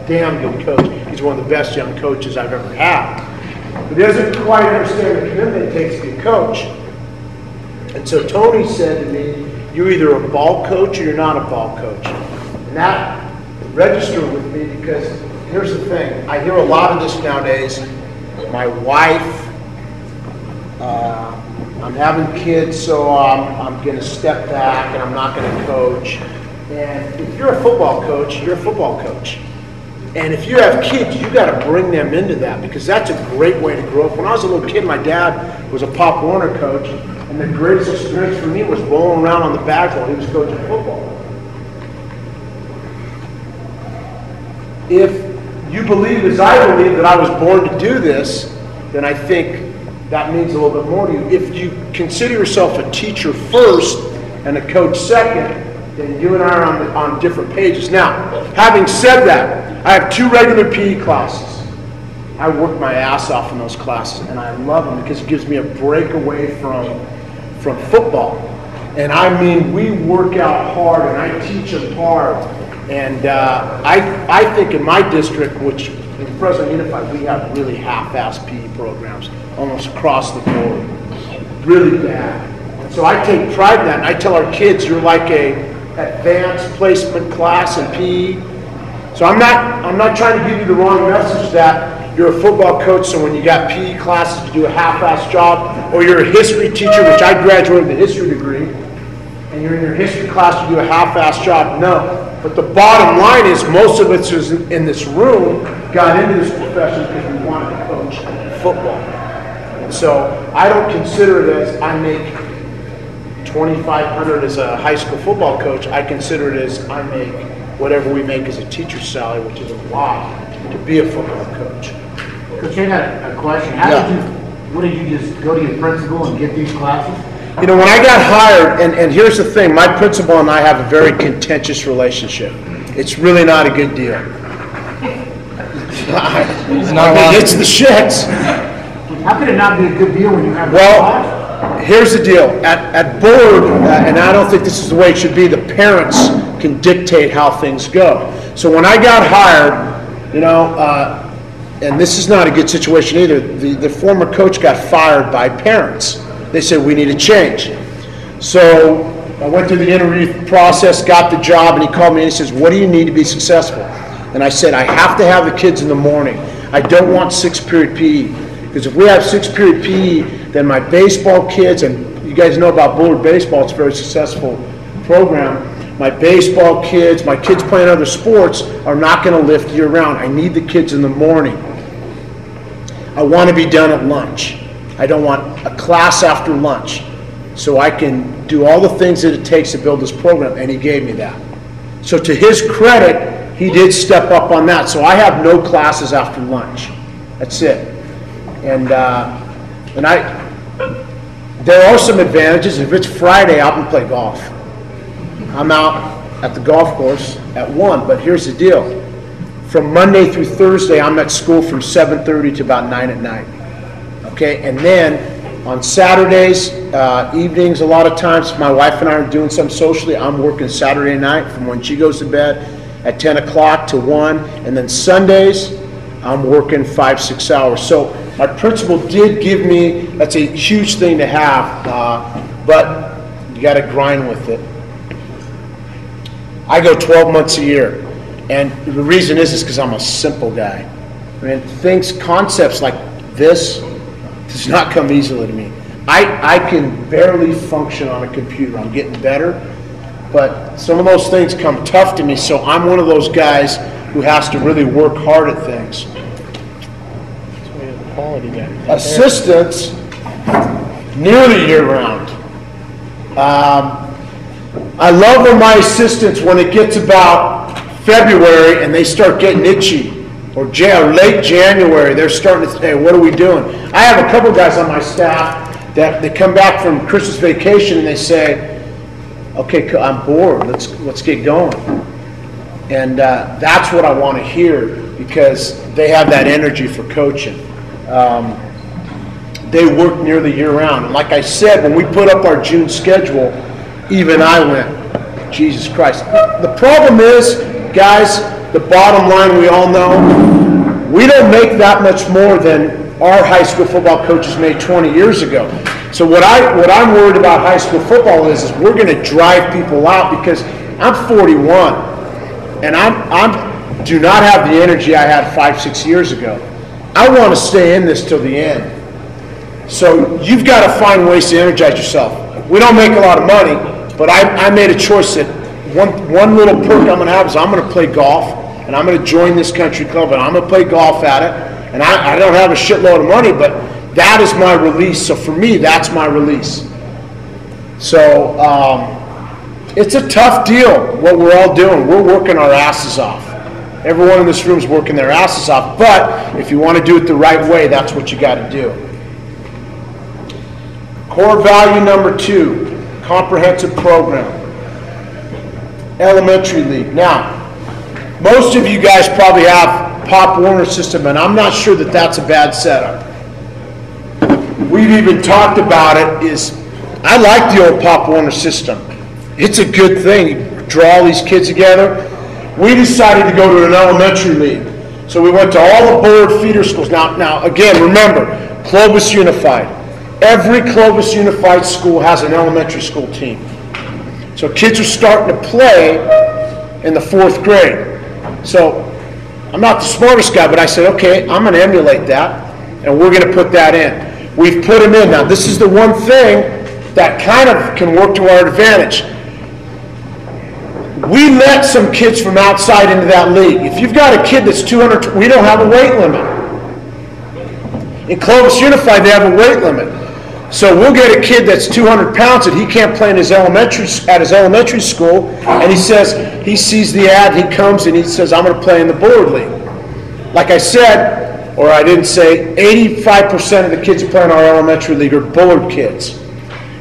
damn good coach. He's one of the best young coaches I've ever had. But he doesn't quite understand the commitment it takes to be a coach. And so Tony said to me, you're either a ball coach or you're not a ball coach. And that registered with me because here's the thing. I hear a lot of this nowadays. My wife, I'm having kids, so I'm going to step back and I'm not going to coach. And if you're a football coach, you're a football coach. And if you have kids, you got to bring them into that because that's a great way to grow up. When I was a little kid, my dad was a Pop Warner coach, and the greatest experience for me was rolling around on the bag while he was coaching football. If you believe, as I believe, that I was born to do this, then I think that means a little bit more to you. If you consider yourself a teacher first and a coach second, then you and I are on different pages. Now, having said that, I have 2 regular PE classes. I work my ass off in those classes, and I love them because it gives me a break away from football. And I mean, we work out hard, and I teach them hard. And I think in my district, which in Fresno Unified, we have really half-assed PE programs almost across the board. Really bad. And so I take pride in that, and I tell our kids, you're like a advanced placement class in PE. So I'm not trying to give you the wrong message that you're a football coach, so when you got PE classes, you do a half-assed job, or you're a history teacher, which I graduated with a history degree, and you're in your history class, you do a half-assed job. No. But the bottom line is most of us in this room got into this profession because we wanted to coach football. And so I don't consider it as I make $2,500 as a high school football coach. I consider it as I make whatever we make as a teacher's salary, which is a lot to be a football coach. Coach, I got a question. What did you just go to your principal and get these classes? You know, when I got hired, and here's the thing, my principal and I have a very contentious relationship. It's really not a good deal. It's the shits. How could it not be a good deal when you have class? Here's the deal. At board, and I don't think this is the way it should be, the parents can dictate how things go. So when I got hired, you know, and this is not a good situation either, the former coach got fired by parents. They said, we need a change. So I went through the interview process, got the job, and he called me and he says, what do you need to be successful? And I said, I have to have the kids in the morning. I don't want 6-period PE. Because if we have 6-period PE, then my baseball kids, and you guys know about Bullard Baseball, it's a very successful program. My baseball kids, my kids playing other sports are not going to lift year round. I need the kids in the morning. I want to be done at lunch. I don't want a class after lunch. So I can do all the things that it takes to build this program, and he gave me that. So to his credit, he did step up on that. So I have no classes after lunch. That's it. And there are some advantages. If it's Friday, I'll go play golf. I'm out at the golf course at 1, but here's the deal. From Monday through Thursday, I'm at school from 7:30 to about 9 at night. Okay, and then on Saturdays, evenings, a lot of times, my wife and I are doing something socially. I'm working Saturday night from when she goes to bed at 10 o'clock to 1, and then Sundays, I'm working 5-6 hours. So my principal did give me, that's a huge thing to have, but you got to grind with it. I go 12 months a year, and the reason is because I'm a simple guy. I mean, concepts like this does not come easily to me. I can barely function on a computer. I'm getting better, but some of those things come tough to me, so I'm one of those guys who has to really work hard at things. Assistants, nearly year-round. I love when my assistants, when it gets about February and they start getting itchy, or late January, they're starting to say, what are we doing? I have a couple guys on my staff that they come back from Christmas vacation and they say, okay, I'm bored, let's get going. And that's what I want to hear, because they have that energy for coaching. They work nearly year-round. And like I said, when we put up our June schedule, even I went, Jesus Christ. The problem is, guys, the bottom line we all know, we don't make that much more than our high school football coaches made 20 years ago. So what I'm worried about high school football is we're going to drive people out, because I'm 41 and I do not have the energy I had 5-6 years ago. I want to stay in this till the end. So you've got to find ways to energize yourself. We don't make a lot of money, but I made a choice that one little perk I'm going to have is I'm going to play golf, and I'm going to join this country club, and I'm going to play golf at it. And I don't have a shitload of money, but that is my release. So for me, that's my release. So it's a tough deal, what we're all doing. We're working our asses off. Everyone in this room is working their asses off. But if you want to do it the right way, that's what you got to do. Core value number 2, comprehensive program. Elementary league. Now, most of you guys probably have Pop Warner system, and I'm not sure that that's a bad setup. We've even talked about it. I like the old Pop Warner system. It's a good thing. You draw all these kids together. We decided to go to an elementary league. So we went to all the Bullard feeder schools. Now again, remember, Clovis Unified. Every Clovis Unified school has an elementary school team. So kids are starting to play in the 4th grade. So I'm not the smartest guy, but I said, okay, I'm going to emulate that, and we're going to put that in. We've put them in. Now, this is the one thing that kind of can work to our advantage. We let some kids from outside into that league. If you've got a kid that's 200, we don't have a weight limit. In Clovis Unified, they have a weight limit. So we'll get a kid that's 200 pounds and he can't play at his elementary school, and he sees the ad, he comes and he says, I'm going to play in the Bullard League. Like I said, or I didn't say, 85% of the kids who play in our elementary league are Bullard kids.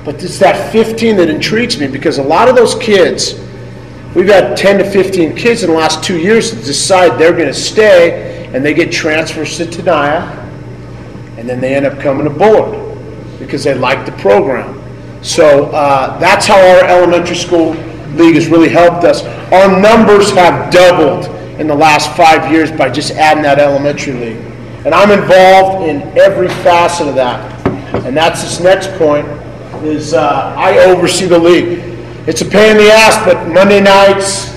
But it's that 15 that intrigues me, because a lot of those kids, we've had 10 to 15 kids in the last 2 years that decide they're going to stay, and they get transfers to Tenaya, and then they end up coming to Bullard, because they like the program. So that's how our elementary school league has really helped us. Our numbers have doubled in the last 5 years by just adding that elementary league. And I'm involved in every facet of that. And that's this next point, is I oversee the league. It's a pain in the ass, but Monday nights,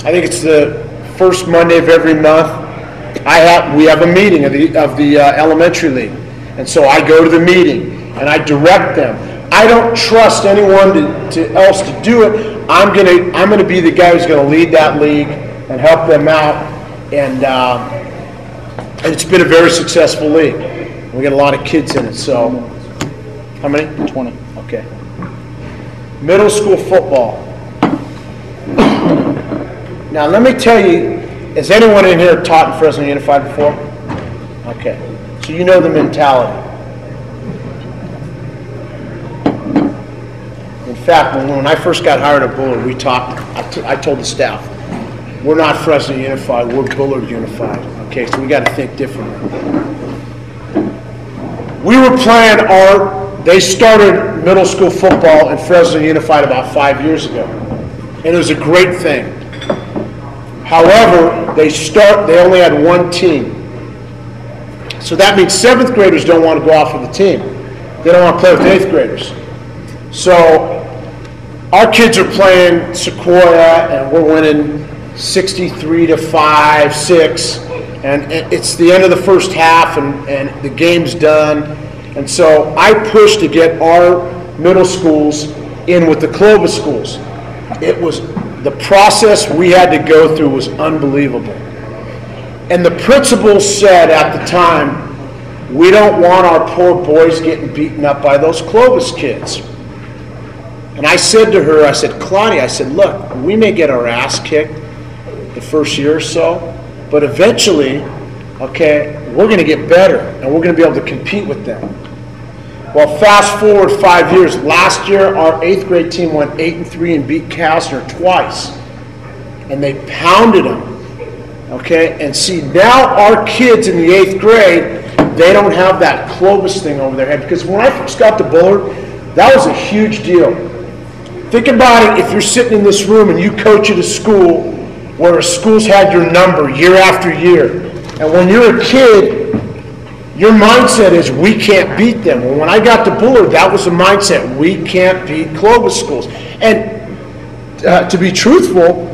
I think it's the first Monday of every month, we have a meeting of the elementary league. And so I go to the meeting and I direct them. I don't trust anyone else to do it. I'm gonna be the guy who's gonna lead that league and help them out. And it's been a very successful league. We got a lot of kids in it. So, how many? 20. Okay. Middle school football. Now let me tell you, has anyone in here taught in Fresno Unified before? Okay. So you know the mentality. In fact, when I first got hired at Bullard, we talked, I told the staff, we're not Fresno Unified, we're Bullard Unified. Okay, so we got to think differently. We were playing they started middle school football in Fresno Unified about 5 years ago. And it was a great thing. However, they only had one team. So that means 7th graders don't want to go off with the team. They don't want to play with 8th graders. So our kids are playing Sequoia, and we're winning 63-5, 6, and it's the end of the first half, and the game's done. And so I pushed to get our middle schools in with the Clovis schools. It was, the process we had to go through was unbelievable. And the principal said at the time, we don't want our poor boys getting beaten up by those Clovis kids. And I said to her, I said, Claudia, I said, look, we may get our ass kicked the first year or so, but eventually, okay, we're going to get better, and we're going to be able to compete with them. Well, fast forward 5 years. Last year, our 8th grade team went 8-3 and beat Kastner twice. And they pounded them. Okay? And see, now our kids in the 8th grade, they don't have that Clovis thing over their head. Because when I first got to Bullard, that was a huge deal. Think about it, if you're sitting in this room and you coach at a school where a school's had your number year after year. And when you're a kid, your mindset is we can't beat them. Well, when I got to Bullard, that was the mindset. We can't beat Clovis schools. And to be truthful,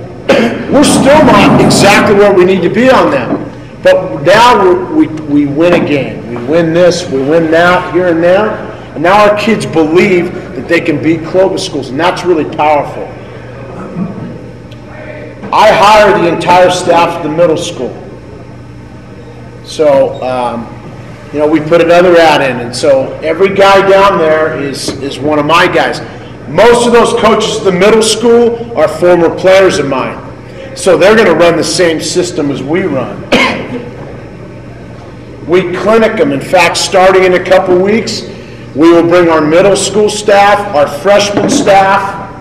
we're still not exactly where we need to be on them. But now we win a game. We win this, we win that, here and there. And now our kids believe that they can beat Clovis schools, and that's really powerful. I hire the entire staff of the middle school. So, we put another ad in, and so every guy down there is one of my guys. Most of those coaches at the middle school are former players of mine. So they're going to run the same system as we run. We clinic them. In fact, starting in a couple weeks, we will bring our middle school staff, our freshman staff,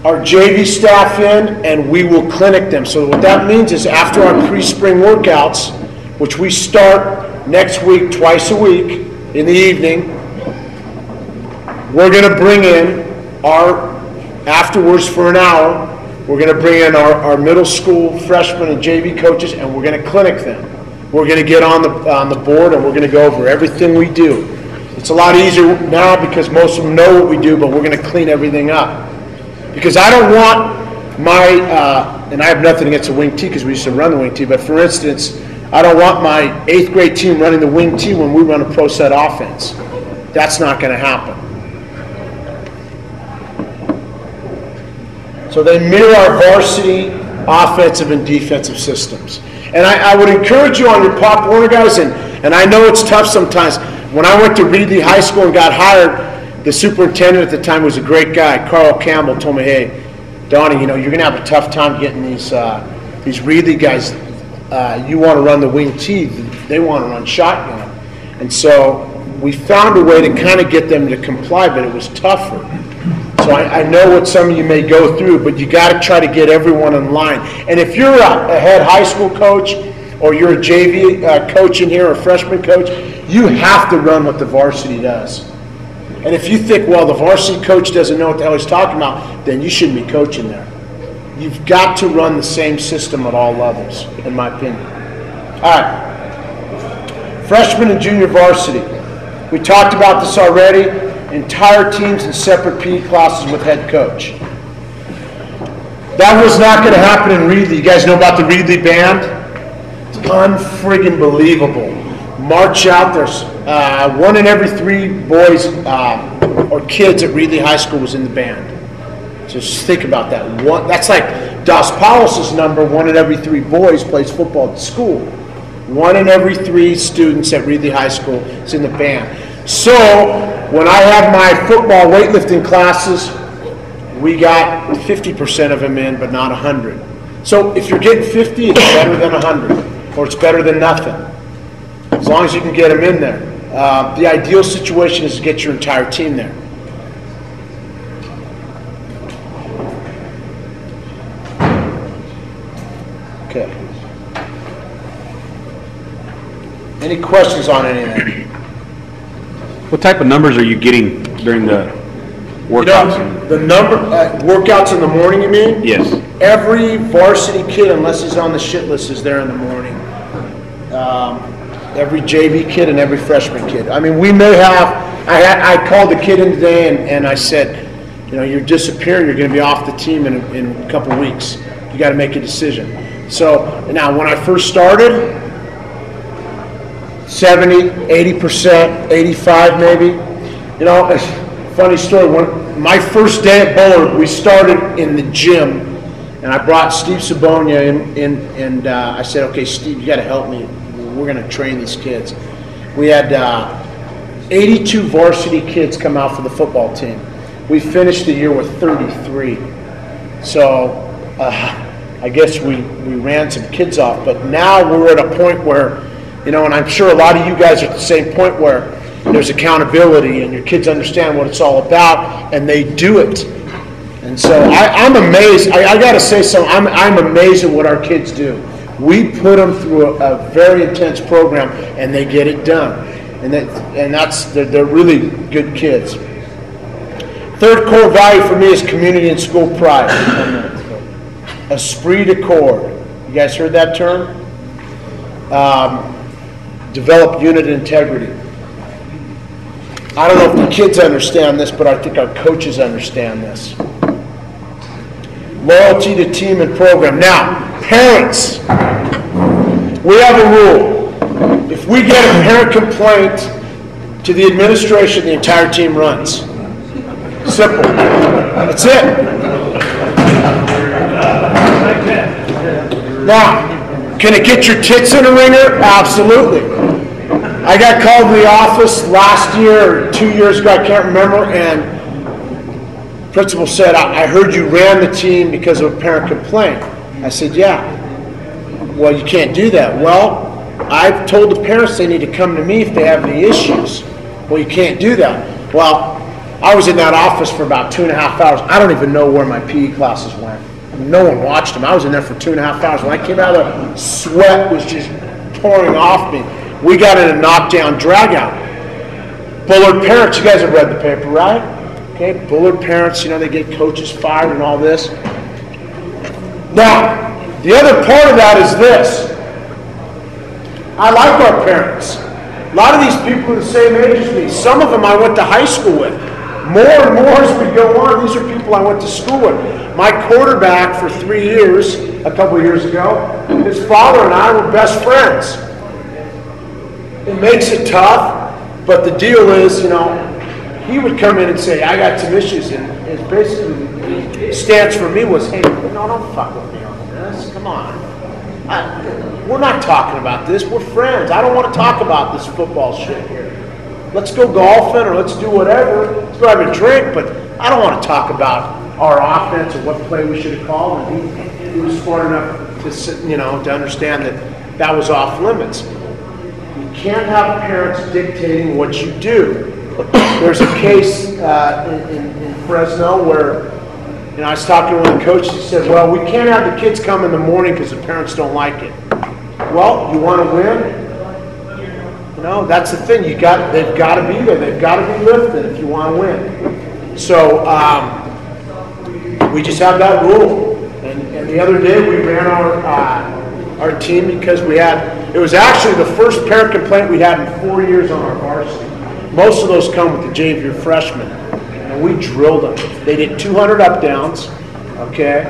our JV staff in, and we will clinic them. So what that means is after our pre-spring workouts, which we start next week, twice a week in the evening, we're going to bring in afterwards for an hour, we're going to bring in our middle school freshmen and JV coaches, and we're going to clinic them. We're going to get on the board, and we're going to go over everything we do. It's a lot easier now because most of them know what we do, but we're going to clean everything up. Because I don't want and I have nothing against the wing T because we used to run the wing T, but for instance, I don't want my 8th grade team running the wing T when we run a pro set offense. That's not going to happen. So they mirror our varsity offensive and defensive systems. And I would encourage you on your Pop Warner guys, and I know it's tough sometimes. When I went to Reedley High School and got hired, the superintendent at the time was a great guy. Carl Campbell told me, hey, Donnie, you're going to have a tough time getting these Reedley guys. You want to run the wing T, they want to run shotgun. And so we found a way to kind of get them to comply, but it was tougher. So I know what some of you may go through, but you got to try to get everyone in line. And if you're a head high school coach, or you're a JV coach in here, or a freshman coach, you have to run what the varsity does. And if you think, well, the varsity coach doesn't know what the hell he's talking about, then you shouldn't be coaching there. You've got to run the same system at all levels, in my opinion. All right. Freshman and junior varsity. We talked about this already. Entire teams in separate PE classes with head coach. That was not going to happen in Reedley. You guys know about the Reedley band? It's unfriggin' believable. March out, there's 1 in every 3 boys or kids at Reedley High School was in the band. Just think about that. That's like Dos Palos' number, 1 in every 3 boys plays football at school. 1 in every 3 students at Reedley High School is in the band. So when I had my football weightlifting classes, we got 50% of them in, but not 100. So if you're getting 50, it's better than 100, or it's better than nothing, as long as you can get them in there. The ideal situation is to get your entire team there. Okay. Any questions on any of that? What type of numbers are you getting during the workouts? The number workouts in the morning, you mean? Yes. Every varsity kid, unless he's on the shit list, is there in the morning. Every JV kid and every freshman kid. I mean, we may have. I called the kid in today and I said, you're disappearing. You're going to be off the team in a couple of weeks. You got to make a decision. So now, when I first started, 70, 80%, 85 maybe. Funny story. When my first day at Bullard, we started in the gym, and I brought Steve Sabonia in and I said, okay, Steve, you got to help me. We're going to train these kids. We had 82 varsity kids come out for the football team. We finished the year with 33. So I guess we ran some kids off, but now we're at a point where, and I'm sure a lot of you guys are at the same point where there's accountability and your kids understand what it's all about and they do it. And so I'm amazed. I got to say something. I'm amazed at what our kids do. We put them through a very intense program and they get it done. They're really good kids. Third core value for me is community and school pride. Esprit de corps. You guys heard that term? develop unit integrity. I don't know if the kids understand this, but I think our coaches understand this. Loyalty to team and program. Now, parents, we have a rule. If we get a parent complaint to the administration, the entire team runs. Simple. That's it. Now, can it get your tits in a ringer? Absolutely. I got called to the office last year or 2 years ago, I can't remember, and principal said, I heard you ran the team because of a parent complaint. I said, yeah. Well, you can't do that. Well, I've told the parents they need to come to me if they have any issues. Well, you can't do that. Well, I was in that office for about 2.5 hours. I don't even know where my PE classes went. No one watched them. I was in there for 2.5 hours. When I came out of there, sweat was just pouring off me. We got in a knockdown, drag-out. Bullard parents, you guys have read the paper, right? Okay, Bullard parents, they get coaches fired and all this. Now, the other part of that is this. I like our parents. A lot of these people are the same age as me. Some of them I went to high school with. More and more as we go on, these are people I went to school with. My quarterback for 3 years, a couple of years ago, his father and I were best friends. It makes it tough, but the deal is, he would come in and say, I got some issues, and his basically stance for me was, hey, no, don't fuck with me on this. Come on. We're not talking about this. We're friends. I don't want to talk about this football shit here. Let's go golfing or let's do whatever. Let's go have a drink, but I don't want to talk about our offense or what play we should have called. And he was smart enough to, to understand that was off limits. You can't have parents dictating what you do. There's a case in Fresno where I was talking to one of the coaches. He said, well, we can't have the kids come in the morning because the parents don't like it. Well, you want to win? That's the thing. They've got to be there. They've got to be lifted if you want to win. So we just have that rule. And the other day we ran our team because it was actually the first parent complaint we had in 4 years on our varsity. Most of those come with the JV freshmen. And we drilled them. They did 200 up downs, okay,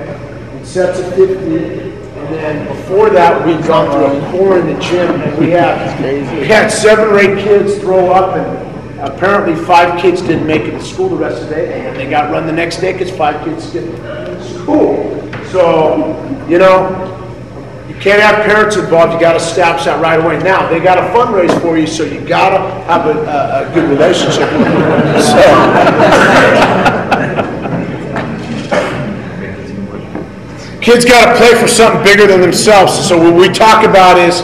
in sets of 50. And then before that, we'd gone through a core in the gym, and we had 7 or 8 kids throw up, and apparently 5 kids didn't make it to school the rest of the day, and they got run the next day because 5 kids didn't to school. So, you can't have parents involved. You got to establish that right away. Now, they got to fundraise for you, so you got to have a good relationship with them. Kids got to play for something bigger than themselves. So what we talk about is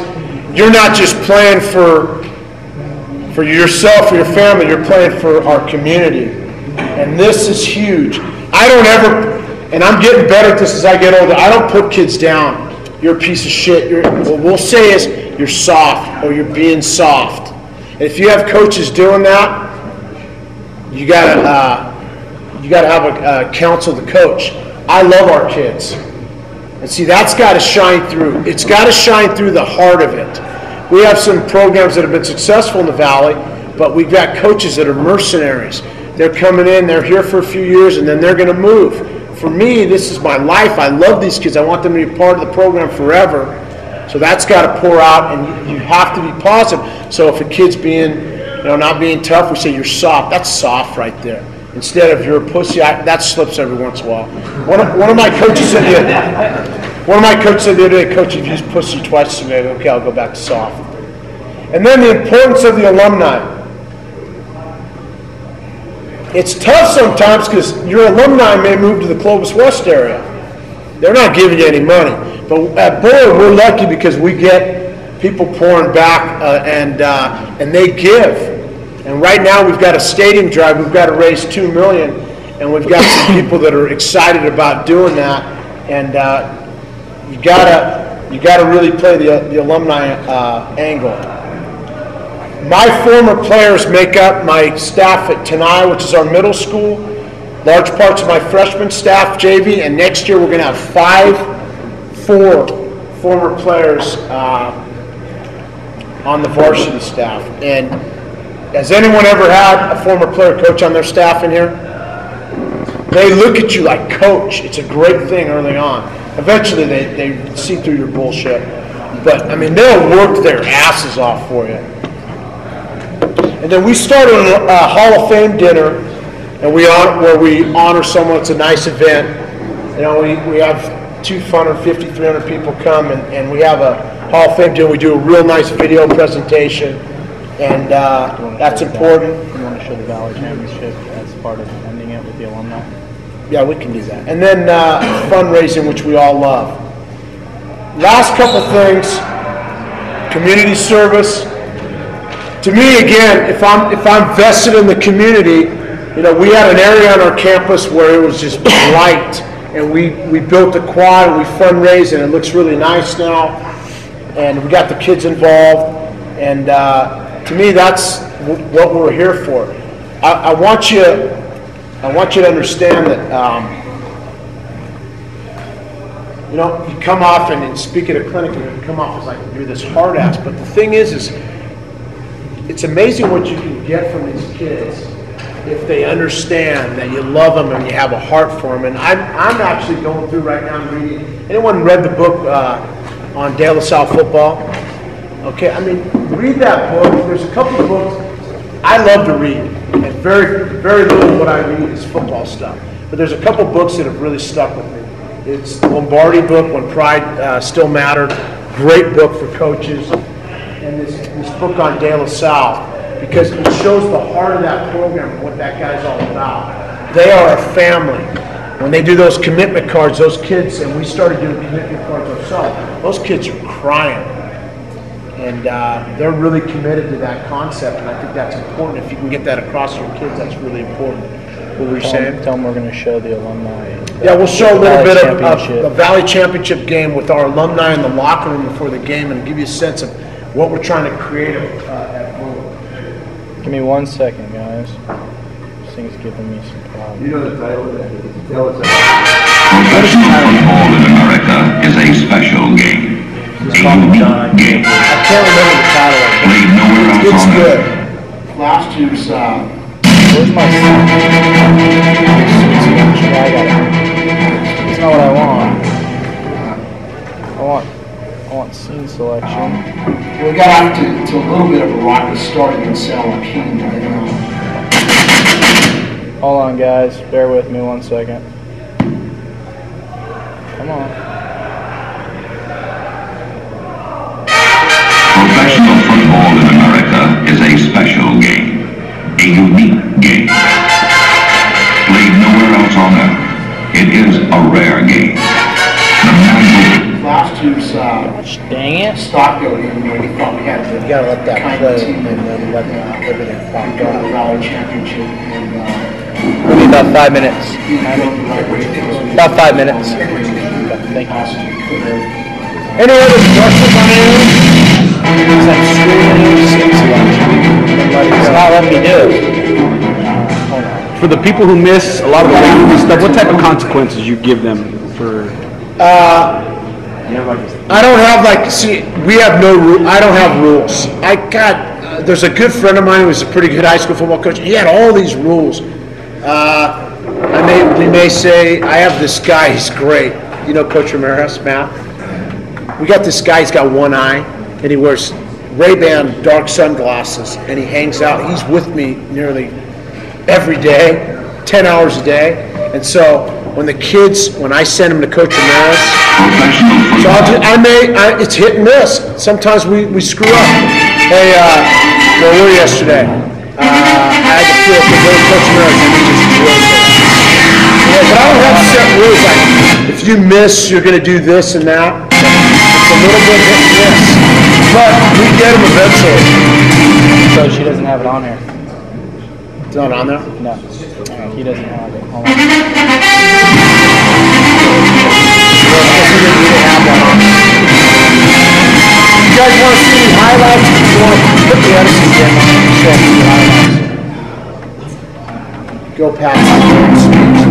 you're not just playing for yourself or your family, you're playing for our community. And this is huge. I don't ever, and I'm getting better at this as I get older, I don't put kids down. You're a piece of shit. What we'll say is you're soft or you're being soft. And if you have coaches doing that, you gotta have a counsel the coach. I love our kids. And see, that's got to shine through. It's got to shine through the heart of it. We have some programs that have been successful in the Valley, but we've got coaches that are mercenaries. They're coming in, they're here for a few years, and then they're going to move. For me, this is my life. I love these kids. I want them to be part of the program forever. So that's got to pour out, and you have to be positive. So if a kid's being, not being tough, we say you're soft. That's soft right there. Instead of you're a pussy, that slips every once in a while. One of my coaches said the other day, Coach, you've used pussy twice today. Okay, I'll go back to soft. And then the importance of the alumni. It's tough sometimes because your alumni may move to the Clovis West area. They're not giving you any money. But at Bullard, we're lucky because we get people pouring back and they give. And right now we've got a stadium drive. We've got to raise $2 million, and we've got some people that are excited about doing that. And you gotta really play the alumni angle. My former players make up my staff at Tenai, which is our middle school, large parts of my freshman staff, JV, and next year we're going to have 4 former players on the varsity staff. And has anyone ever had a former player coach on their staff in here? They look at you like, coach. It's a great thing early on. Eventually, they see through your bullshit. But, I mean, they'll work their asses off for you. And then we started a Hall of Fame dinner, and where we honor someone. It's a nice event. You know, we have 250, 300 people come, and we have a Hall of Fame dinner. We do a real nice video presentation, and that's important. You want to show the Valley Championship as part of ending it with the alumni? Yeah, we can do that. And then fundraising, which we all love. Last couple things, community service. To me, again, if I'm vested in the community, you know, we had an area on our campus where it was just bright, and we built a quad, and we fundraised, and it looks really nice now, and we got the kids involved, and to me, that's what we're here for. I want you to understand that, you know, you come off and speak at a clinic, and you come off as like you're this hard ass, but the thing is it's amazing what you can get from these kids if they understand that you love them and you have a heart for them. And I'm actually going through right now and reading. Anyone read the book on De La Salle football? Okay, I mean, read that book. There's a couple of books I love to read, and very, very little of what I read is football stuff. But there's a couple books that have really stuck with me. It's the Lombardi book, When Pride Still Mattered. Great book for coaches. And this book on De La Salle, because it shows the heart of that program and what that guy's all about. They are a family. When they do those commitment cards, those kids, and we started doing commitment cards ourselves, those kids are crying. And they're really committed to that concept, and I think that's important. If you can get that across to your kids, that's really important. What were you saying? Tell them we're going to show the alumni. Yeah, we'll show a little bit of a Valley Championship game with our alumni in the locker room before the game and give you a sense of what we're trying to create at home. Give me 1 second, guys. This thing's giving me some problems. You know the title of that? Professional football in America is a special game. A unique game. I can't remember the title. Played nowhere else It's on good. earth. Last year's, Where's my son? It's not what I want. I want scene selection. we got off to a little bit of a rocky start against Salem King right now. Hold on, guys. Bear with me 1 second. Come on. Professional football in America is a special game, a unique game. Played nowhere else on earth, it is a rare game. Last year's dang it. Stockdale game, we thought we had to gotta let that play and then let everything pop up. The Valley Championship and We'll be about 5 minutes. About 5 minutes. Thank you. Any other questions on anything? It's not letting me do it. For the people who miss a lot of the weight stuff, what type of consequences you give them for? I don't have I don't have rules. There's a good friend of mine who was a pretty good high school football coach. He had all these rules. We may say, I have this guy, he's great. You know Coach Ramirez, Matt? We got this guy, he's got one eye, and he wears Ray-Ban dark sunglasses, and he hangs out. He's with me nearly every day, 10 hours a day. And so when I send them to Coach Ramirez, it's hit and miss. Sometimes we screw up. Hey, where were you yesterday? I had to feel for Coach Ramirez, and he just drills it. Yeah, but I don't have set rules like, if you miss, you're going to do this and that. It's a little bit hit and miss. But we get him eventually. So she doesn't have it on here. It's not on there? No. He doesn't have it. Hold on. You guys want to see any highlights? If you want to put the Edison game on, show me the highlights. Go past the speech.